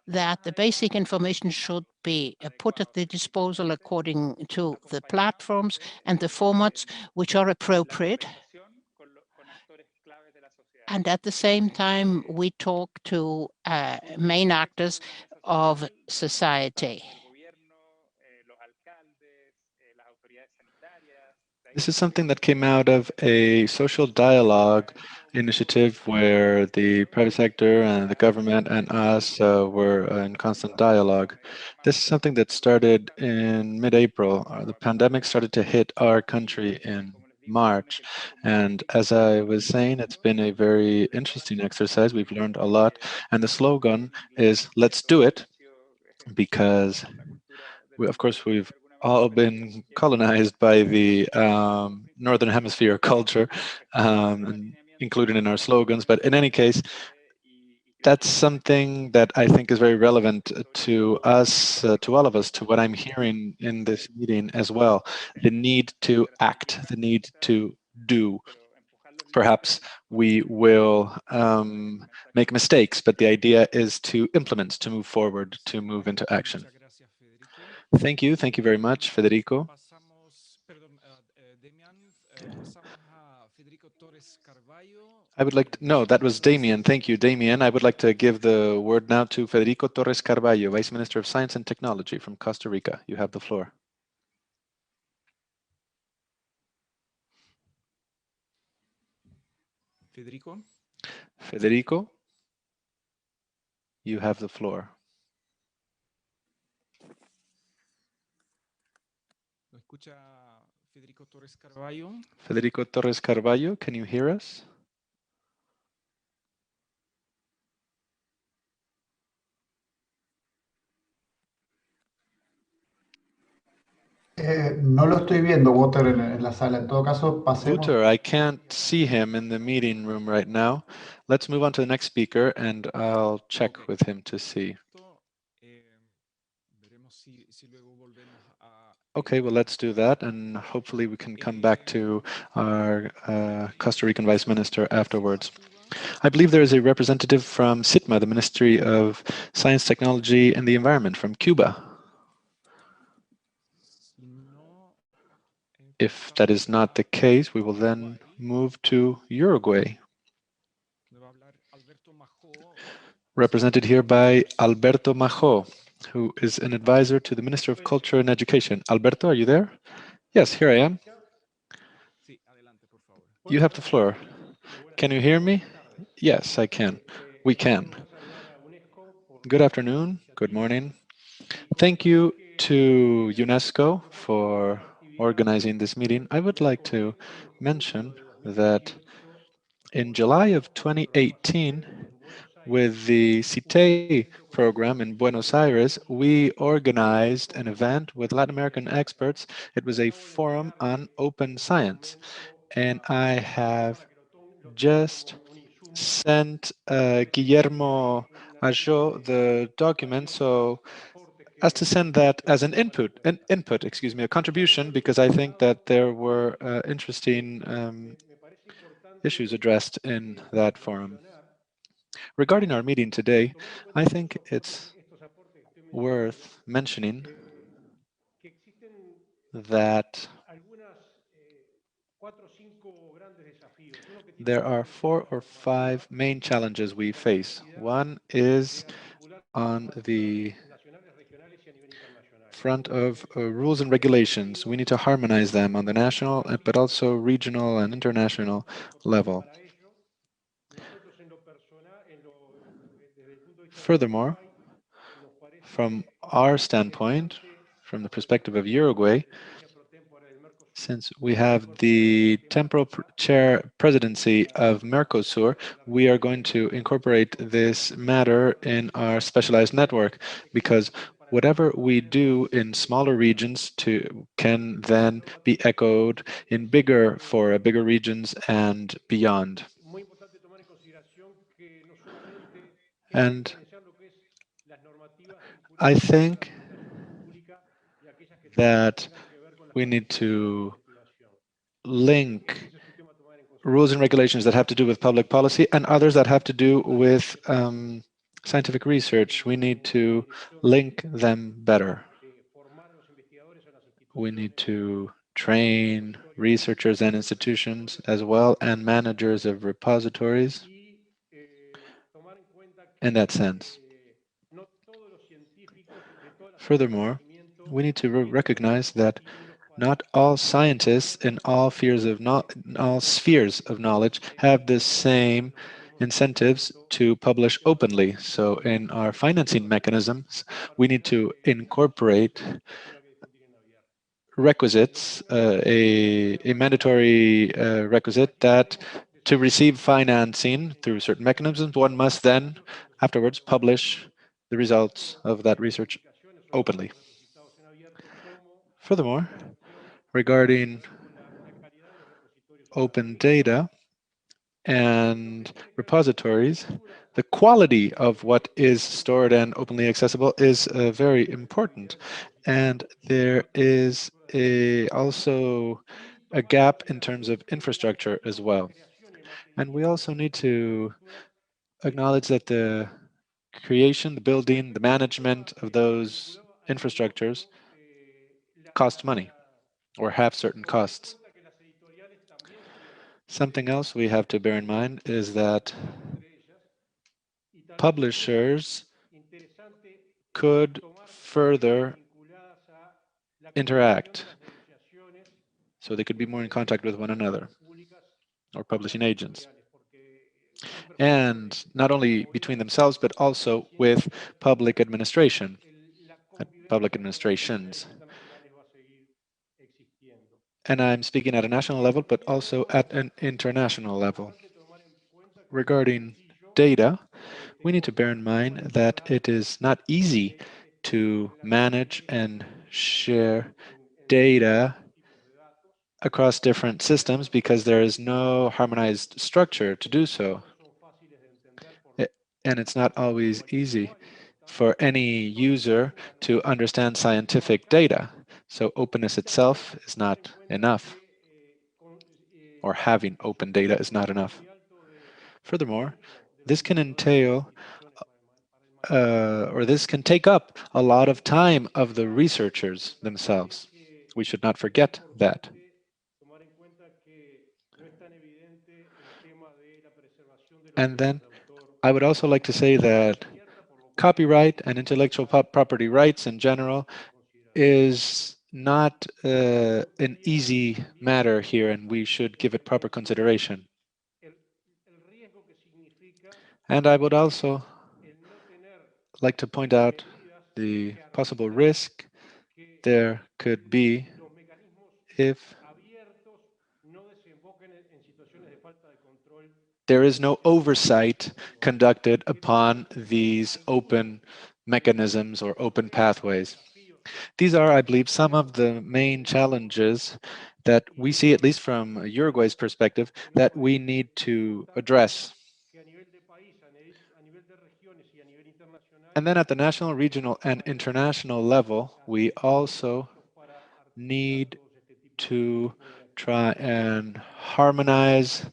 that the basic information should be put at the disposal according to the platforms and the formats which are appropriate. And at the same time, we talk to main actors of society. This is something that came out of a social dialogue initiative where the private sector and the government and us were in constant dialogue. This is something that started in mid-April. The pandemic started to hit our country in March. And as I was saying, it's been a very interesting exercise. We've learned a lot. And the slogan is, let's do it, because of course, we've all been colonized by the Northern Hemisphere culture, and included in our slogans. But in any case, that's something that I think is very relevant to us, to all of us, to what I'm hearing in this meeting as well. The need to act, the need to do. Perhaps we will make mistakes, but the idea is to implement, to move forward, to move into action. Thank you. Thank you very much, Federico. I would like to, no, that was Damien. Thank you, Damien. I would like to give the word now to Federico Torres Carballo, Vice Minister of Science and Technology from Costa Rica. You have the floor. Federico? Federico, you have the floor. Federico Torres Carballo. Federico Torres Carballo, can you hear us? No lo estoy viendo, Walter, en la sala. En todo caso, pasemos. Wouter, I can't see him in the meeting room right now. Let's move on to the next speaker, and I'll check with him to see. Okay, well, let's do that, and hopefully we can come back to our Costa Rican Vice Minister afterwards. I believe there is a representative from SITMA, the Ministry of Science, Technology, and the Environment from Cuba. If that is not the case, we will then move to Uruguay, represented here by Alberto Majo, who is an advisor to the Minister of Culture and Education. Alberto, are you there? Yes, here I am. You have the floor. Can you hear me? Yes, I can. We can. Good afternoon. Good morning. Thank you to UNESCO for organizing this meeting. I would like to mention that in July of 2018, with the CITE program in Buenos Aires, we organized an event with Latin American experts. It was a forum on open science. And I have just sent Guillermo Ajo the document, so as to send that as an input, a contribution, because I think that there were interesting issues addressed in that forum. Regarding our meeting today, I think it's worth mentioning that there are 4 or 5 main challenges we face. One is on the front of rules and regulations. We need to harmonize them on the national, but also regional and international level. Furthermore, from our standpoint, from the perspective of Uruguay, since we have the temporal chair presidency of Mercosur, we are going to incorporate this matter in our specialized network, because whatever we do in smaller regions can then be echoed in bigger regions and beyond. And I think that we need to link rules and regulations that have to do with public policy and others that have to do with scientific research. We need to link them better. We need to train researchers and institutions as well, and managers of repositories in that sense. Furthermore, we need to recognize that Not all scientists in all spheres of knowledge have the same incentives to publish openly. So in our financing mechanisms, we need to incorporate requisites, a mandatory requisite that to receive financing through certain mechanisms, one must then afterwards publish the results of that research openly. Furthermore, regarding open data and repositories, the quality of what is stored and openly accessible is very important. And there is also a gap in terms of infrastructure as well. And we also need to acknowledge that the creation, the building, the management of those infrastructures cost money or have certain costs. Something else we have to bear in mind is that publishers could further interact. So they could be more in contact with one another, or publishing agents. And not only between themselves, but also with public administration, public administrations. And I'm speaking at a national level, but also at an international level. Regarding data, we need to bear in mind that it is not easy to manage and share data across different systems because there is no harmonized structure to do so. And it's not always easy for any user to understand scientific data. So openness itself is not enough, or having open data is not enough. Furthermore, this can entail or this can take up a lot of time of the researchers themselves. We should not forget that. And then I would also like to say that copyright and intellectual property rights in general is not an easy matter here, and we should give it proper consideration. And I would also like to point out the possible risk there could be if there is no oversight conducted upon these open mechanisms or open pathways. These are, I believe, some of the main challenges that we see, at least from Uruguay's perspective, that we need to address. And then at the national, regional, and international level, we also need to try and harmonize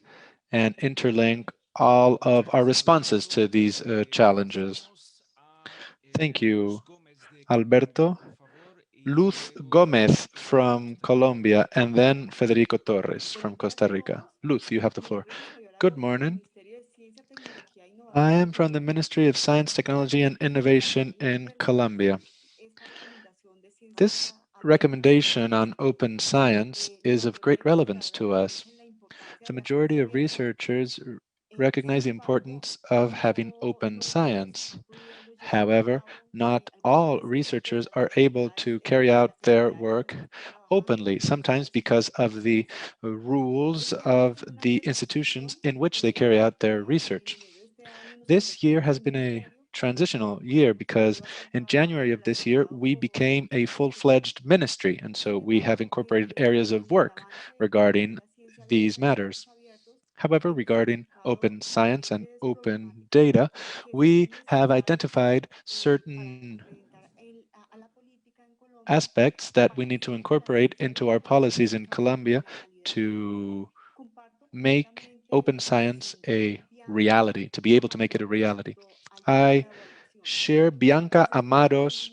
and interlink all of our responses to these challenges. Thank you, Alberto. Luz Gomez from Colombia, and then Federico Torres from Costa Rica. Luz, you have the floor. Good morning. I am from the Ministry of Science, Technology, and Innovation in Colombia. This recommendation on open science is of great relevance to us. The majority of researchers recognize the importance of having open science. However, not all researchers are able to carry out their work openly, sometimes because of the rules of the institutions in which they carry out their research. This year has been a transitional year because in January of this year, we became a full-fledged ministry, and so we have incorporated areas of work regarding these matters. However, regarding open science and open data, we have identified certain aspects that we need to incorporate into our policies in Colombia to make open science a reality, to be able to make it a reality. I share Bianca Amaro's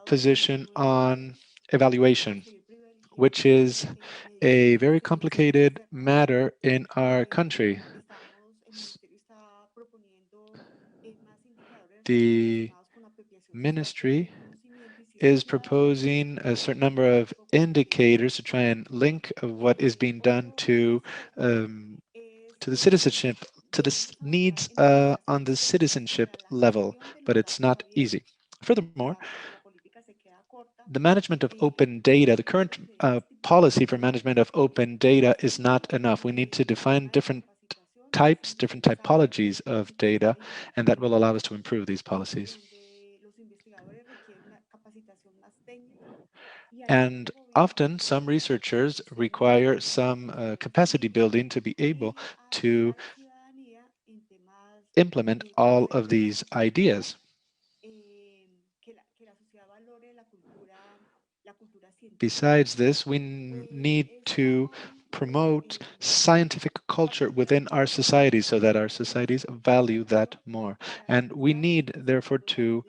position on evaluation, which is a very complicated matter in our country. The ministry is proposing a certain number of indicators to try and link what is being done to the citizenship, to the needs on the citizenship level, but it's not easy. Furthermore, the management of open data, the current policy for management of open data is not enough. We need to define different types, different typologies of data, and that will allow us to improve these policies. And often some researchers require some capacity building to be able to implement all of these ideas. Besides this, we need to promote scientific culture within our societies so that our societies value that more. And we need, therefore, to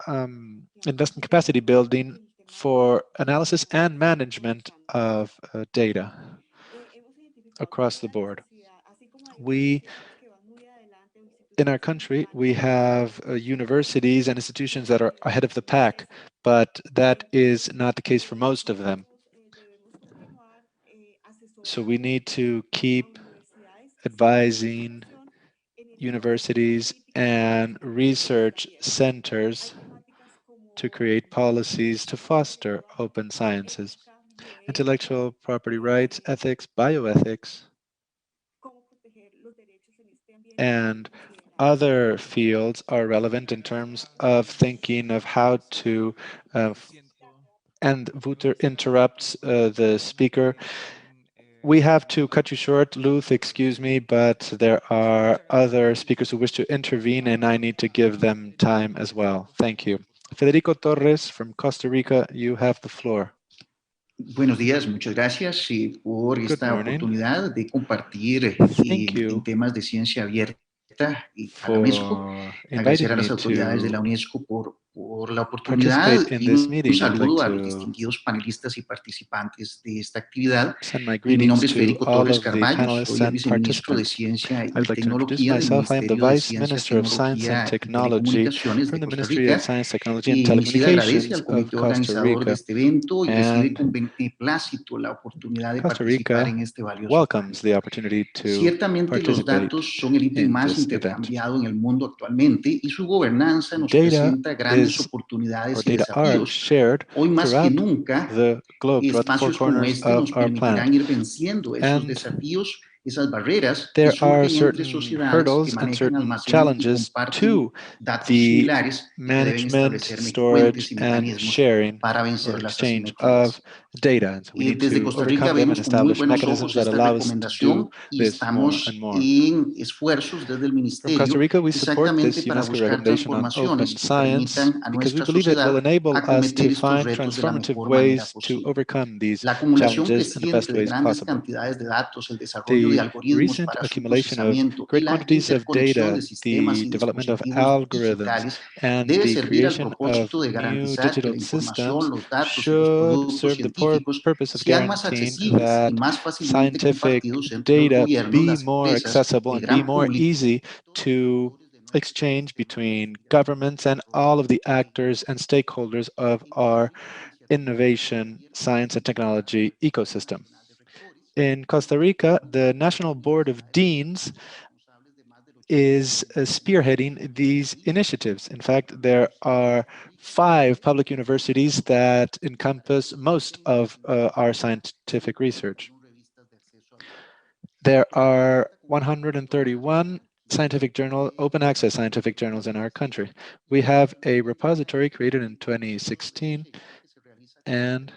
invest in capacity building for analysis and management of data across the board. In our country, we have universities and institutions that are ahead of the pack, but that is not the case for most of them. So we need to keep advising universities and research centers to create policies to foster open sciences, intellectual property rights, ethics, bioethics, and other fields are relevant in terms of thinking of how to, and Wouter interrupts the speaker. We have to cut you short, Luth, excuse me, but there are other speakers who wish to intervene and I need to give them time as well. Thank you. Federico Torres from Costa Rica, you have the floor. Buenos días, muchas gracias por esta oportunidad de compartir en temas de ciencia abierta para UNESCO. Agradecer a las autoridades de la UNESCO por la oportunidad y un saludo a los distinguidos panelistas y participantes de esta actividad. Mi nombre es Federico Torres Carballo, soy el viceministro de Ciencia y Tecnología del Ministerio de Ciencia, Tecnología y Telecomunicaciones de Costa Rica. Y mi SIDA agradece al comité organizador de este evento y recibe con beneplácito la oportunidad de participar en este valioso panel. Ciertamente los datos son el ítem más intercambiado en el mundo actualmente y su gobernanza nos presenta grandes oportunidades y desafíos. Hoy más que nunca, espacios como este nos permitirán ir venciendo esos desafíos, esas barreras que surgen entre sociedades que manejan, almacenan y comparten datos similares y que deben establecer fuentes y mecanismos para vencer las asimetrías. Desde Costa Rica vemos con muy buenos ojos esta recomendación y estamos en esfuerzos desde el Ministerio exactamente para buscar transformaciones que permitan a nuestra sociedad acometer estos retos de la mejor manera posible. La acumulación creciente de grandes cantidades de datos, el desarrollo de algoritmos para su procesamiento y la interconexión de sistemas y dispositivos digitales debe servir al propósito de garantizar que la información, los datos y los productos científicos sean más accesibles y más fácilmente compartidos entre los gobiernos, las empresas, el gran público, to exchange between governments and all of the actors and stakeholders of our innovation, science, and technology ecosystem. In Costa Rica, the National Board of Deans is spearheading these initiatives. In fact, there are 5 public universities that encompass most of our scientific research. There are 131 scientific journal, open access scientific journals in our country. We have a repository created in 2016, and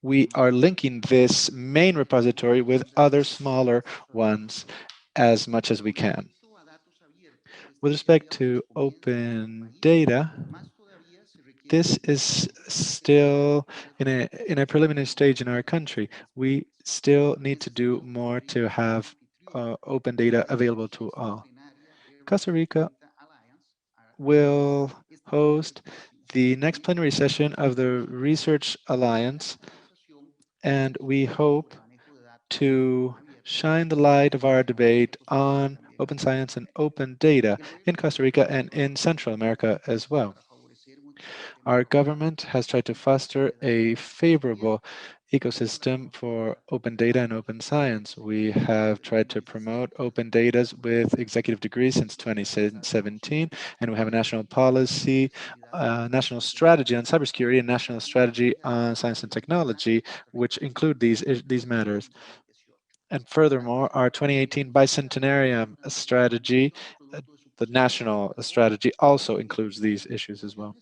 we are linking this main repository with other smaller ones as much as we can. With respect to open data, this is still in a preliminary stage in our country. We still need to do more to have open data available to all. Costa Rica will host the next plenary session of the Research Alliance, and we hope to shine the light of our debate on open science and open data in Costa Rica and in Central America as well. Our government has tried to foster a favorable ecosystem for open data and open science. We have tried to promote open data with executive degrees since 2017, and we have a national policy, national strategy on cybersecurity, and national strategy on science and technology, which include these matters. And furthermore, our 2018 bicentenarium strategy, the national strategy, also includes these issues as well.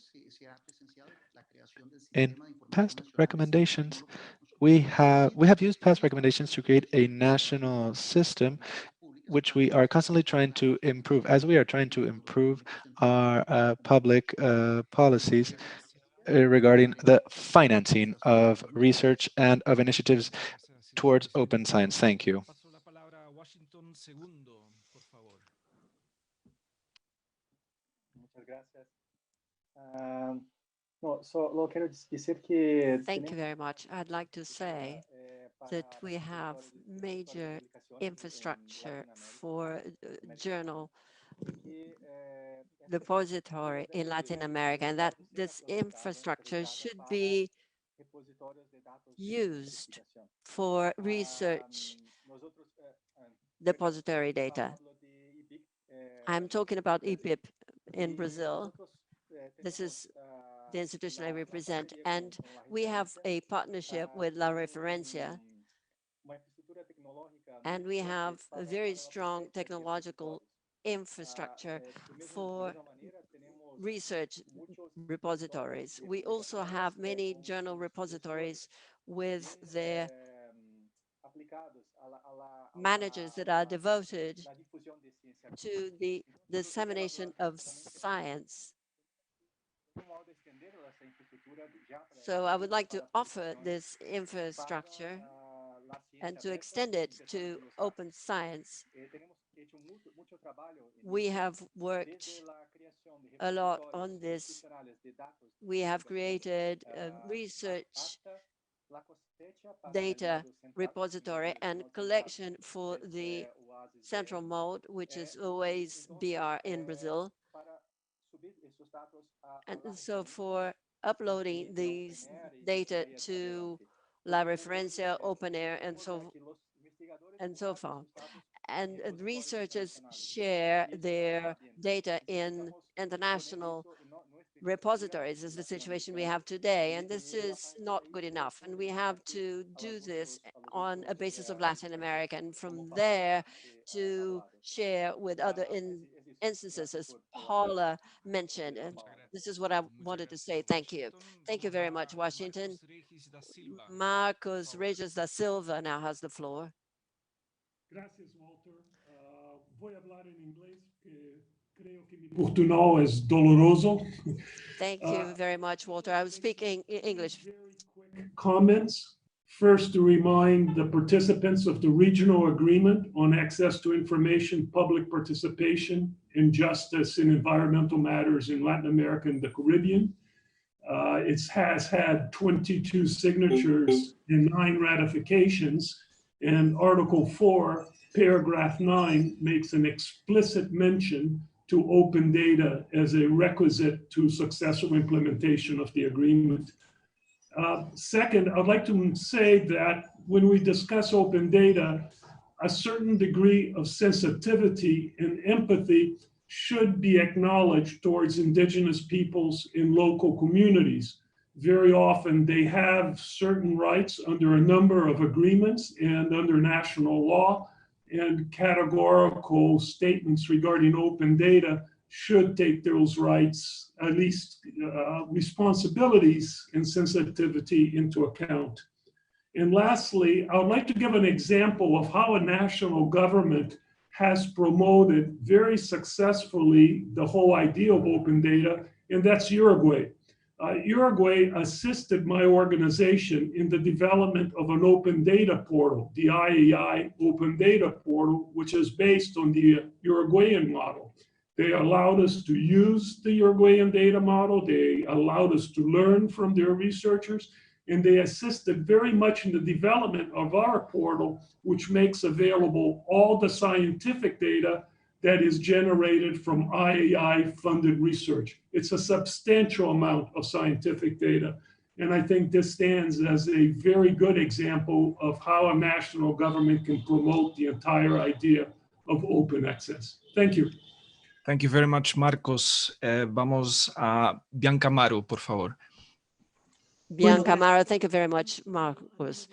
In past recommendations, we have used past recommendations to create a national system which we are constantly trying to improve, as we are trying to improve our public policies regarding the financing of research and of initiatives towards open science. Thank you. Thank you very much. I'd like to say that we have major infrastructure for journal repository in Latin America, and that this infrastructure should be used for research depository data. I'm talking about EPIP in Brazil. This is the institution I represent, and we have a partnership with La Referencia, and we have a very strong technological infrastructure for research repositories. We also have many journal repositories with their managers that are devoted to the dissemination of science. So I would like to offer this infrastructure and to extend it to open science. We have worked a lot on this. We have created a research data repository and collection for the central mode, which is always BR in Brazil. And so for uploading these data to La Referencia, Open Air, and so far. And researchers share their data in international repositories is the situation we have today, and this is not good enough. And we have to do this on a basis of Latin America, and from there to share with other instances, as Paula mentioned. And this is what I wanted to say. Thank you. Thank you very much, Washington. Marcos Regis da Silva now has the floor. Gracias, Walter. Voy a hablar en inglés, creo que mi portuñol es doloroso. Thank you very much, Walter. I was speaking English. Comments. First, to remind the participants of the regional agreement on access to information, public participation, and justice in environmental matters in Latin America and the Caribbean. It has had 22 signatures and 9 ratifications. And Article 4, Paragraph 9 makes an explicit mention to open data as a requisite to successful implementation of the agreement. Second, I'd like to say that when we discuss open data, a certain degree of sensitivity and empathy should be acknowledged towards indigenous peoples in local communities. Very often they have certain rights under a number of agreements and under national law, and categorical statements regarding open data should take those rights, at least responsibilities and sensitivity into account. And lastly, I would like to give an example of how a national government has promoted very successfully the whole idea of open data, and that's Uruguay. Uruguay assisted my organization in the development of an open data portal, the IAI Open Data Portal, which is based on the Uruguayan model. They allowed us to use the Uruguayan data model. They allowed us to learn from their researchers, and they assisted very much in the development of our portal, which makes available all the scientific data that is generated from IAI-funded research. It's a substantial amount of scientific data. And I think this stands as a very good example of how a national government can promote the entire idea of open access. Thank you. Thank you very much, Marcos. Vamos a Bianca Maru, por favor. Bianca Maru, thank you very much, Marcos.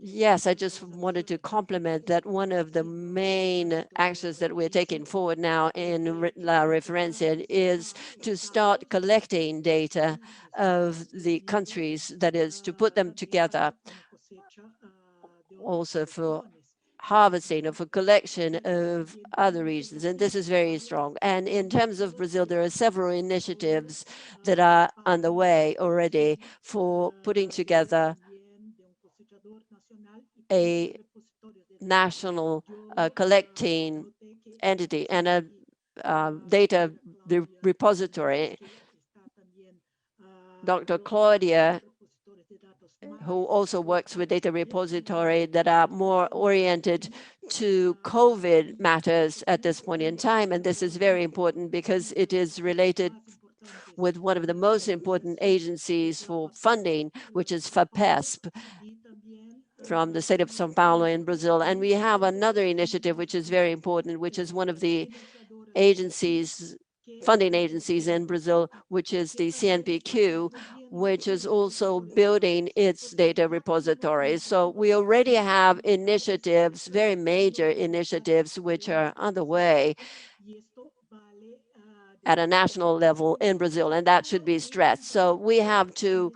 Yes, I just wanted to compliment that one of the main actions that we're taking forward now in La Referencia is to start collecting data of the countries, that is, to put them together also for harvesting or for collection of other regions, and this is very strong. And in terms of Brazil, there are several initiatives that are underway already for putting together a national collecting entity and a data repository. Dr. Claudia, who also works with data repository that are more oriented to COVID matters at this point in time. And this is very important because it is related with one of the most important agencies for funding, which is FAPESP, from the state of São Paulo in Brazil. And we have another initiative which is very important, which is one of the agencies, funding agencies in Brazil, which is the CNPq, which is also building its data repository. So we already have initiatives, very major initiatives, which are underway at a national level in Brazil, and that should be stressed. So we have to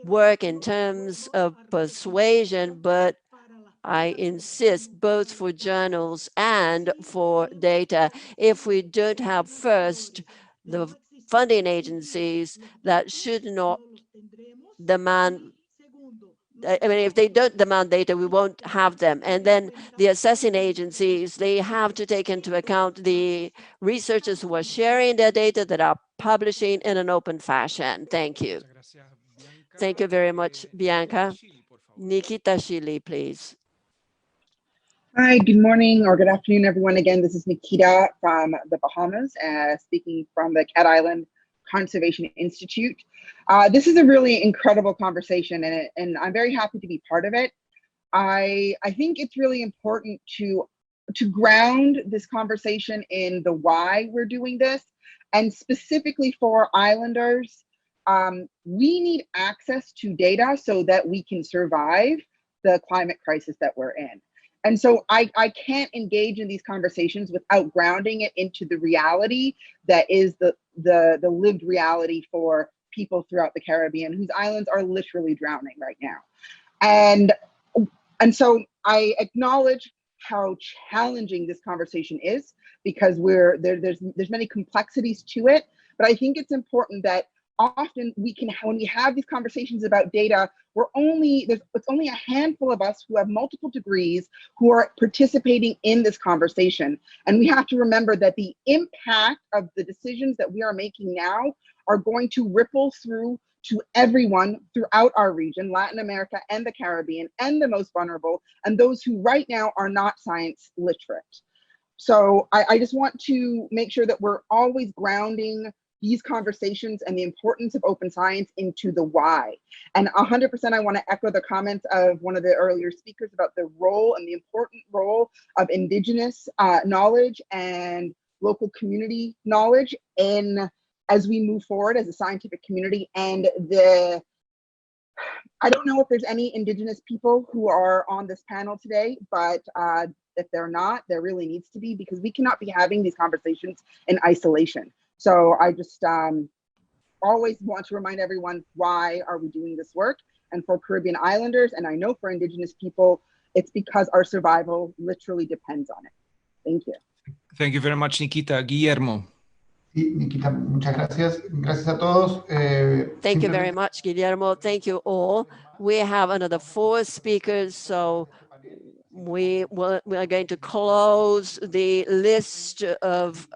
work in terms of persuasion, but I insist both for journals and for data. If we don't have first the funding agencies that should not demand, I mean, if they don't demand data, we won't have them. And then the assessing agencies, they have to take into account the researchers who are sharing their data, that are publishing in an open fashion. Thank you. Thank you very much, Bianca. Nikita Shili, please. Hi, good morning or good afternoon, everyone. Again, this is Nikita from the Bahamas, speaking from the Cat Island Conservation Institute. This is a really incredible conversation, and I'm very happy to be part of it. I think it's really important to ground this conversation in the why we're doing this, and specifically for islanders, we need access to data so that we can survive the climate crisis that we're in. And so I can't engage in these conversations without grounding it into the reality that is the lived reality for people throughout the Caribbean, whose islands are literally drowning right now. And so I acknowledge how challenging this conversation is, because there's many complexities to it. But I think it's important that often when we have these conversations about data, it's only a handful of us who have multiple degrees who are participating in this conversation. And we have to remember that the impact of the decisions that we are making now are going to ripple through to everyone throughout our region, Latin America and the Caribbean, and the most vulnerable, and those who right now are not science literate. So I just want to make sure that we're always grounding these conversations and the importance of open science into the why. And 100% I want to echo the comments of one of the earlier speakers about the role and the important role of Indigenous knowledge and local community knowledge as we move forward as a scientific community. And I don't know if there's any Indigenous people who are on this panel today, but if they're not, there really needs to be, because we cannot be having these conversations in isolation. So I just always want to remind everyone, why are we doing this work? And for Caribbean islanders, and I know for Indigenous people, it's because our survival literally depends on it. Thank you. Thank you very much, Nikita. Guillermo. Sí, Nikita, muchas gracias. Gracias a todos. Thank you very much, Guillermo. Thank you all. We have another 4 speakers, so we are going to close the list of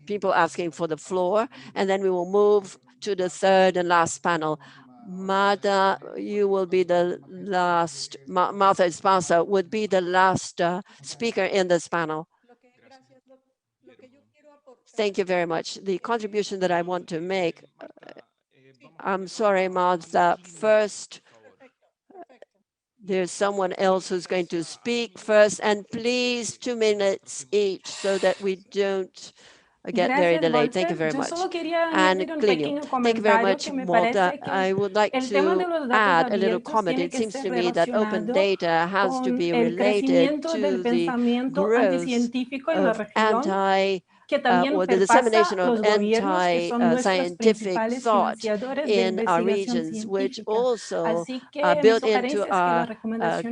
people asking for the floor, and then we will move to the 3rd and last panel. Marta, you will be the last, Marta Esparza would be the last speaker in this panel. Thank you very much. The contribution that I want to make, I'm sorry, Martha. First, there's someone else who's going to speak first, and please 2 minutes each so that we don't get very delayed. Thank you very much. And Clinio, thank you very much, Malta. I would like to add a little comment. It seems to me that open data has to be related to the growth of or the dissemination of anti-scientific thought in our regions, which also are built into our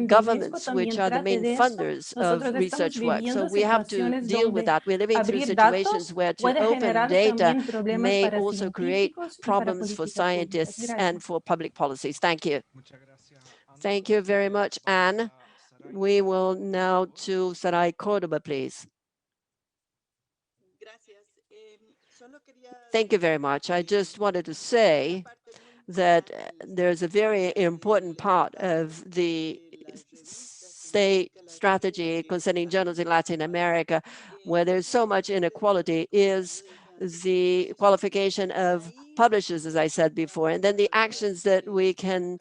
governments, which are the main funders of research work. So we have to deal with that. We're living through situations where to open data may also create problems for scientists and for public policies. Thank you. Thank you very much, Anne. We will now to Sarai Cordoba, please. Thank you very much. I just wanted to say that there's a very important part of the state strategy concerning journals in Latin America, where there's so much inequality, is the qualification of publishers, as I said before, and then the actions that we can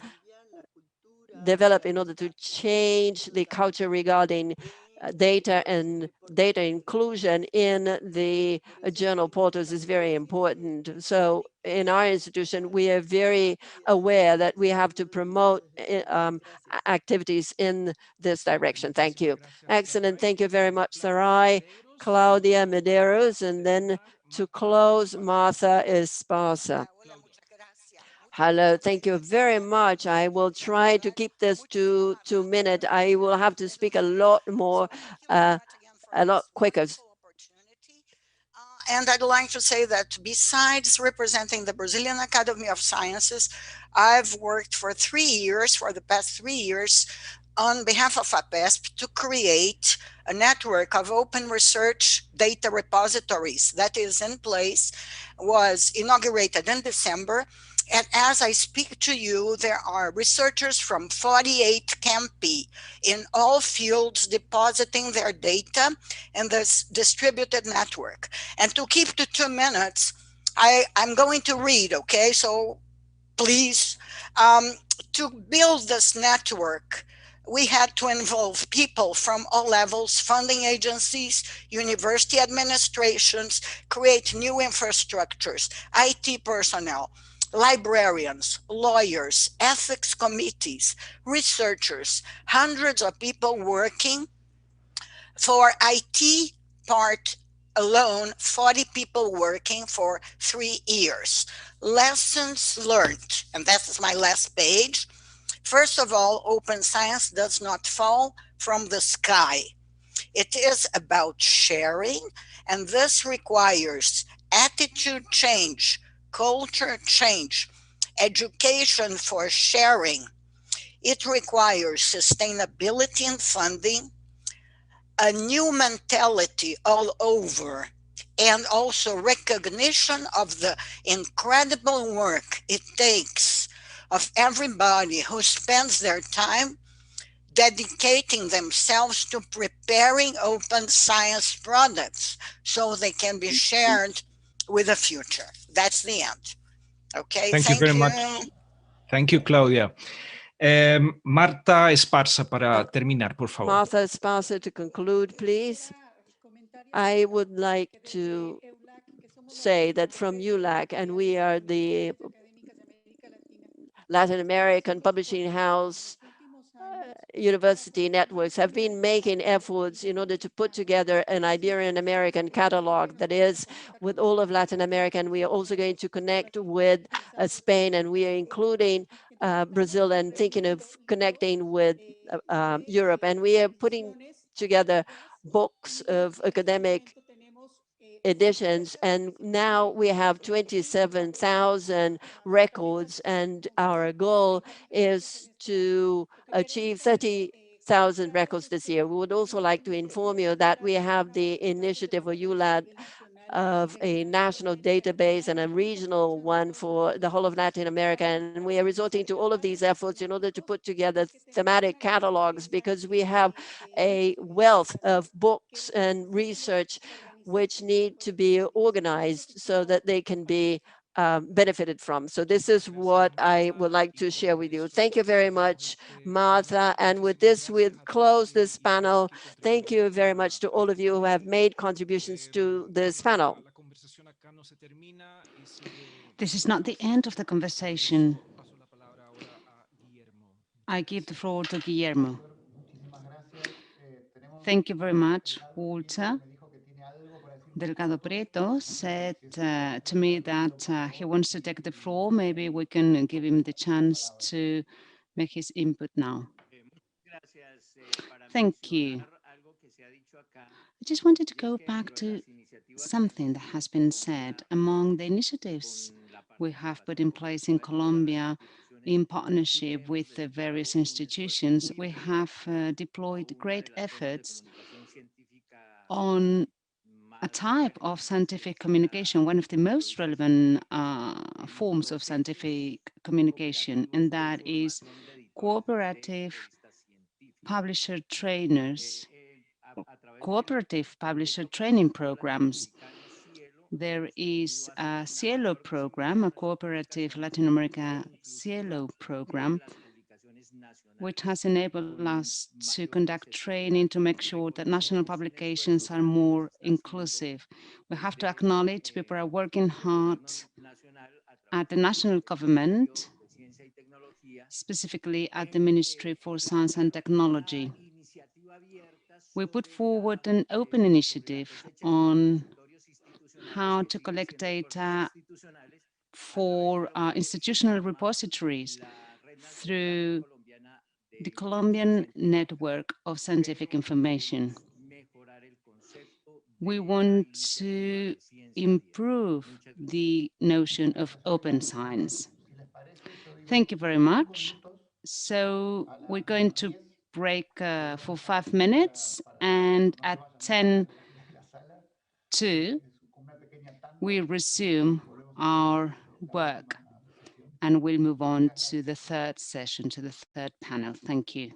develop in order to change the culture regarding data and data inclusion in the journal portals is very important. So in our institution, we are very aware that we have to promote activities in this direction. Thank you. Excellent. Thank you very much, Sarai. Claudia Medeiros, and then to close, Martha Esparza. Hello, thank you very much. I will try to keep this to 2 minutes. I will have to speak a lot more, a lot quicker. And I'd like to say that besides representing the Brazilian Academy of Sciences, I've worked for the past 3 years, on behalf of APESP to create a network of open research data repositories that is in place, was inaugurated in December. And as I speak to you, there are researchers from 48 campi in all fields depositing their data in this distributed network. And to keep to 2 minutes, I'm going to read, okay? So please, to build this network, we had to involve people from all levels, funding agencies, university administrations, create new infrastructures, IT personnel, librarians, lawyers, ethics committees, researchers, hundreds of people working. For IT part alone, 40 people working for 3 years. Lessons learned, and that is my last page. First of all, open science does not fall from the sky. It is about sharing, and this requires attitude change, culture change, education for sharing. It requires sustainability in funding, a new mentality all over, and also recognition of the incredible work it takes of everybody who spends their time dedicating themselves to preparing open science products so they can be shared with the future. That's the end. Okay, thank you very much. Thank you, Claudia. Marta Esparza, para terminar, por favor. Martha Esparza, to conclude, please. I would like to say that from ULAC, and we are the Latin American Publishing House university networks, have been making efforts in order to put together an Iberian American catalog that is with all of Latin America. And we are also going to connect with Spain, and we are including Brazil and thinking of connecting with Europe. And we are putting together books of academic editions, and now we have 27,000 records, and our goal is to achieve 30,000 records this year. We would also like to inform you that we have the initiative of ULAD of a national database and a regional one for the whole of Latin America. And we are resorting to all of these efforts in order to put together thematic catalogs, because we have a wealth of books and research which need to be organized so that they can be benefited from. So this is what I would like to share with you. Thank you very much, Martha. And with this, we'll close this panel. Thank you very much to all of you who have made contributions to this panel. This is not the end of the conversation. I give the floor to Guillermo. Thank you very much, Walter. Delgado Prieto said to me that he wants to take the floor. Maybe we can give him the chance to make his input now. Thank you. I just wanted to go back to something that has been said. Among the initiatives we have put in place in Colombia in partnership with the various institutions, we have deployed great efforts on a type of scientific communication, one of the most relevant forms of scientific communication, and that is cooperative publisher trainers, cooperative publisher training programs. There is a Cielo program, a cooperative Latin America Cielo program, which has enabled us to conduct training to make sure that national publications are more inclusive. We have to acknowledge people are working hard at the national government, specifically at the Ministry for Science and Technology. We put forward an open initiative on how to collect data for institutional repositories through the Colombian Network of Scientific Information. We want to improve the notion of open science. Thank you very much. So we're going to break for 5 minutes, and at 10:02, we resume our work, and we'll move on to the third session, to the third panel. Thank you.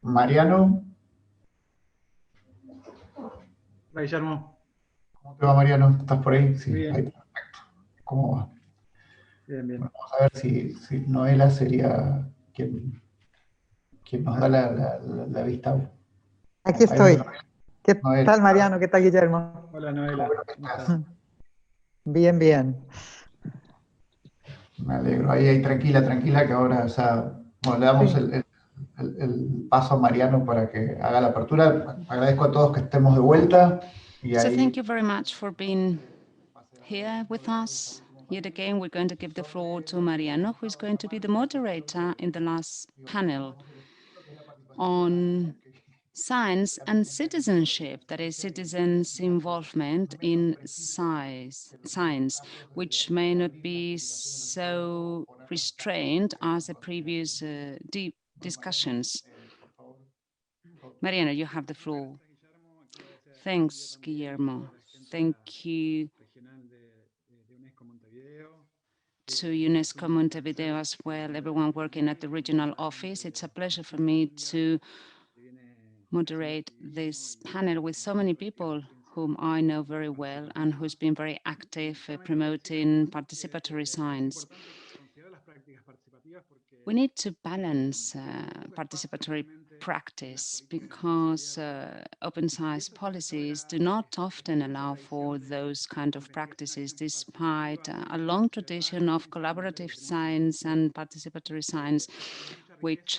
Mariano. Hola, Guillermo. ¿Cómo te va, Mariano? ¿Estás por ahí? Sí, Bien. ahí, perfecto. ¿Cómo va? Bien, bien. Bueno, vamos a ver si Noela sería quien nos da la vista. Aquí estoy. ¿Qué Noela. tal, Mariano? ¿Qué tal, Guillermo? Hola, Noela. ¿Cómo estás? Bien, bien. Me alegro. Ahí, tranquila, que ahora ya bueno, le damos Sí. el paso a Mariano para que haga la apertura. Agradezco a todos que estemos de vuelta. Y So ahí... thank you very much for being here with us. Yet again, we're going to give the floor to Mariano, who is going to be the moderator in the last panel on science and citizenship, that is citizens' involvement in science, which may not be so restrained as the previous deep discussions. Mariano, you have the floor. Thanks, Guillermo. Thank you to UNESCO Montevideo as well, everyone working at the regional office. It's a pleasure for me to moderate this panel with so many people whom I know very well and who's been very active promoting participatory science. We need to balance participatory practice because open science policies do not often allow for those kind of practices, despite a long tradition of collaborative science and participatory science, which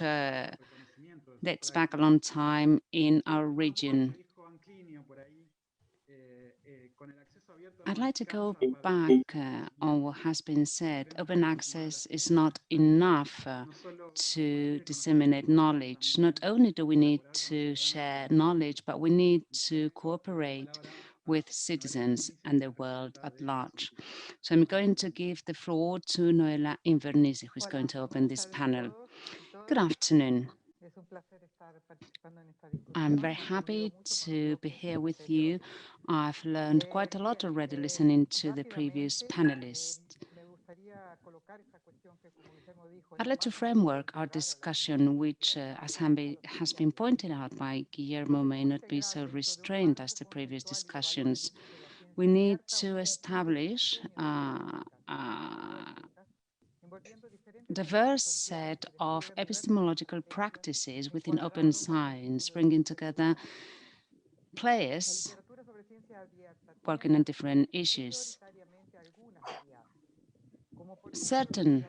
dates back a long time in our region. I'd like to go back on what has been said. Open access is not enough to disseminate knowledge. Not only do we need to share knowledge, but we need to cooperate with citizens and the world at large. So I'm going to give the floor to Noela Invernizzi, who is going to open this panel. Good afternoon. I'm very happy to be here with you. I've learned quite a lot already listening to the previous panelists. I'd like to framework our discussion, which, as has been pointed out by Guillermo, may not be so restrained as the previous discussions. We need to establish diverse set of epistemological practices within open science, bringing together players working on different issues. Certain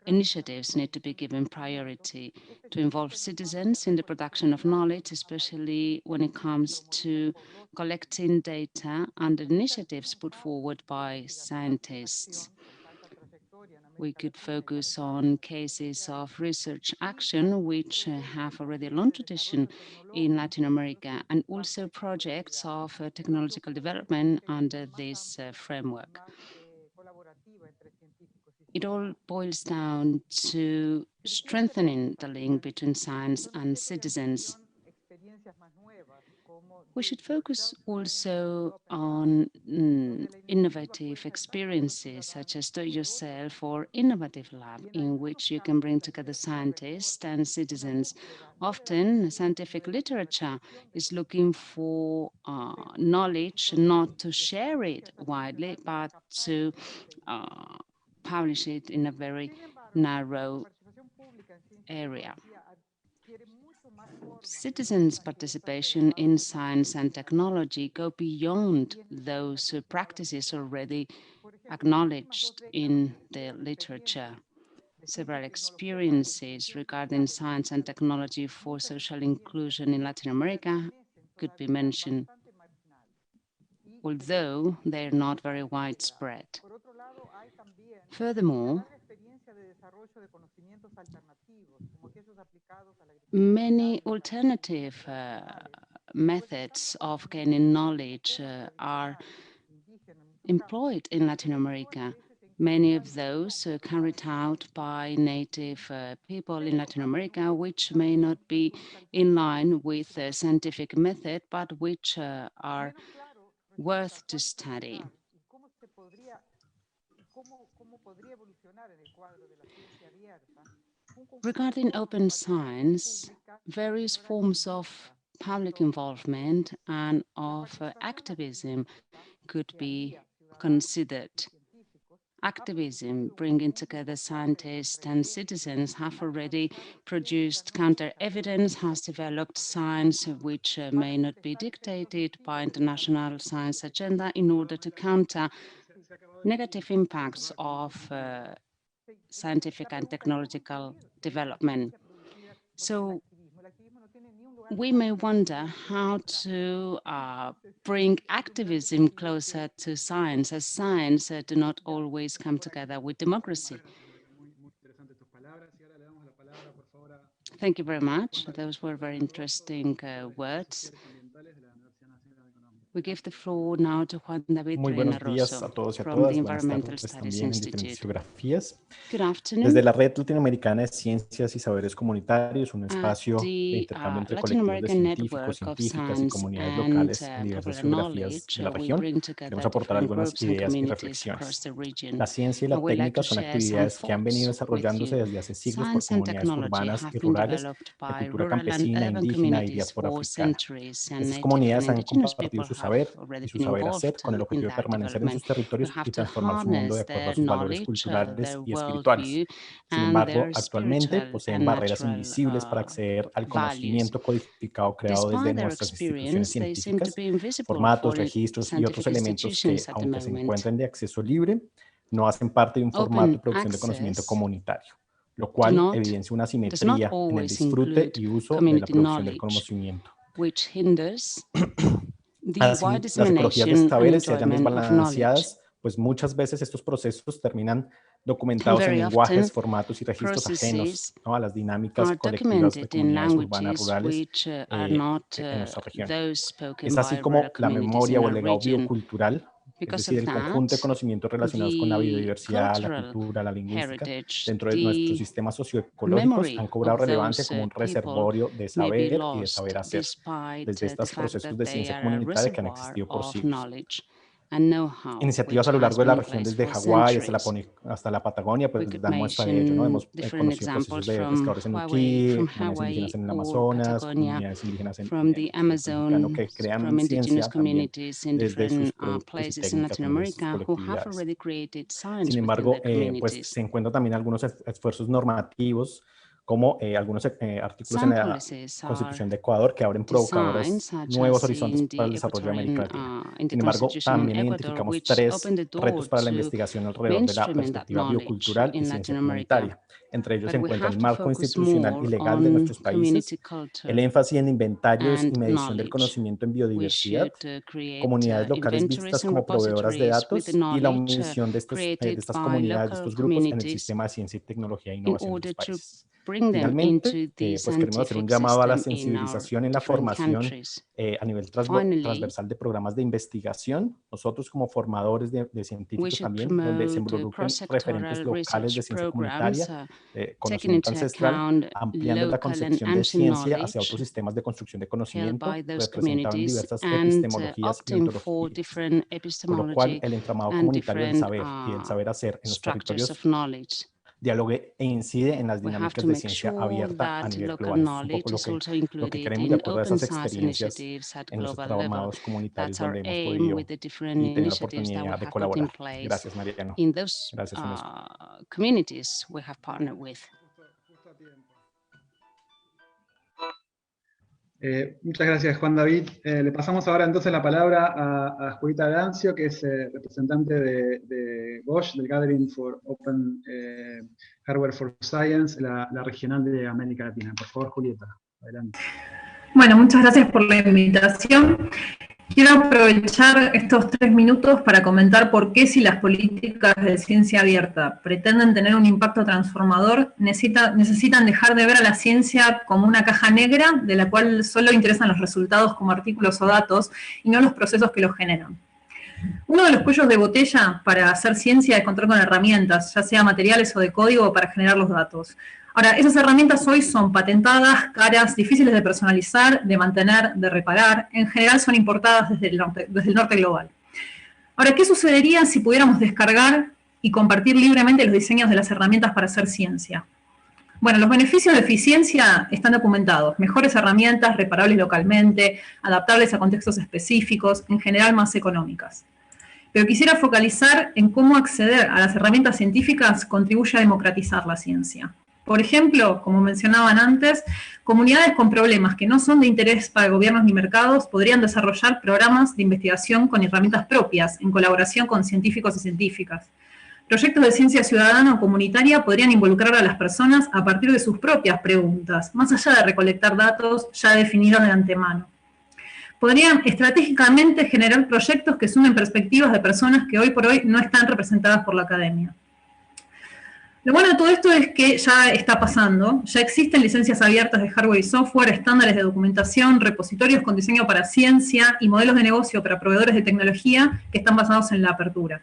initiatives need to be given priority to involve citizens in the production of knowledge, especially when it comes to collecting data and initiatives put forward by scientists. We could focus on cases of research action, which have already a long tradition in Latin America, and also projects of technological development under this framework. It all boils down to strengthening the link between science and citizens. We should focus also on innovative experiences such as Do-It-Yourself or Innovative Lab, in which you can bring together scientists and citizens. Often, scientific literature is looking for knowledge, not to share it widely, but to publish it in a very narrow area. Citizens' participation in science and technology go beyond those practices already acknowledged in the literature. Several experiences regarding science and technology for social inclusion in Latin America could be mentioned, although they're not very widespread. Furthermore, many alternative methods of gaining knowledge are employed in Latin America. Many of those carried out by native people in Latin America, which may not be in line with the scientific method, but which are worth to study. Regarding open science, various forms of public involvement and of activism could be considered. Activism, bringing together scientists and citizens, have already produced counter-evidence, has developed science which may not be dictated by international science agenda in order to counter negative impacts of scientific and technological development. So we may wonder how to bring activism closer to science, as science do not always come together with democracy. Thank you very much. Those were very interesting words. We give the floor now to Juan David Muy buenos días a todos y a from the todas. Buenas Environmental tardes Studies también en diferentes Institute. geografías. Good afternoon. Desde la Red Latinoamericana de Ciencias y Saberes Comunitarios, un espacio de The intercambio entre Latin colectivos de American científicos, Network of científicas y Science comunidades and locales en diversas popular geografías knowledge, de la we región, bring together queremos aportar different algunas groups and ideas y communities across reflexiones. the region. La ciencia y I la would like técnica to son share some actividades que han venido thoughts with desarrollándose you. desde hace siglos por Science and comunidades technology urbanas y have been rurales developed de by cultura rural and campesina, urban indígena y communities diáspora for africana. centuries, and Estas native comunidades and han indigenous compartido people su have saber already y su been saber involved hacer con el in objetivo de that permanecer en development. sus We territorios have y to transformar su mundo de harness acuerdo a their sus valores knowledge, culturales their y espirituales. worldview, Sin and embargo, their actualmente spiritual poseen and barreras natural invisibles para acceder al values. conocimiento codificado creado desde Despite their nuestras instituciones experience, they seem to científicas, be invisible formatos, for registros y otros scientific elementos que, institutions at the aunque se moment. encuentren de acceso libre, no hacen parte de un formato de Open producción de conocimiento access comunitario, lo cual evidencia una does not asimetría en el always disfrute include y uso de la community producción del knowledge, conocimiento. which hinders the Así, wide las ecologías de dissemination and saberes se hallan enjoyment of knowledge. desbalanceadas, pues muchas veces estos procesos terminan And documentados en very lenguajes, often, formatos y registros ajenos, processes ¿no?, a las dinámicas are colectivas de documented in comunidades urbanas languages rurales which are not en nuestra región. those spoken Es así by como rural la communities memoria in o our el legado region. biocultural, es Because decir, of el conjunto de that, conocimientos relacionados con la the biodiversidad, la cultural cultura, la lingüística, heritage, dentro de nuestros the sistemas socioecológicos han memory cobrado of relevancia those como un people reservorio de may be saber y de lost saber hacer, despite desde the estos fact procesos that de they ciencia are a comunitaria que han reservoir existido por of siglos. knowledge and know-how Iniciativas which a lo has largo de la been in región, place desde for Hawái centuries. hasta la Patagonia, We pues could dan muestra de ello, ¿no? mention Hemos different conocido procesos examples de from pescadores en Hawaii, Uquí, comunidades indígenas en el or Amazonas, Patagonia, comunidades indígenas from the el Pacífico mexicano, Amazon, que crean from indigenous ciencia también communities in desde sus different productos y places in técnicas, Latin también de sus America who have colectividades. already created science Sin within embargo, their pues communities. se encuentran también algunos esfuerzos normativos, como algunos artículos en Some la policies Constitución are de Ecuador que abren designed, provocadores such nuevos as horizontes in para el the desarrollo de América Ecuadorian, Latina. in the Sin embargo, Constitution in también Ecuador, identificamos which tres opened the door retos para la to investigación alrededor de la mainstreaming that perspectiva knowledge biocultural y in ciencia Latin America. comunitaria. Entre ellos But se we encuentra have el to marco focus institucional y more legal de on nuestros países, community culture el énfasis en inventarios y and medición del knowledge. conocimiento en We biodiversidad, should create comunidades locales inventories vistas and como proveedoras de repositories with the datos y la knowledge omisión de created estas by comunidades, de local estos grupos en el communities sistema de ciencia y tecnología e in innovación de order los to países. bring them Finalmente, into the pues queremos hacer un scientific llamado a la system in our sensibilización en la different formación countries. a nivel Finally, transversal de programas de investigación. Nosotros como formadores de we científicos should también, donde se promote involucren referentes cross-sectoral locales de research ciencia programs, comunitaria, taking conocimiento into ancestral, account ampliando la local and concepción de ancient ciencia hacia otros knowledge sistemas de construcción de held conocimiento, by those representado en communities, diversas and epistemologías y opting for ontologías, different con lo cual epistemology el entramado and comunitario del different saber y del saber hacer en los structures of territorios knowledge. dialogue e incide en las We have dinámicas to de make ciencia sure abierta a that nivel local global. Es un knowledge poco is also lo que included queremos de in acuerdo a open esas science experiencias initiatives at en los global level. tramados comunitarios That's our donde hemos aim podido with the different y tener la initiatives that we oportunidad de have put in colaborar. place Gracias, Mariano. in those Gracias, UNESCO. communities we have partnered with. Muchas gracias, Juan David. Le pasamos ahora entonces la palabra a Julita Gancio, que es representante de Bosch, del Gathering for Open Hardware for Science, la regional de América Latina. Por favor, Julieta, adelante. Bueno, muchas gracias por la invitación. Quiero aprovechar estos 3 minutos para comentar por qué, si las políticas de ciencia abierta pretenden tener un impacto transformador, necesitan dejar de ver a la ciencia como una caja negra de la cual solo interesan los resultados como artículos o datos y no los procesos que los generan. Uno de los cuellos de botella para hacer ciencia es contar con herramientas, ya sea materiales o de código, para generar los datos. Ahora, esas herramientas hoy son patentadas, caras, difíciles de personalizar, de mantener, de reparar. En general son importadas desde el norte global. Ahora, ¿qué sucedería si pudiéramos descargar y compartir libremente los diseños de las herramientas para hacer ciencia? Bueno, los beneficios de eficiencia están documentados. Mejores herramientas, reparables localmente, adaptables a contextos específicos, en general más económicas. Pero quisiera focalizar en cómo acceder a las herramientas científicas contribuye a democratizar la ciencia. Por ejemplo, como mencionaban antes, comunidades con problemas que no son de interés para gobiernos ni mercados podrían desarrollar programas de investigación con herramientas propias, en colaboración con científicos y científicas. Proyectos de ciencia ciudadana o comunitaria podrían involucrar a las personas a partir de sus propias preguntas, más allá de recolectar datos ya definidos de antemano. Podrían estratégicamente generar proyectos que sumen perspectivas de personas que hoy por hoy no están representadas por la academia. Lo bueno de todo esto es que ya está pasando, ya existen licencias abiertas de hardware y software, estándares de documentación, repositorios con diseño para ciencia y modelos de negocio para proveedores de tecnología que están basados en la apertura.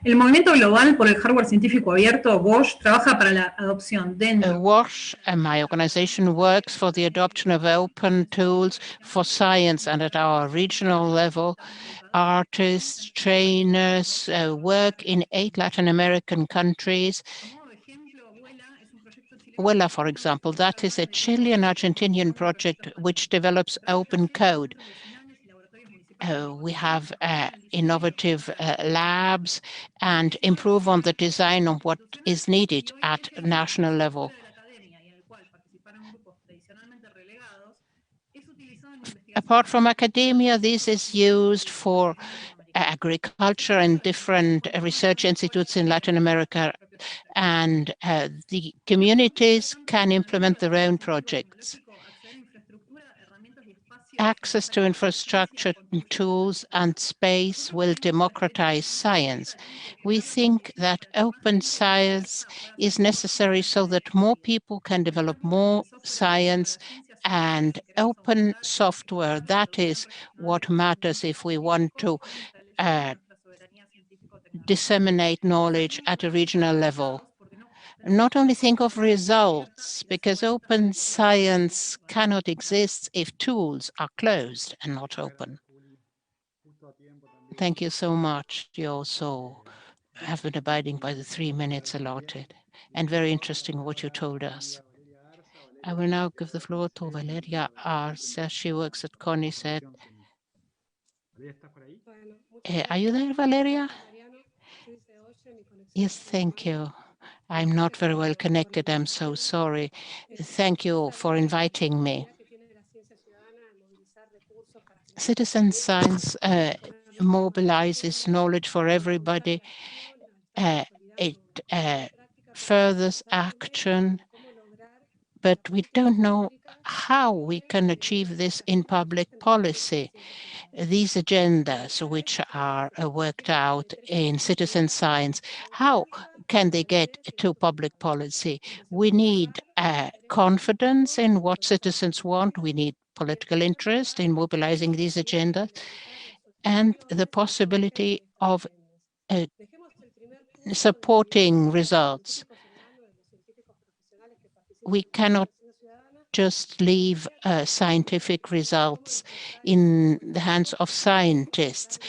El movimiento global por el hardware científico abierto, WASH, trabaja para la adopción de... WASH, my organization, works for the adoption of open tools for science, and at our regional level, artists, trainers work in 8 Latin American countries. Vuela, for example, that is a Chilean-Argentinian project which develops open code. We have innovative labs and improve on the design of what is needed at national level. Apart from academia, this is used for agriculture and different research institutes in Latin America, and the communities can implement their own projects. Access to infrastructure, tools, and space will democratize science. We think that open science is necessary so that more people can develop more science, and open software, that is what matters if we want to disseminate knowledge at a regional level. Not only think of results, because open science cannot exist if tools are closed and not open. Thank you so much. You also have been abiding by the 3 minutes allotted, and very interesting what you told us. I will now give the floor to Valeria Arce. She works at CONICET. Are you there, Valeria? Yes, thank you. I'm not very well connected. I'm so sorry. Thank you for inviting me. Citizen science mobilizes knowledge for everybody. It furthers action, but we don't know how we can achieve this in public policy. These agendas which are worked out in citizen science, how can they get to public policy? We need confidence in what citizens want. We need political interest in mobilizing these agendas, and the possibility of supporting results. We cannot just leave scientific results in the hands of scientists.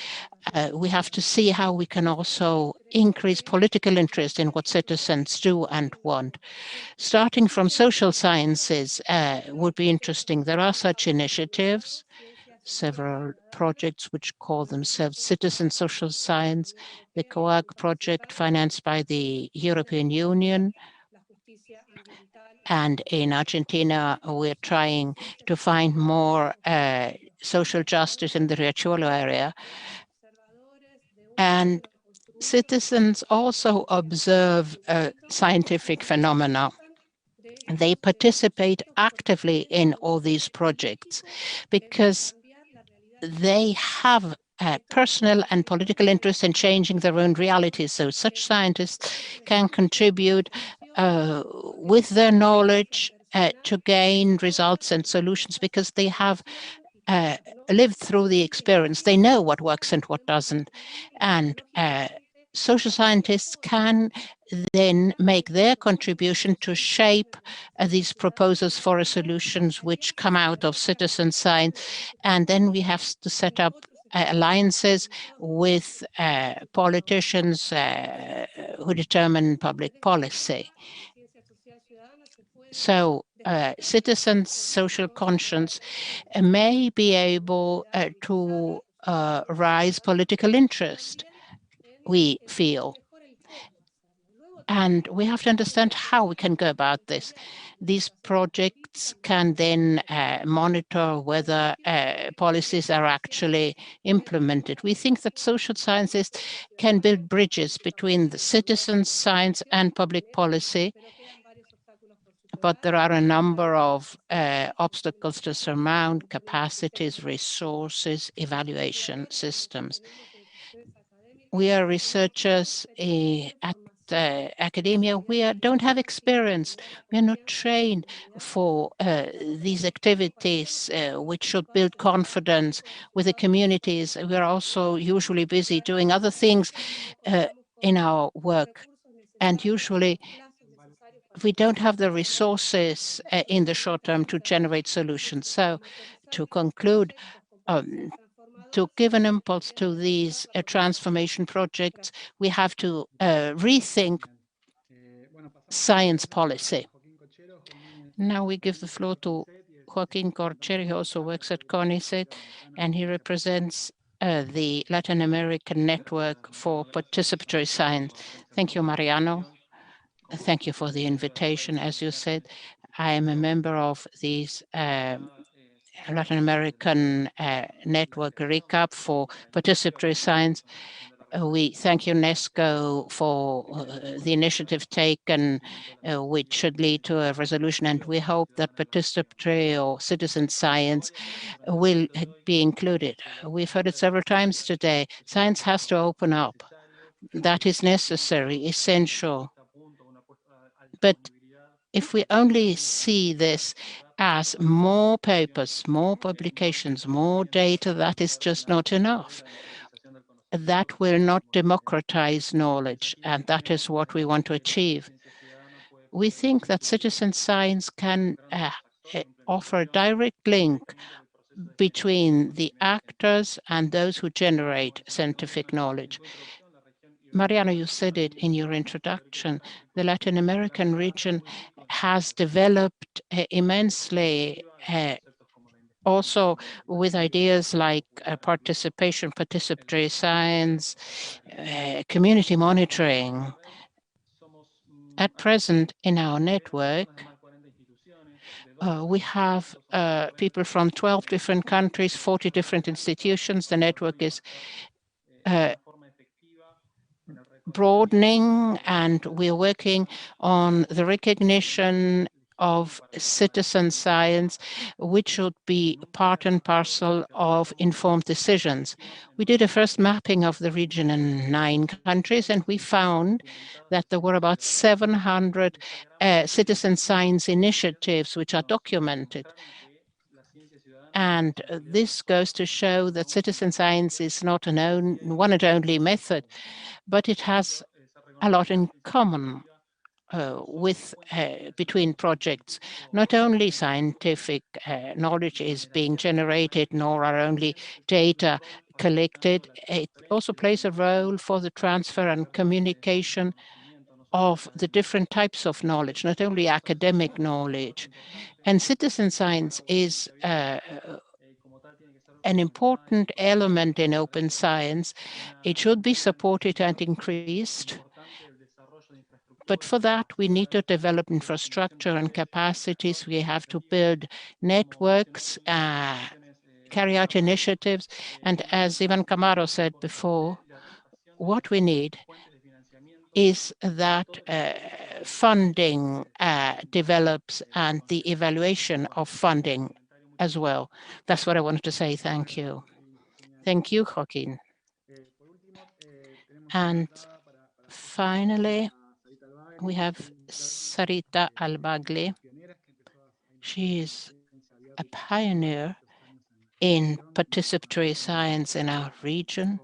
We have to see how we can also increase political interest in what citizens do and want. Starting from social sciences would be interesting. There are such initiatives, several projects which call themselves citizen social science, the COAG project financed by the European Union. And in Argentina, we're trying to find more social justice in the Riachuelo area. And citizens also observe scientific phenomena. They participate actively in all these projects because they have personal and political interest in changing their own realities. So such scientists can contribute with their knowledge to gain results and solutions because they have lived through the experience. They know what works and what doesn't. And social scientists can then make their contribution to shape these proposals for solutions which come out of citizen science. And then we have to set up alliances with politicians who determine public policy. So citizens' social conscience may be able to raise political interest, we feel. And we have to understand how we can go about this. These projects can then monitor whether policies are actually implemented. We think that social sciences can build bridges between the citizens' science and public policy, but there are a number of obstacles to surmount: capacities, resources, evaluation systems. We are researchers at academia. We don't have experience. We are not trained for these activities, which should build confidence with the communities. We are also usually busy doing other things in our work. And usually we don't have the resources in the short term to generate solutions. So to conclude, to give an impulse to these transformation projects, we have to rethink science policy. Now we give the floor to Joaquin Corcheri, who also works at CONICET, and he represents the Latin American Network for Participatory Science. Thank you, Mariano. Thank you for the invitation. As you said, I am a member of these Latin American Network RECAP for Participatory Science. We thank UNESCO for the initiative taken, which should lead to a resolution, and we hope that participatory or citizen science will be included. We've heard it several times today. Science has to open up. That is necessary, essential. But if we only see this as more papers, more publications, more data, that is just not enough. That will not democratize knowledge, and that is what we want to achieve. We think that citizen science can offer a direct link between the actors and those who generate scientific knowledge. Mariano, you said it in your introduction. The Latin American region has developed immensely, also with ideas like participation, participatory science, community monitoring. At present, in our network, we have people from 12 different countries, 40 different institutions. The network is broadening, and we're working on the recognition of citizen science, which should be part and parcel of informed decisions. We did a first mapping of the region in 9 countries, and we found that there were about 700 citizen science initiatives which are documented. And this goes to show that citizen science is not one and only method, but it has a lot in common between projects. Not only scientific knowledge is being generated, nor are only data collected. It also plays a role for the transfer and communication of the different types of knowledge, not only academic knowledge. And citizen science is an important element in open science. It should be supported and increased. But for that, we need to develop infrastructure and capacities. We have to build networks, carry out initiatives. And as Ivan Camaro said before, what we need is that funding develops and the evaluation of funding as well. That's what I wanted to say. Thank you. Thank you, Joaquin. And finally, we have Sarita Albagli. She is a pioneer in participatory science in our region.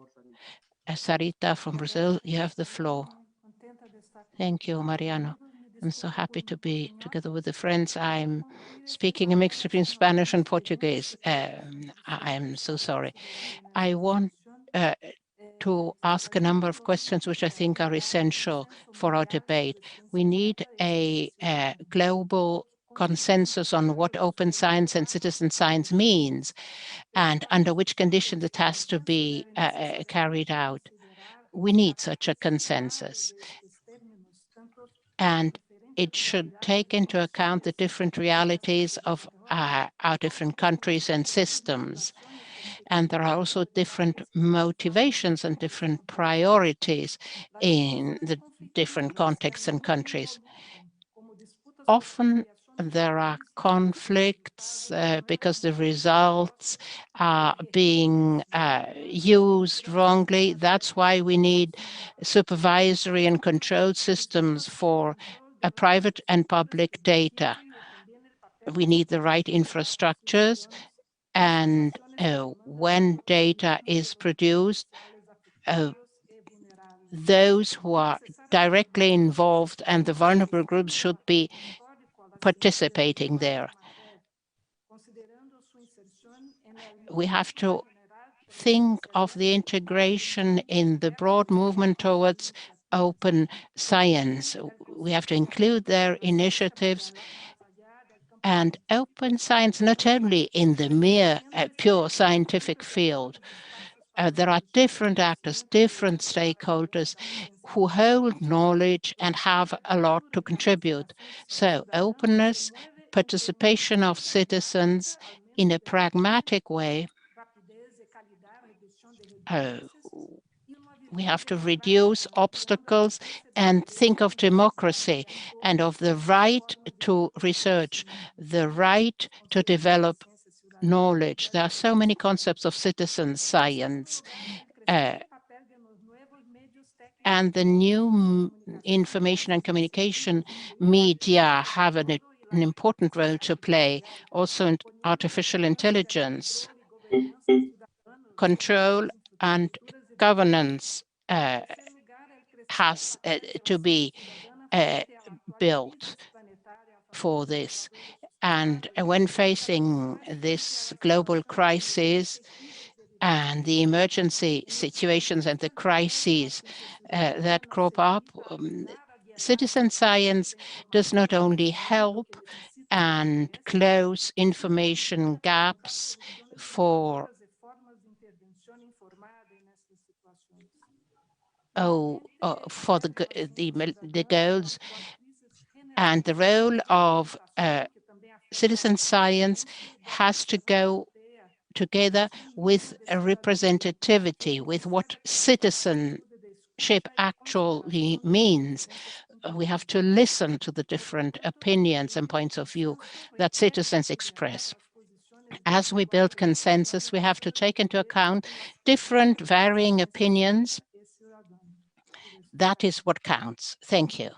Sarita from Brazil, you have the floor. Thank you, Mariano. I'm so happy to be together with the friends. I'm speaking a mix between Spanish and Portuguese. I'm so sorry. I want to ask a number of questions which I think are essential for our debate. We need a global consensus on what open science and citizen science means and under which conditions it has to be carried out. We need such a consensus. And it should take into account the different realities of our different countries and systems. And there are also different motivations and different priorities in the different contexts and countries. Often there are conflicts because the results are being used wrongly. That's why we need supervisory and control systems for private and public data. We need the right infrastructures, and when data is produced, those who are directly involved and the vulnerable groups should be participating there. We have to think of the integration in the broad movement towards open science. We have to include their initiatives and open science not only in the mere pure scientific field. There are different actors, different stakeholders who hold knowledge and have a lot to contribute. So openness, participation of citizens in a pragmatic way. We have to reduce obstacles and think of democracy and of the right to research, the right to develop knowledge. There are so many concepts of citizen science. And the new information and communication media have an important role to play, also in artificial intelligence. Control and governance has to be built for this. And when facing this global crisis and the emergency situations and the crises that crop up, citizen science does not only help and close information gaps for the goals, and the role of citizen science has to go together with a representativity, with what citizenship actually means. We have to listen to the different opinions and points of view that citizens express. As we build consensus, we have to take into account different varying opinions. That is what counts. Thank you.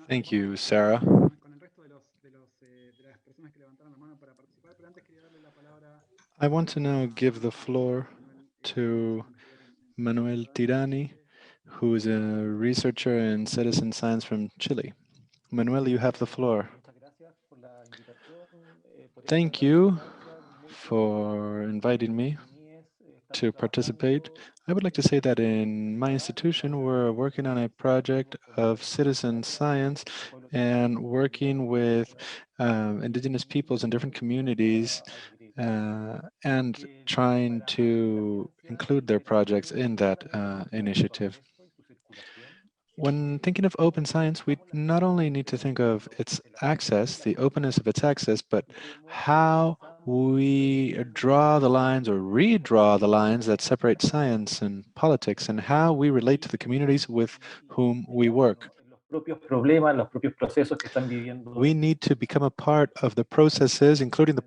Thank you, Sarah. I want to now give the floor to Manuel Tirani, who is a researcher in citizen science from Chile. Manuel, you have the floor. Thank you for inviting me to participate. I would like to say that in my institution, we're working on a project of citizen science and working with indigenous peoples in different communities and trying to include their projects in that initiative. When thinking of open science, we not only need to think of its access, the openness of its access, but how we draw the lines or redraw the lines that separate science and politics, and how we relate to the communities with whom we work. We need to become a part of the processes, including the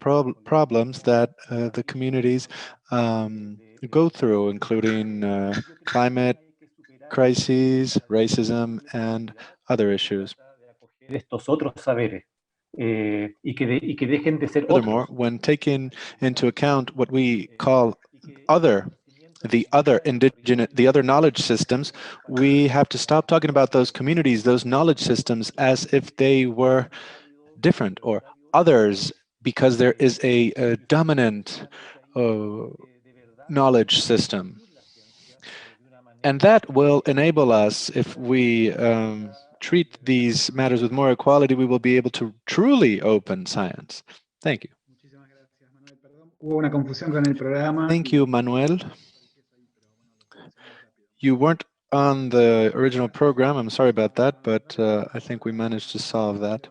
problems that the communities go through, including climate crises, racism, and other issues. Furthermore, when taking into account what we call the other knowledge systems, we have to stop talking about those communities, those knowledge systems, as if they were different or others, because there is a dominant knowledge system. And that will enable us, if we treat these matters with more equality, we will be able to truly open science. Thank you. Hubo una confusión con el programa. Thank you, Manuel. You weren't on the original program. I'm sorry about that, but I think we managed to solve that.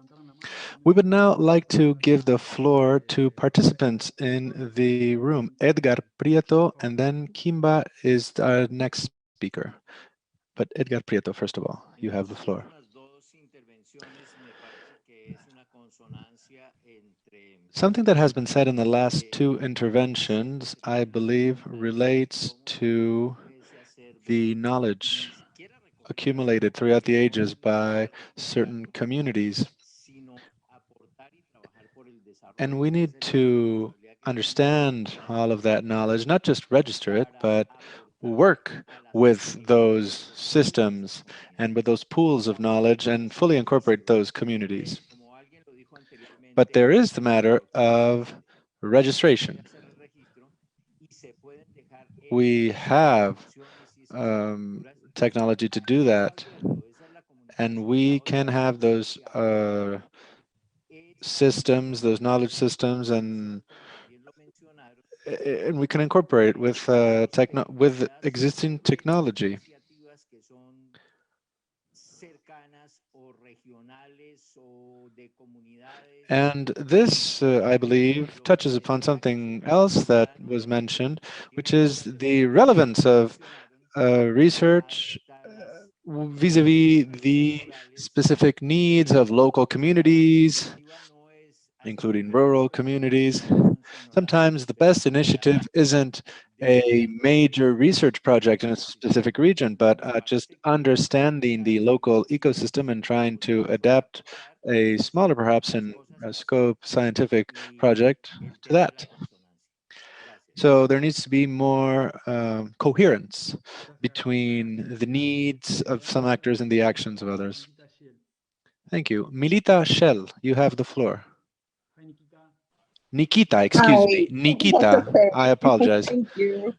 We would now like to give the floor to participants in the room. Edgar Prieto, and then Kimba is our next speaker. But Edgar Prieto, first of all, you have the floor. Something that has been said in the last two interventions, I believe, relates to the knowledge accumulated throughout the ages by certain communities. And we need to understand all of that knowledge, not just register it, but work with those systems and with those pools of knowledge and fully incorporate those communities. But there is the matter of registration. We have technology to do that, and we can have those systems, those knowledge systems, and we can incorporate with with existing technology. And this, I believe, touches upon something else that was mentioned, which is the relevance of research vis-a-vis the specific needs of local communities, including rural communities. Sometimes the best initiative isn't a major research project in a specific region, but just understanding the local ecosystem and trying to adapt a smaller, perhaps in scope, scientific project to that. So there needs to be more coherence between the needs of some actors and the actions of others. Thank you. Milita Shell, you have the floor. Nikita, excuse me. Nikita, okay. I apologize. Thank you.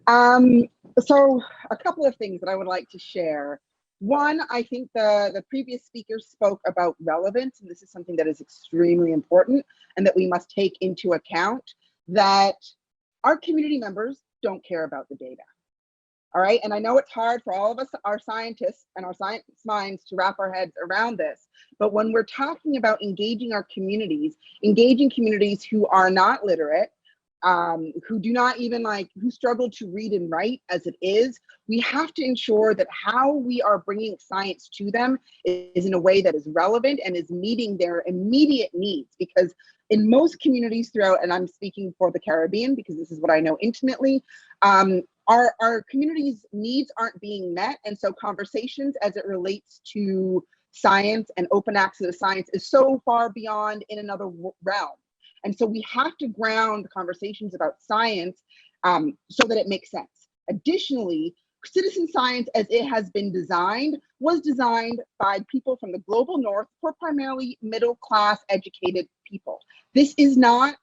So a couple of things that I would like to share. One, I think the previous speaker spoke about relevance, and this is something that is extremely important and that we must take into account, that our community members don't care about the data. All right, and I know it's hard for all of us, our scientists and our science minds, to wrap our heads around this, but when we're talking about engaging our communities, engaging communities who are not literate, who do not even who struggle to read and write as it is, we have to ensure that how we are bringing science to them is in a way that is relevant and is meeting their immediate needs. Because in most communities throughout, and I'm speaking for the Caribbean because this is what I know intimately, our communities' needs aren't being met, and so conversations as it relates to science and open access to science is so far beyond in another realm. And so we have to ground conversations about science so that it makes sense. Additionally, citizen science as it has been designed was designed by people from the global north for primarily middle-class educated people. This is not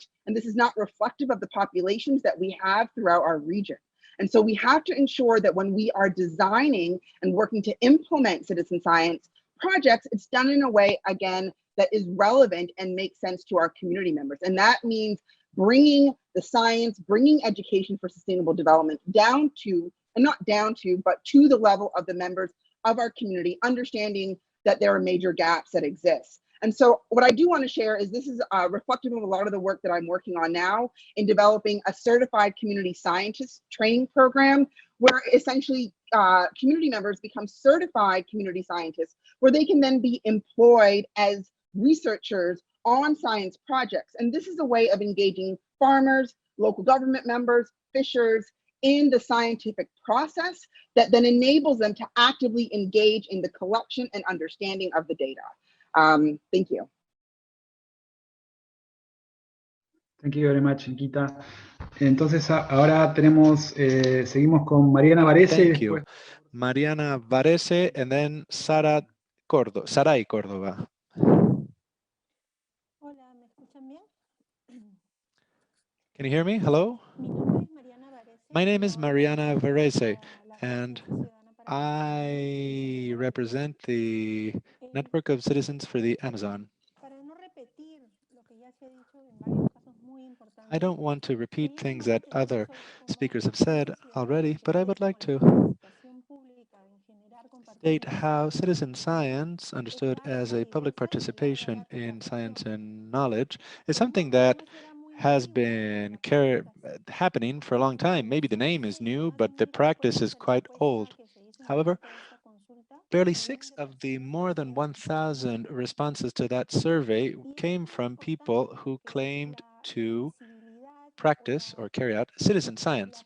reflective of the populations that we have throughout our region. And so we have to ensure that when we are designing and working to implement citizen science projects, it's done in a way, again, that is relevant and makes sense to our community members. And that means bringing the science, bringing education for sustainable development down to, and not down to, but to the level of the members of our community, understanding that there are major gaps that exist. And so what I do want to share is this is reflective of a lot of the work that I'm working on now in developing a certified community scientist training program, where essentially community members become certified community scientists, where they can then be employed as researchers on science projects. And this is a way of engaging farmers, local government members, fishers in the scientific process that then enables them to actively engage in the collection and understanding of the data. Thank you. Thank you very much, Nikita. Entonces ahora tenemos, seguimos con Mariana Varese. Thank you. Mariana Varese, and then Sarai Córdoba. Can you hear me? Hello? My name is Mariana Varese, and I represent the network of citizens for the Amazon. I don't want to repeat things that other speakers have said already, but I would like to state how citizen science, understood as a public participation in science and knowledge, is something that has been happening for a long time. Maybe the name is new, but the practice is quite old. However, barely 6 of the more than 1,000 responses to that survey came from people who claimed to practice or carry out citizen science.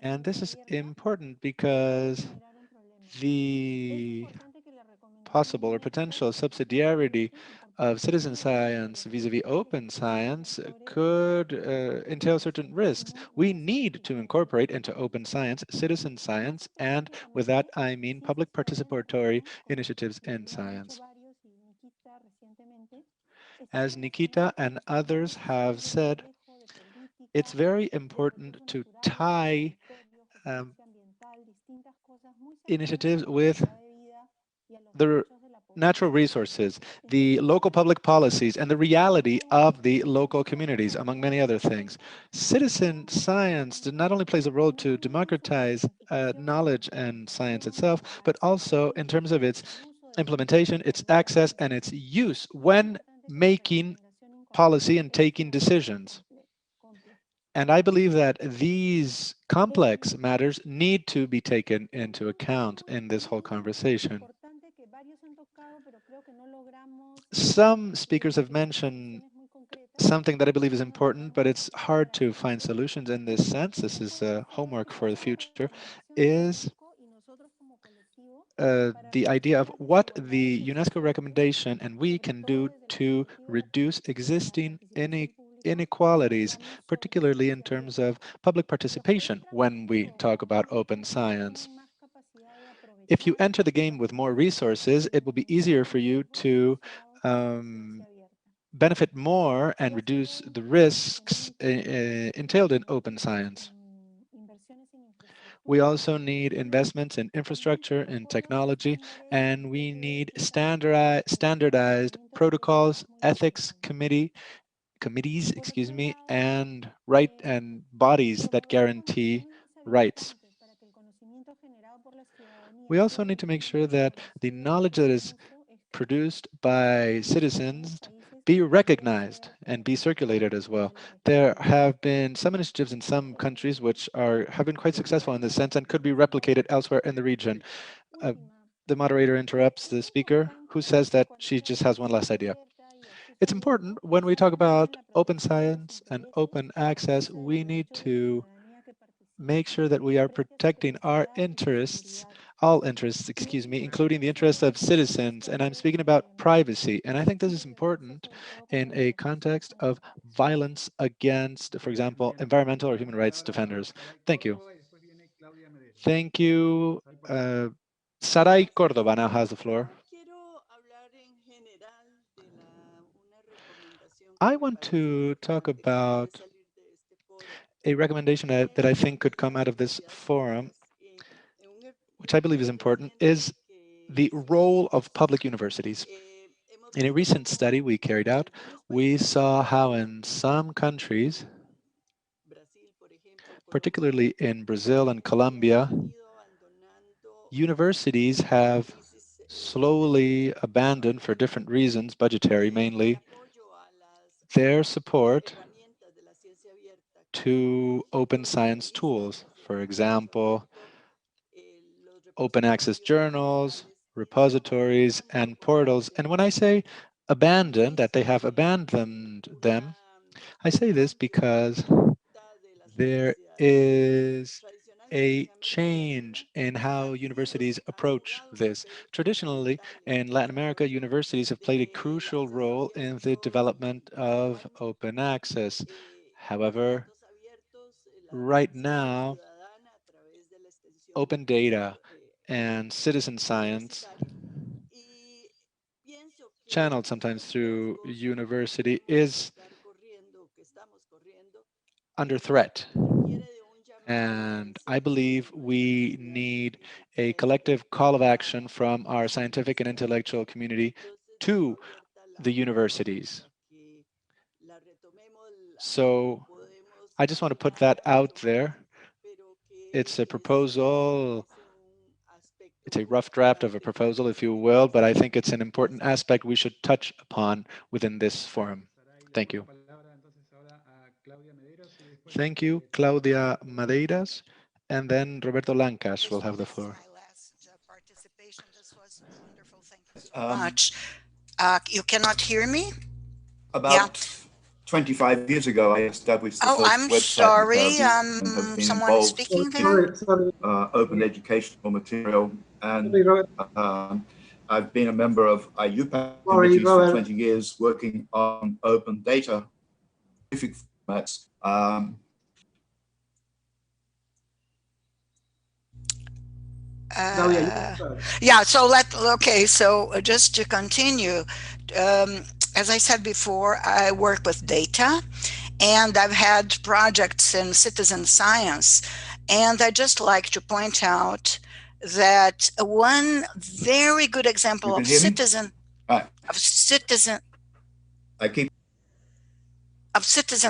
And this is important because the possible or potential subsidiarity of citizen science vis-a-vis open science could entail certain risks. We need to incorporate into open science citizen science, and with that I mean public participatory initiatives in science. As Nikita and others have said, it's very important to tie initiatives with the natural resources, the local public policies, and the reality of the local communities, among many other things. Citizen science not only plays a role to democratize knowledge and science itself, but also in terms of its implementation, its access, and its use when making policy and taking decisions. And I believe that these complex matters need to be taken into account in this whole conversation. Some speakers have mentioned something that I believe is important, but it's hard to find solutions in this sense. This is homework for the future, is the idea of what the UNESCO recommendation and we can do to reduce existing inequalities, particularly in terms of public participation when we talk about open science. If you enter the game with more resources, it will be easier for you to benefit more and reduce the risks entailed in open science. We also need investments in infrastructure and technology, and we need standardized protocols, ethics committees, and bodies that guarantee rights. We also need to make sure that the knowledge that is produced by citizens be recognized and be circulated as well. There have been some initiatives in some countries which have been quite successful in this sense and could be replicated elsewhere in the region. The moderator interrupts the speaker, who says that she just has one last idea. It's important when we talk about open science and open access, we need to make sure that we are protecting our interests, all interests, including the interests of citizens. And I'm speaking about privacy. And I think this is important in a context of violence against, for example, environmental or human rights defenders. Thank you. Thank you. Saray Córdoba now has the floor. I want to talk about a recommendation that I think could come out of this forum, which I believe is important, is the role of public universities. In a recent study we carried out, we saw how in some countries, particularly in Brazil and Colombia, universities have slowly abandoned, for different reasons, budgetary mainly, their support to open science tools. For example, open access journals, repositories, and portals. And when I say abandoned, that they have abandoned them, I say this because there is a change in how universities approach this. Traditionally, in Latin America, universities have played a crucial role in the development of open access. However, right now, open data and citizen science, channeled sometimes through university, is under threat. And I believe we need a collective call of action from our scientific and intellectual community to the universities. So I just want to put that out there. It's a proposal. It's a rough draft of a proposal, if you will, but I think it's an important aspect we should touch upon within this forum. Thank you. Thank you, Claudia Madeiras, and then Roberto Lancas will have the floor. This was wonderful. Thank you so much. You cannot hear me? About 25 years ago, I established the first I'm website sorry. in the Caribbean and have been Someone involved speaking there? open educational material, and I've been a member of IUPAC committees for 20 years, working on open data formats. Yeah, so just to continue, as I said before, I work with data, and I've had projects in citizen science, and I just like to point out that one very good example of citizen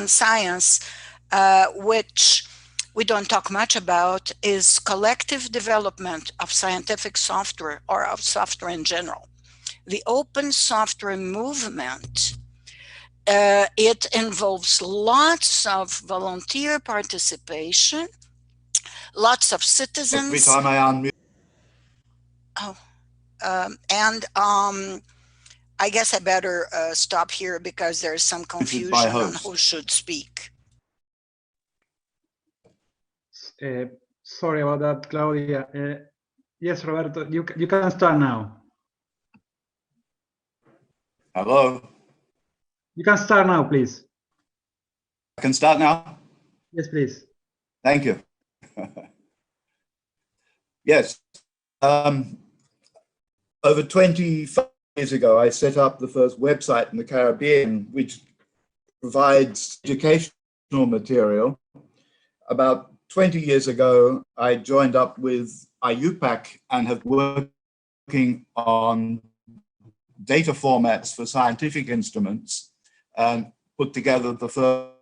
science, which we don't talk much about, is collective development of scientific software or of software in general. The open software movement, it involves lots of volunteer participation, lots of citizens. Every time I unmute. I guess I better stop here because there's some confusion on who should speak. Sorry about that, Claudia. Yes, Roberto, you can start now. Hello? You can start now, please. I can start now? Yes, please. Thank you. Yes. Over 25 years ago, I set up the first website in the Caribbean, which provides educational material. About 20 years ago, I joined up with IUPAC and have been working on data formats for scientific instruments and put together the first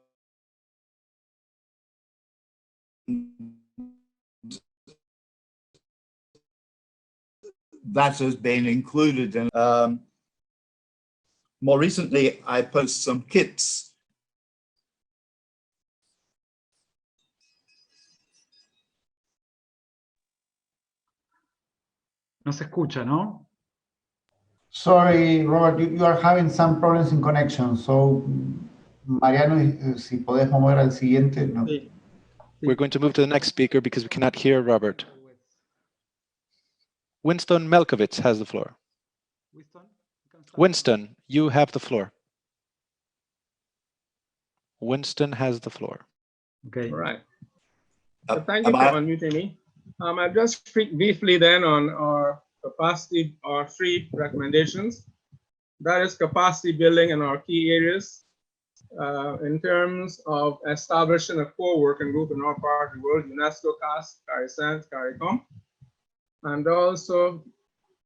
that has been included in. More recently, I posted some kits. No se escucha, ¿no? Sorry, Robert, you are having some problems in connection. So, Mariano, si podés mover al siguiente. No. We're going to move to the next speaker because we cannot hear Robert. Winston Melkovitz has the floor. Winston, you have the floor. Winston has the floor. Okay. All right. Thank you for unmuting me. I'll just speak briefly then on our capacity, our 3 recommendations. That is capacity building in our key areas in terms of establishing a core working group in our part of the world, UNESCO, CAS, CARIScience, CARICOM. And also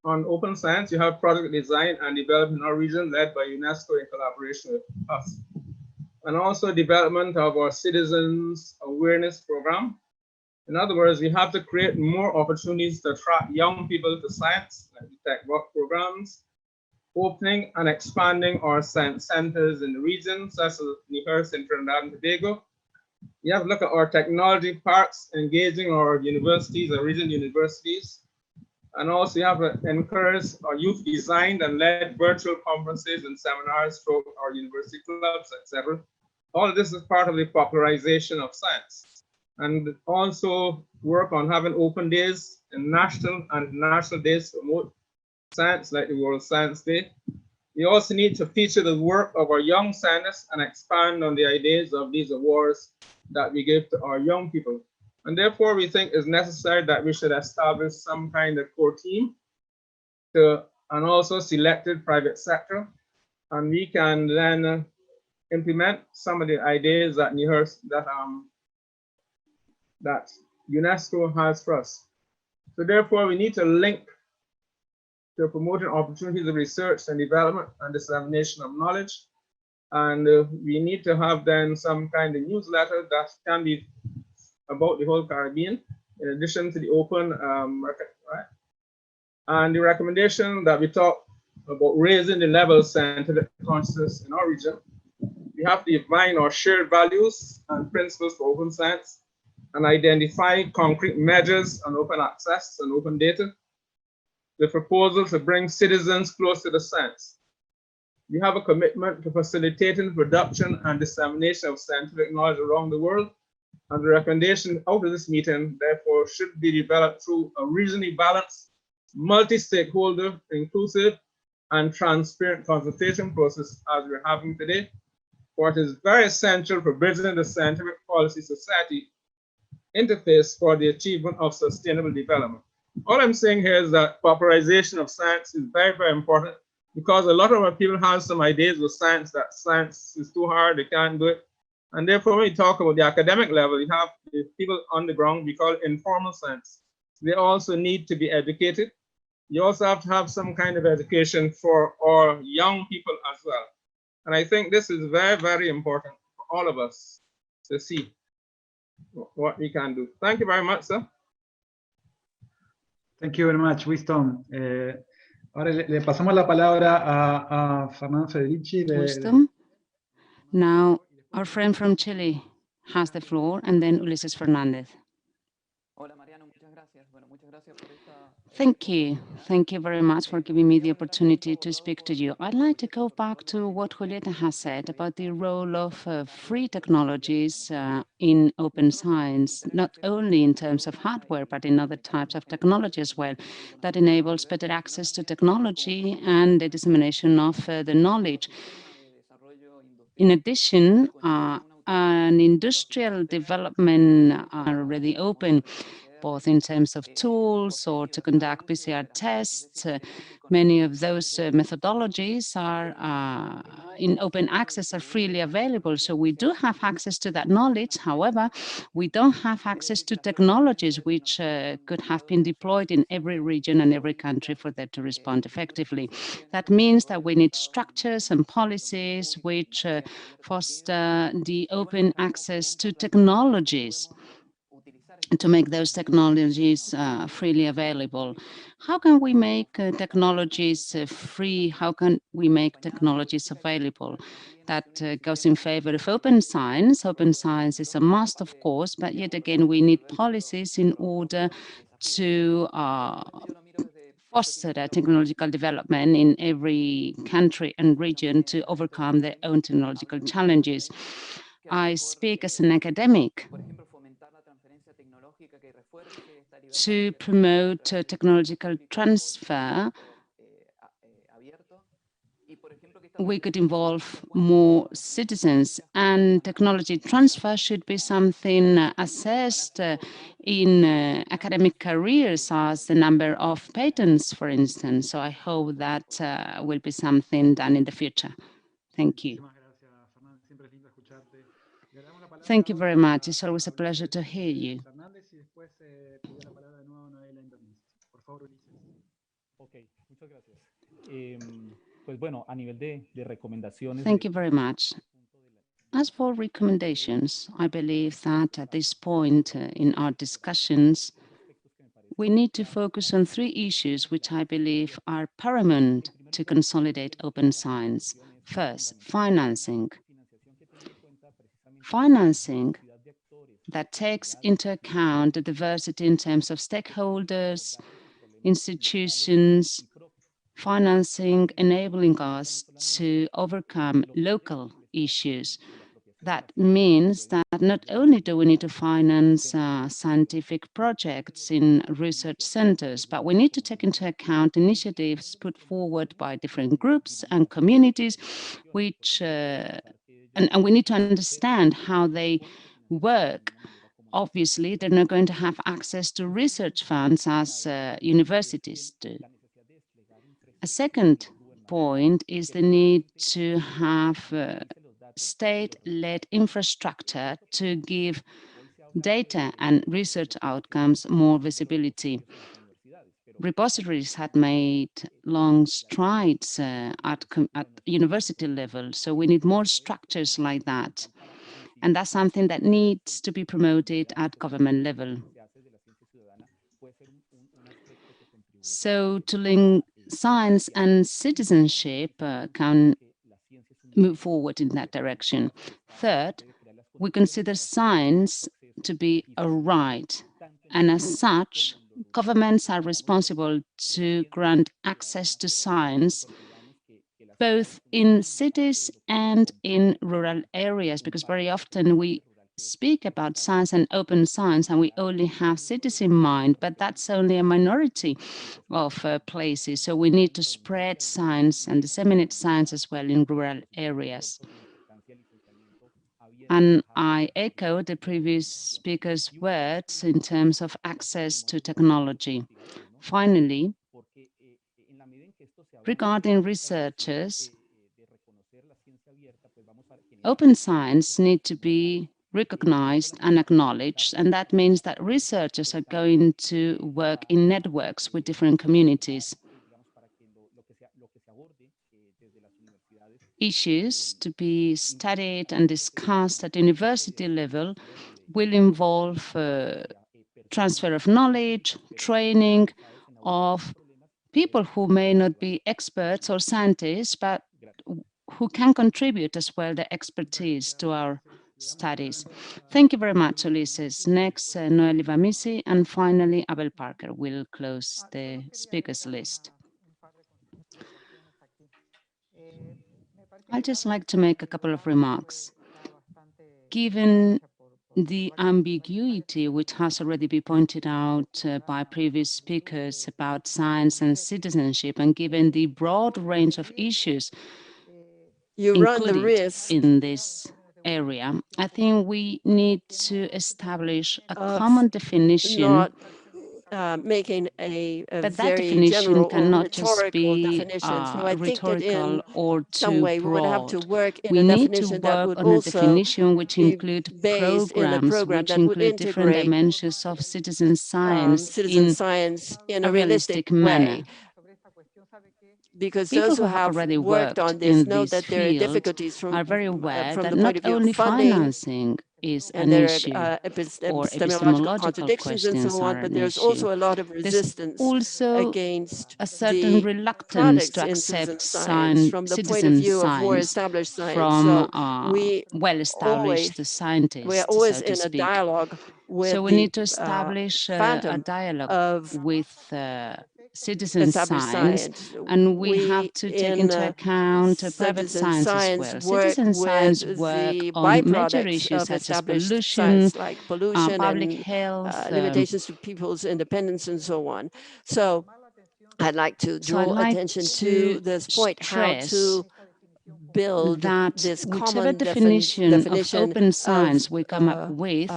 on open science, you have product design and development in our region led by UNESCO in collaboration with us. And also development of our citizens awareness program. In other words, we have to create more opportunities to attract young people to science, like the tech work programs, opening and expanding our science centers in the region, such as Nair in Trinidad and Tobago. You have to look at our technology parks, engaging our universities, our region universities. And also you have to encourage our youth designed and led virtual conferences and seminars through our university clubs, etc. All of this is part of the popularization of science. And also work on having open days and national and international days to promote science, like the World Science Day. We also need to feature the work of our young scientists and expand on the ideas of these awards that we give to our young people. And therefore, we think it's necessary that we should establish some kind of core team and also selected private sector. And we can then implement some of the ideas that you heard that that UNESCO has for us. So therefore, we need to link to promoting opportunities of research and development and dissemination of knowledge. And we need to have then some kind of newsletter that can be about the whole Caribbean, in addition to the open market, right? And the recommendation that we talk about raising the level of scientific consciousness in our region, we have to define our shared values and principles for open science and identify concrete measures on open access and open data. The proposal to bring citizens close to the science. We have a commitment to facilitating production and dissemination of scientific knowledge around the world. And the recommendation out of this meeting, therefore, should be developed through a regionally balanced, multi-stakeholder, inclusive, and transparent consultation process as we're having today. For it is very essential for bridging the scientific policy society interface for the achievement of sustainable development. All I'm saying here is that popularization of science is very, very important, because a lot of our people have some ideas with science that science is too hard, they can't do it. And therefore, when we talk about the academic level, you have the people on the ground, we call it informal science. They also need to be educated. You also have to have some kind of education for our young people as well. And I think this is very, very important for all of us to see what we can do. Thank you very much, sir. Thank you very much, Wisdom. Ahora le pasamos la palabra a Fernando Federici. Wisdom. Now, our friend from Chile has the floor, and then Ulises Fernandez. Thank you. Thank you very much for giving me the opportunity to speak to you. I'd like to go back to what Julieta has said about the role of free technologies in open science, not only in terms of hardware, but in other types of technology as well, that enables better access to technology and the dissemination of the knowledge. In addition, an industrial development are already open, both in terms of tools or to conduct PCR tests. Many of those methodologies are in open access, are freely available. So we do have access to that knowledge. However, we don't have access to technologies which could have been deployed in every region and every country for that to respond effectively. That means that we need structures and policies which foster the open access to technologies, to make those technologies freely available. How can we make technologies free? How can we make technologies available? That goes in favor of open science. Open science is a must, of course, but yet again, we need policies in order to foster that technological development in every country and region to overcome their own technological challenges. I speak as an academic. To promote technological transfer, we could involve more citizens, and technology transfer should be something assessed in academic careers as the number of patents, for instance. So I hope that will be something done in the future. Thank you. Thank you very much. It's always a pleasure to hear you. Thank you very much. As for recommendations, I believe that at this point in our discussions, we need to focus on three issues which I believe are paramount to consolidate open science. First, financing. Financing that takes into account the diversity in terms of stakeholders, institutions, financing enabling us to overcome local issues. That means that not only do we need to finance scientific projects in research centers, but we need to take into account initiatives put forward by different groups and communities, which and we need to understand how they work. Obviously, they're not going to have access to research funds as universities do. A second point is the need to have state-led infrastructure to give data and research outcomes more visibility. Repositories had made long strides at university level, so we need more structures like that. And that's something that needs to be promoted at government level. So to link science and citizenship can move forward in that direction. Third, we consider science to be a right, and as such, governments are responsible to grant access to science both in cities and in rural areas, because very often we speak about science and open science and we only have cities in mind, but that's only a minority of places. So we need to spread science and disseminate science as well in rural areas. And I echo the previous speaker's words in terms of access to technology. Finally, regarding researchers, open science needs to be recognized and acknowledged, and that means that researchers are going to work in networks with different communities. Issues to be studied and discussed at university level will involve transfer of knowledge, training of people who may not be experts or scientists, but who can contribute as well the expertise to our studies. Thank you very much, Ulysses. Next, Noelle Vamisi, and finally, Abel Parker will close the speakers list. I'd just like to make a couple of remarks. Given the ambiguity which has already been pointed out by previous speakers about science and citizenship, and given the broad range of issues included in this area, I think we need to establish a common definition. Making a but very that definition general or cannot just rhetorical be definition. So I think that rhetorical in or some too way we would have to broad. work in We a need to definition that work would on a also definition which be include based in a programs program which that would include different integrate dimensions of citizen science citizen science in a a realistic manner. way. Because People those who who have have already worked on worked this in know this that there are field difficulties are very aware from that the point not of view of only funding, financing is and an there issue are or epistemological epistemological contradictions and so questions on, are but an there's issue. also a lot of There's resistance also against a certain the reluctance to products in citizen accept science from the point of citizen view of more science established science. from So we well-established we are scientists, always so to in a speak. dialogue with So we the need to establish a phantom dialogue of with citizen established science, science. and we have to take In into account private citizen science as science well. work Citizen with science work the on major byproducts issues of such as established pollution, science, like pollution public and health, limitations to people's independence and so on. So I'd like to so I'd draw like attention to to this point, how stress to build that this whichever common definition of open science of we come up with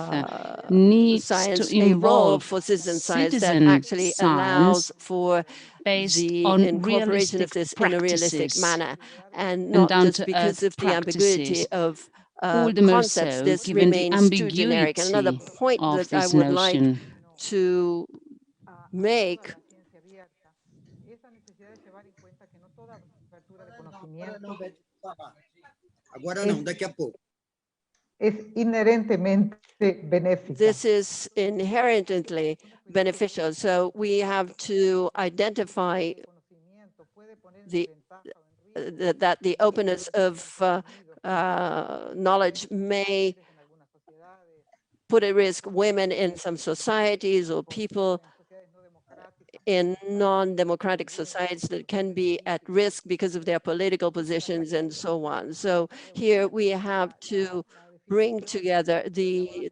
needs to science, a role involve for citizen science that citizen actually allows science for based the on incorporation of realistic this in a realistic practices manner, and and not just because down-to-earth of the ambiguity practices. of All the more concepts. so This given the remains too generic. And another ambiguity point of that I this would like notion. to make Es inherentemente benéfica. this is inherently beneficial. So we have to identify that the openness of knowledge may put at risk women in some societies or people in non-democratic societies that can be at risk because of their political positions and so on. So here we have to bring together the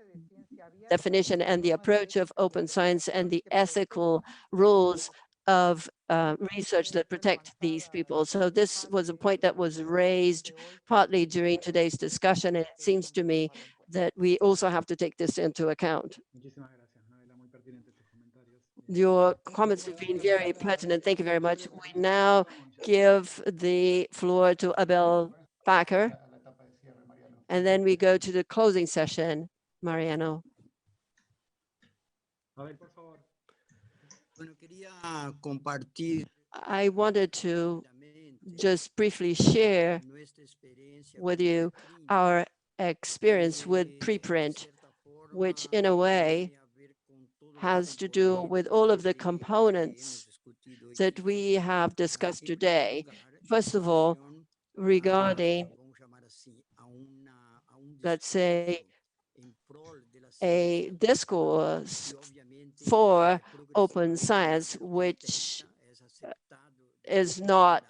definition and the approach of open science and the ethical rules of research that protect these people. So this was a point that was raised partly during today's discussion, and it seems to me that we also have to take this into account. Your comments have been very pertinent. Thank you very much. We now give the floor to Abel Parker, and then we go to the closing session, Mariano. I wanted to just briefly share with you our experience with preprint, which in a way has to do with all of the components that we have discussed today. First of all, regarding, let's say, a discourse for open science, which is not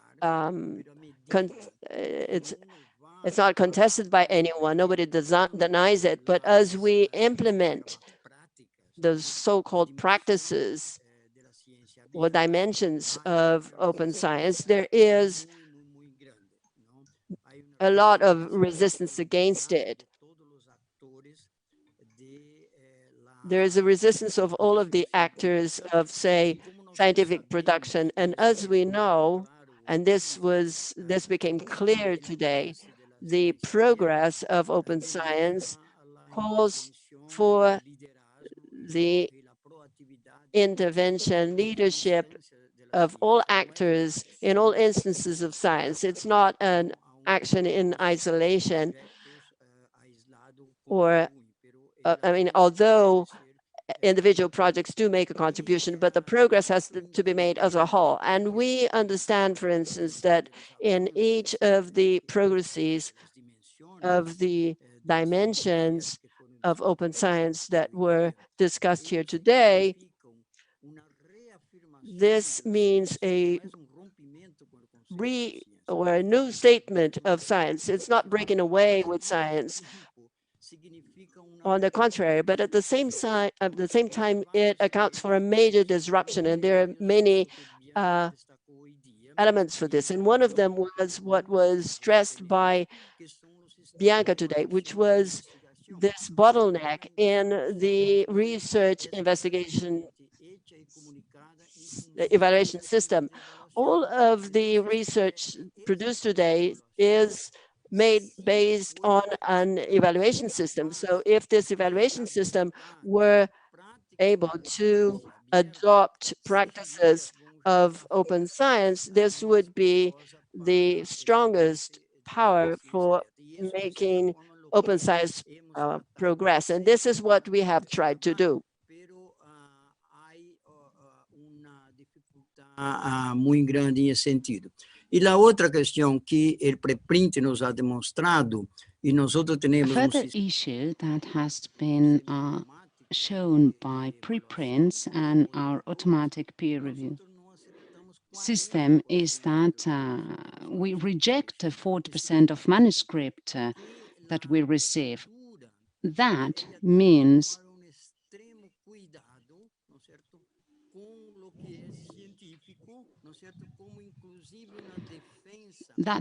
it's not contested by anyone. Nobody denies it. But as we implement the so-called practices or dimensions of open science, there is a lot of resistance against it. There is a resistance of all of the actors of, say, scientific production. And as we know, and this became clear today, the progress of open science calls for the intervention, leadership of all actors in all instances of science. It's not an action in isolation, or I mean, although individual projects do make a contribution, but the progress has to be made as a whole. And we understand, for instance, that in each of the progresses of the dimensions of open science that were discussed here today, this means a new statement of science. It's not breaking away with science. On the contrary, but at the same time, it accounts for a major disruption, and there are many elements for this. And one of them was what was stressed by Bianca today, which was this bottleneck in the research investigation evaluation system. All of the research produced today is made based on an evaluation system. So if this evaluation system were able to adopt practices of open science, this would be the strongest power for making open science progress. And this is what we have tried to do. Muito grande nesse sentido. E a outra questão que o preprint nos ha demonstrado, e nós outros temos Further issue that has been shown by preprints and our automatic peer review system is that we reject 40% of manuscript that we receive. That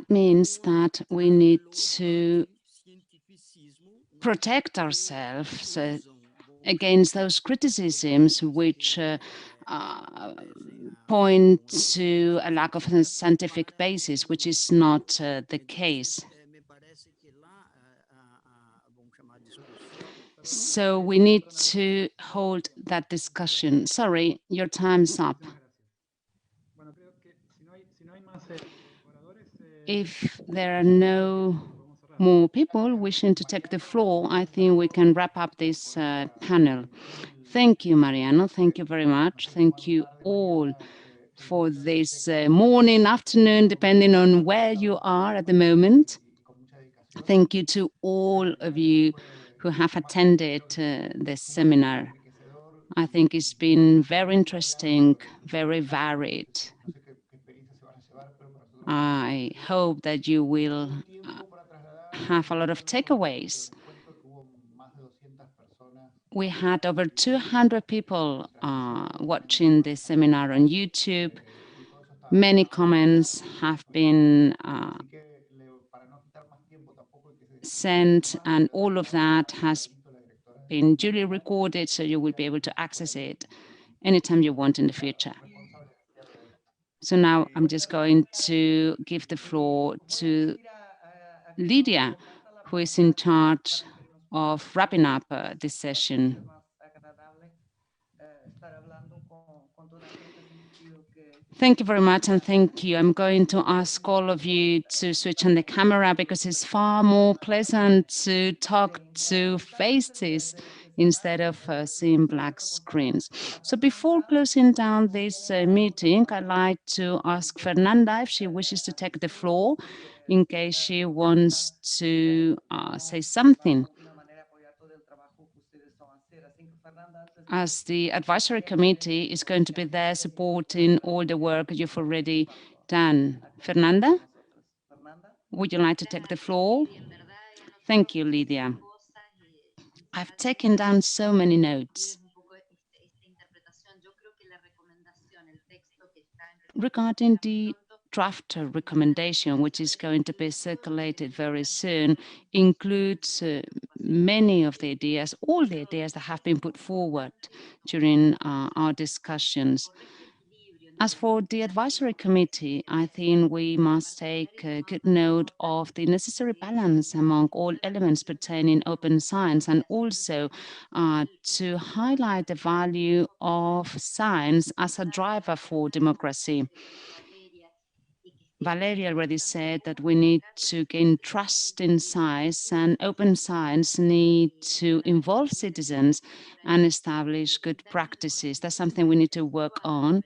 means that we need to protect ourselves against those criticisms which point to a lack of a scientific basis, which is not the case. So we need to hold that discussion. Sorry, your time's up. If there are no more people wishing to take the floor, I think we can wrap up this panel. Thank you, Mariano. Thank you very much. Thank you all for this morning, afternoon, depending on where you are at the moment. Thank you to all of you who have attended this seminar. I think it's been very interesting, very varied. I hope that you will have a lot of takeaways. We had over 200 people watching this seminar on YouTube. Many comments have been sent, and all of that has been duly recorded, so you will be able to access it anytime you want in the future. So now I'm just going to give the floor to Lydia, who is in charge of wrapping up this session. Thank you very much, and thank you. I'm going to ask all of you to switch on the camera because it's far more pleasant to talk to faces instead of seeing black screens. So before closing down this meeting, I'd like to ask Fernanda if she wishes to take the floor in case she wants to say something. As the advisory committee is going to be there supporting all the work you've already done. Fernanda, would you like to take the floor? Thank you, Lydia. I've taken down so many notes. Regarding the draft recommendation, which is going to be circulated very soon, includes many of the ideas, all the ideas that have been put forward during our discussions. As for the advisory committee, I think we must take good note of the necessary balance among all elements pertaining open science, and also to highlight the value of science as a driver for democracy. Valeria already said that we need to gain trust in science, and open science need to involve citizens and establish good practices. That's something we need to work on.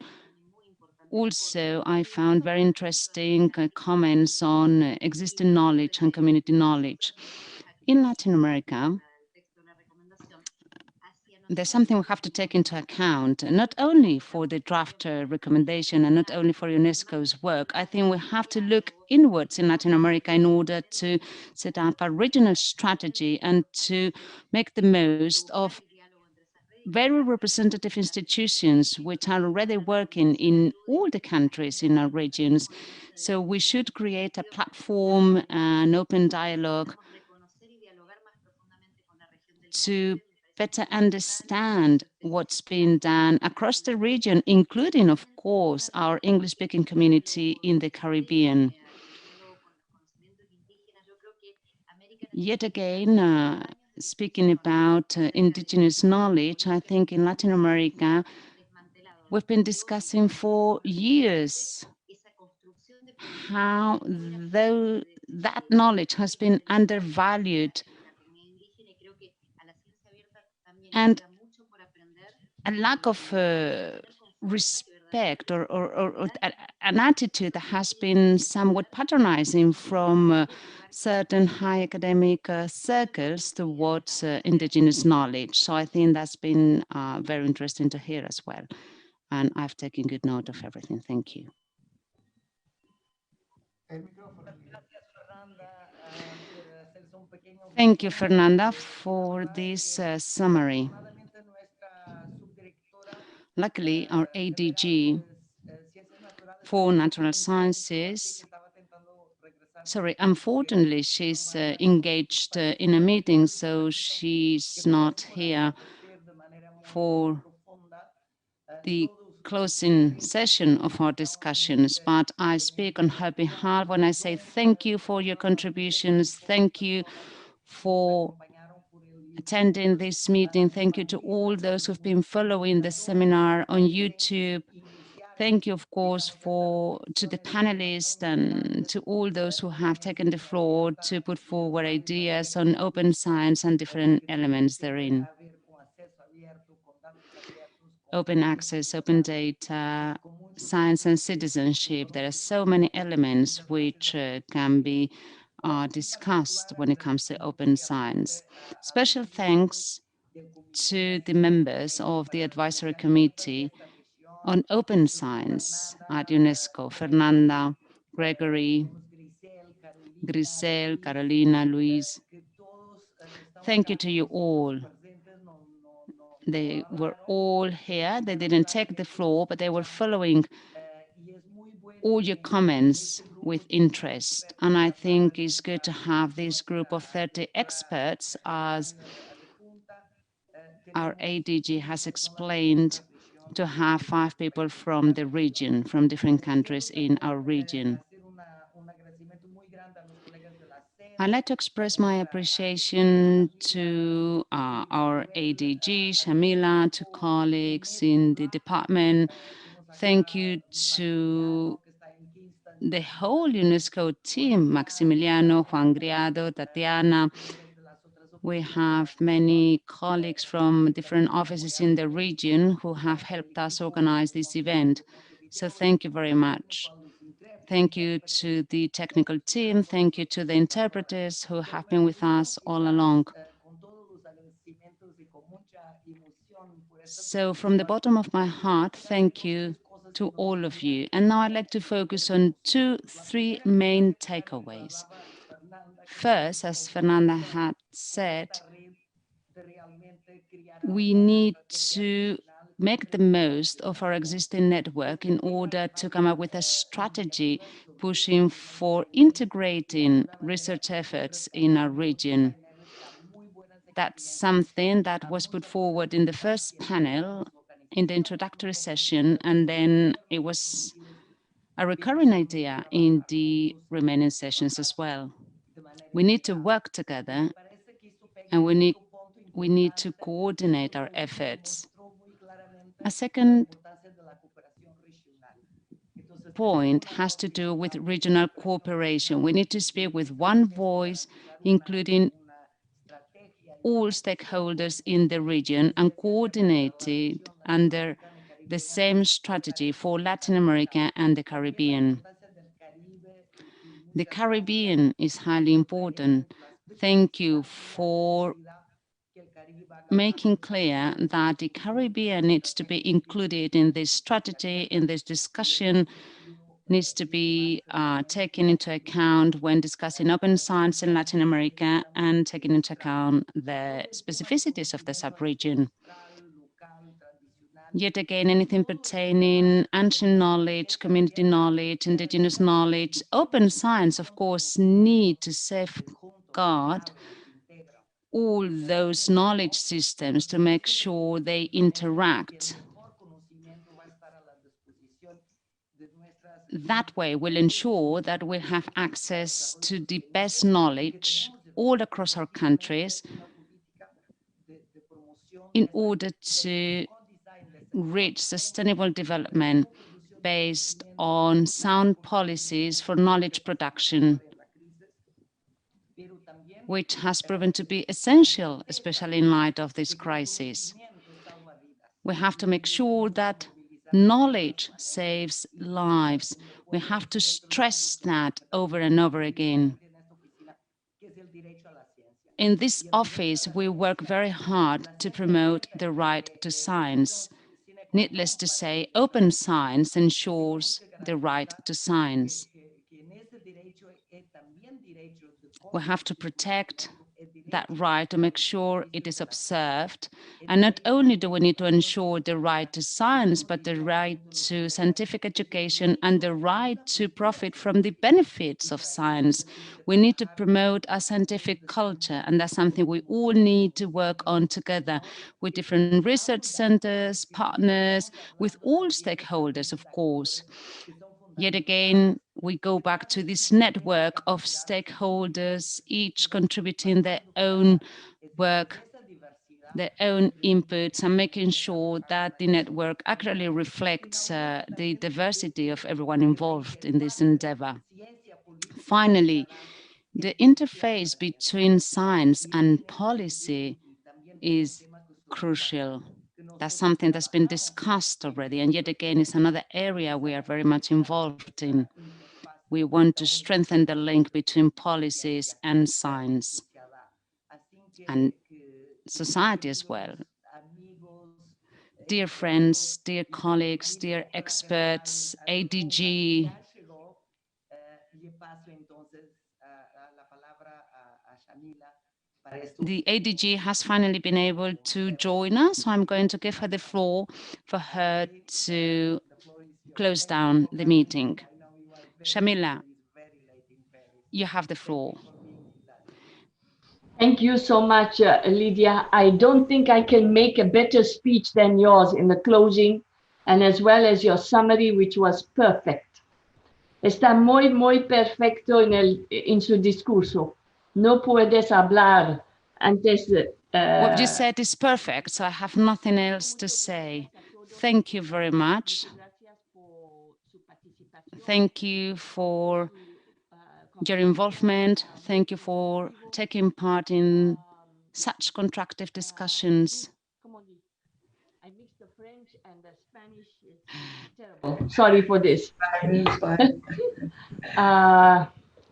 Also, I found very interesting comments on existing knowledge and community knowledge. In Latin America, there's something we have to take into account, not only for the draft recommendation and not only for UNESCO's work. I think we have to look inwards in Latin America in order to set up a regional strategy and to make the most of very representative institutions which are already working in all the countries in our regions. So we should create a platform, an open dialogue to better understand what's being done across the region, including, of course, our English-speaking community in the Caribbean. Yet again, speaking about indigenous knowledge, I think in Latin America, we've been discussing for years how that knowledge has been undervalued, and a lack of respect or an attitude that has been somewhat patronizing from certain high academic circles towards indigenous knowledge. So I think that's been very interesting to hear as well. And I've taken good note of everything. Thank you. Thank you, Fernanda, for this summary. Luckily, our ADG for Natural Sciences, unfortunately, she's engaged in a meeting, so she's not here for the closing session of our discussions, but I speak on her behalf when I say thank you for your contributions, thank you for attending this meeting, thank you to all those who've been following the seminar on YouTube. Thank you, of course, to the panelists and to all those who have taken the floor to put forward ideas on open science and different elements therein. Open access, open data, science and citizenship. There are so many elements which can be discussed when it comes to open science. Special thanks to the members of the advisory committee on open science at UNESCO, Fernanda, Gregory, Grisel, Carolina, Luis. Thank you to you all. They were all here. They didn't take the floor, but they were following all your comments with interest. And I think it's good to have this group of 30 experts, as our ADG has explained, to have 5 people from the region, from different countries in our region. I'd like to express my appreciation to our ADG, Shamila, to colleagues in the department. Thank you to the whole UNESCO team, Maximiliano, Juan Griado, Tatiana. We have many colleagues from different offices in the region who have helped us organize this event. So thank you very much. Thank you to the technical team. Thank you to the interpreters who have been with us all along. So from the bottom of my heart, thank you to all of you. And now I'd like to focus on three main takeaways. First, as Fernanda had said, we need to make the most of our existing network in order to come up with a strategy pushing for integrating research efforts in our region. That's something that was put forward in the first panel in the introductory session, and then it was a recurring idea in the remaining sessions as well. We need to work together, and we need to coordinate our efforts. A second point has to do with regional cooperation. We need to speak with one voice, including all stakeholders in the region, and coordinate it under the same strategy for Latin America and the Caribbean. The Caribbean is highly important. Thank you for making clear that the Caribbean needs to be included in this strategy, in this discussion, needs to be taken into account when discussing open science in Latin America and taking into account the specificities of the sub-region. Yet again, anything pertaining ancient knowledge, community knowledge, indigenous knowledge, open science, of course, need to safeguard all those knowledge systems to make sure they interact. That way we'll ensure that we have access to the best knowledge all across our countries in order to reach sustainable development based on sound policies for knowledge production, which has proven to be essential, especially in light of this crisis. We have to make sure that knowledge saves lives. We have to stress that over and over again. In this office, we work very hard to promote the right to science. Needless to say, open science ensures the right to science. We have to protect that right to make sure it is observed. And not only do we need to ensure the right to science, but the right to scientific education and the right to profit from the benefits of science. We need to promote a scientific culture, and that's something we all need to work on together with different research centers, partners, with all stakeholders, of course. Yet again, we go back to this network of stakeholders, each contributing their own work, their own inputs, and making sure that the network accurately reflects the diversity of everyone involved in this endeavor. Finally, the interface between science and policy is crucial. That's something that's been discussed already, and yet again, it's another area we are very much involved in. We want to strengthen the link between policies and science and society as well. Dear friends, dear colleagues, dear experts, ADG, the ADG has finally been able to join us, so I'm going to give her the floor for her to close down the meeting. Shamila, you have the floor. Thank you so much, Lydia. I don't think I can make a better speech than yours in the closing, and as well as your summary, which was perfect. Está muy, muy perfecto en su discurso. no puedes hablar antes de... What you said is perfect, so I have nothing else to say. Thank you very much. Thank you for your involvement. Thank you for taking part in such constructive discussions. I mixed the French and the Spanish. Terrible. Sorry for this.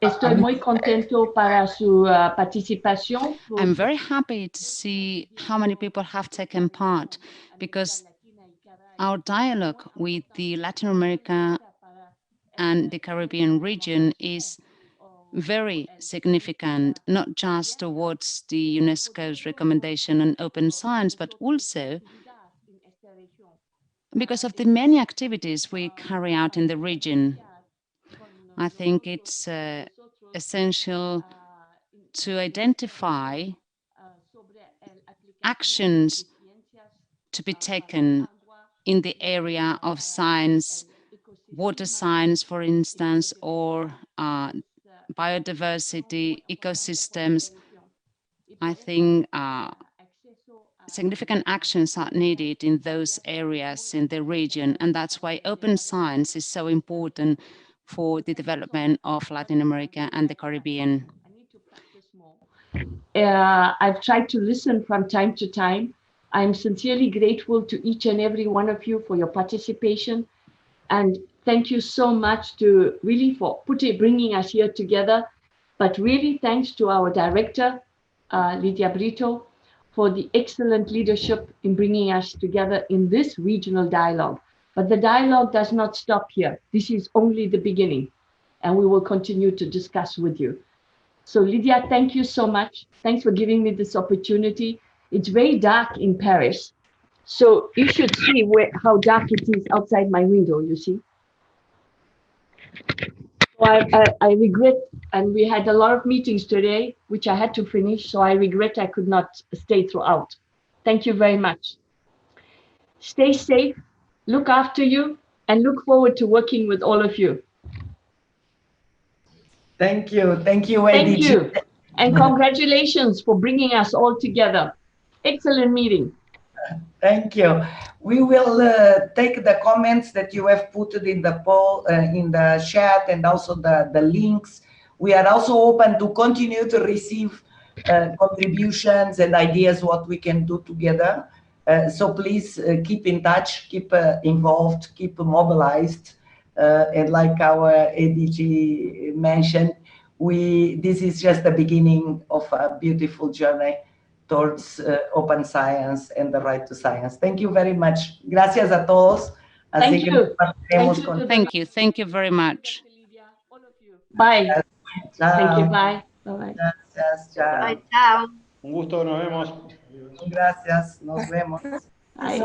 Estoy muy contento para su participación. I'm very happy to see how many people have taken part, because our dialogue with the Latin America and the Caribbean region is very significant, not just towards the UNESCO's recommendation on open science, but also because of the many activities we carry out in the region. I think it's essential to identify actions to be taken in the area of science, water science, for instance, or biodiversity, ecosystems. I think significant actions are needed in those areas in the region, and that's why open science is so important for the development of Latin America and the Caribbean. I've tried to listen from time to time. I'm sincerely grateful to each and every one of you for your participation. And thank you so much to really for bringing us here together. But really thanks to our director, Lydia Brito, for the excellent leadership in bringing us together in this regional dialogue. But the dialogue does not stop here. This is only the beginning, and we will continue to discuss with you. So Lydia, thank you so much. Thanks for giving me this opportunity. It's very dark in Paris. So you should see how dark it is outside my window, you see. So I regret, and we had a lot of meetings today, which I had to finish, so I regret I could not stay throughout. Thank you very much. Stay safe, look after you, and look forward to working with all of you. Thank you, Edith. Thank you, and congratulations for bringing us all together. Excellent meeting. Thank you. We will take the comments that you have put in the poll, in the chat, and also the links. We are also open to continue to receive contributions and ideas what we can do together. So please keep in touch, keep involved, keep mobilized. And like our ADG mentioned, this is just the beginning of a beautiful journey towards open science and the right to science. Thank you very much. Gracias a todos. Thank you. Thank you very much. Bye. Chao. Thank you. Bye. Bye. Gracias. Chao. Bye, chao. Un gusto, nos vemos. Gracias. Nos vemos. Bye.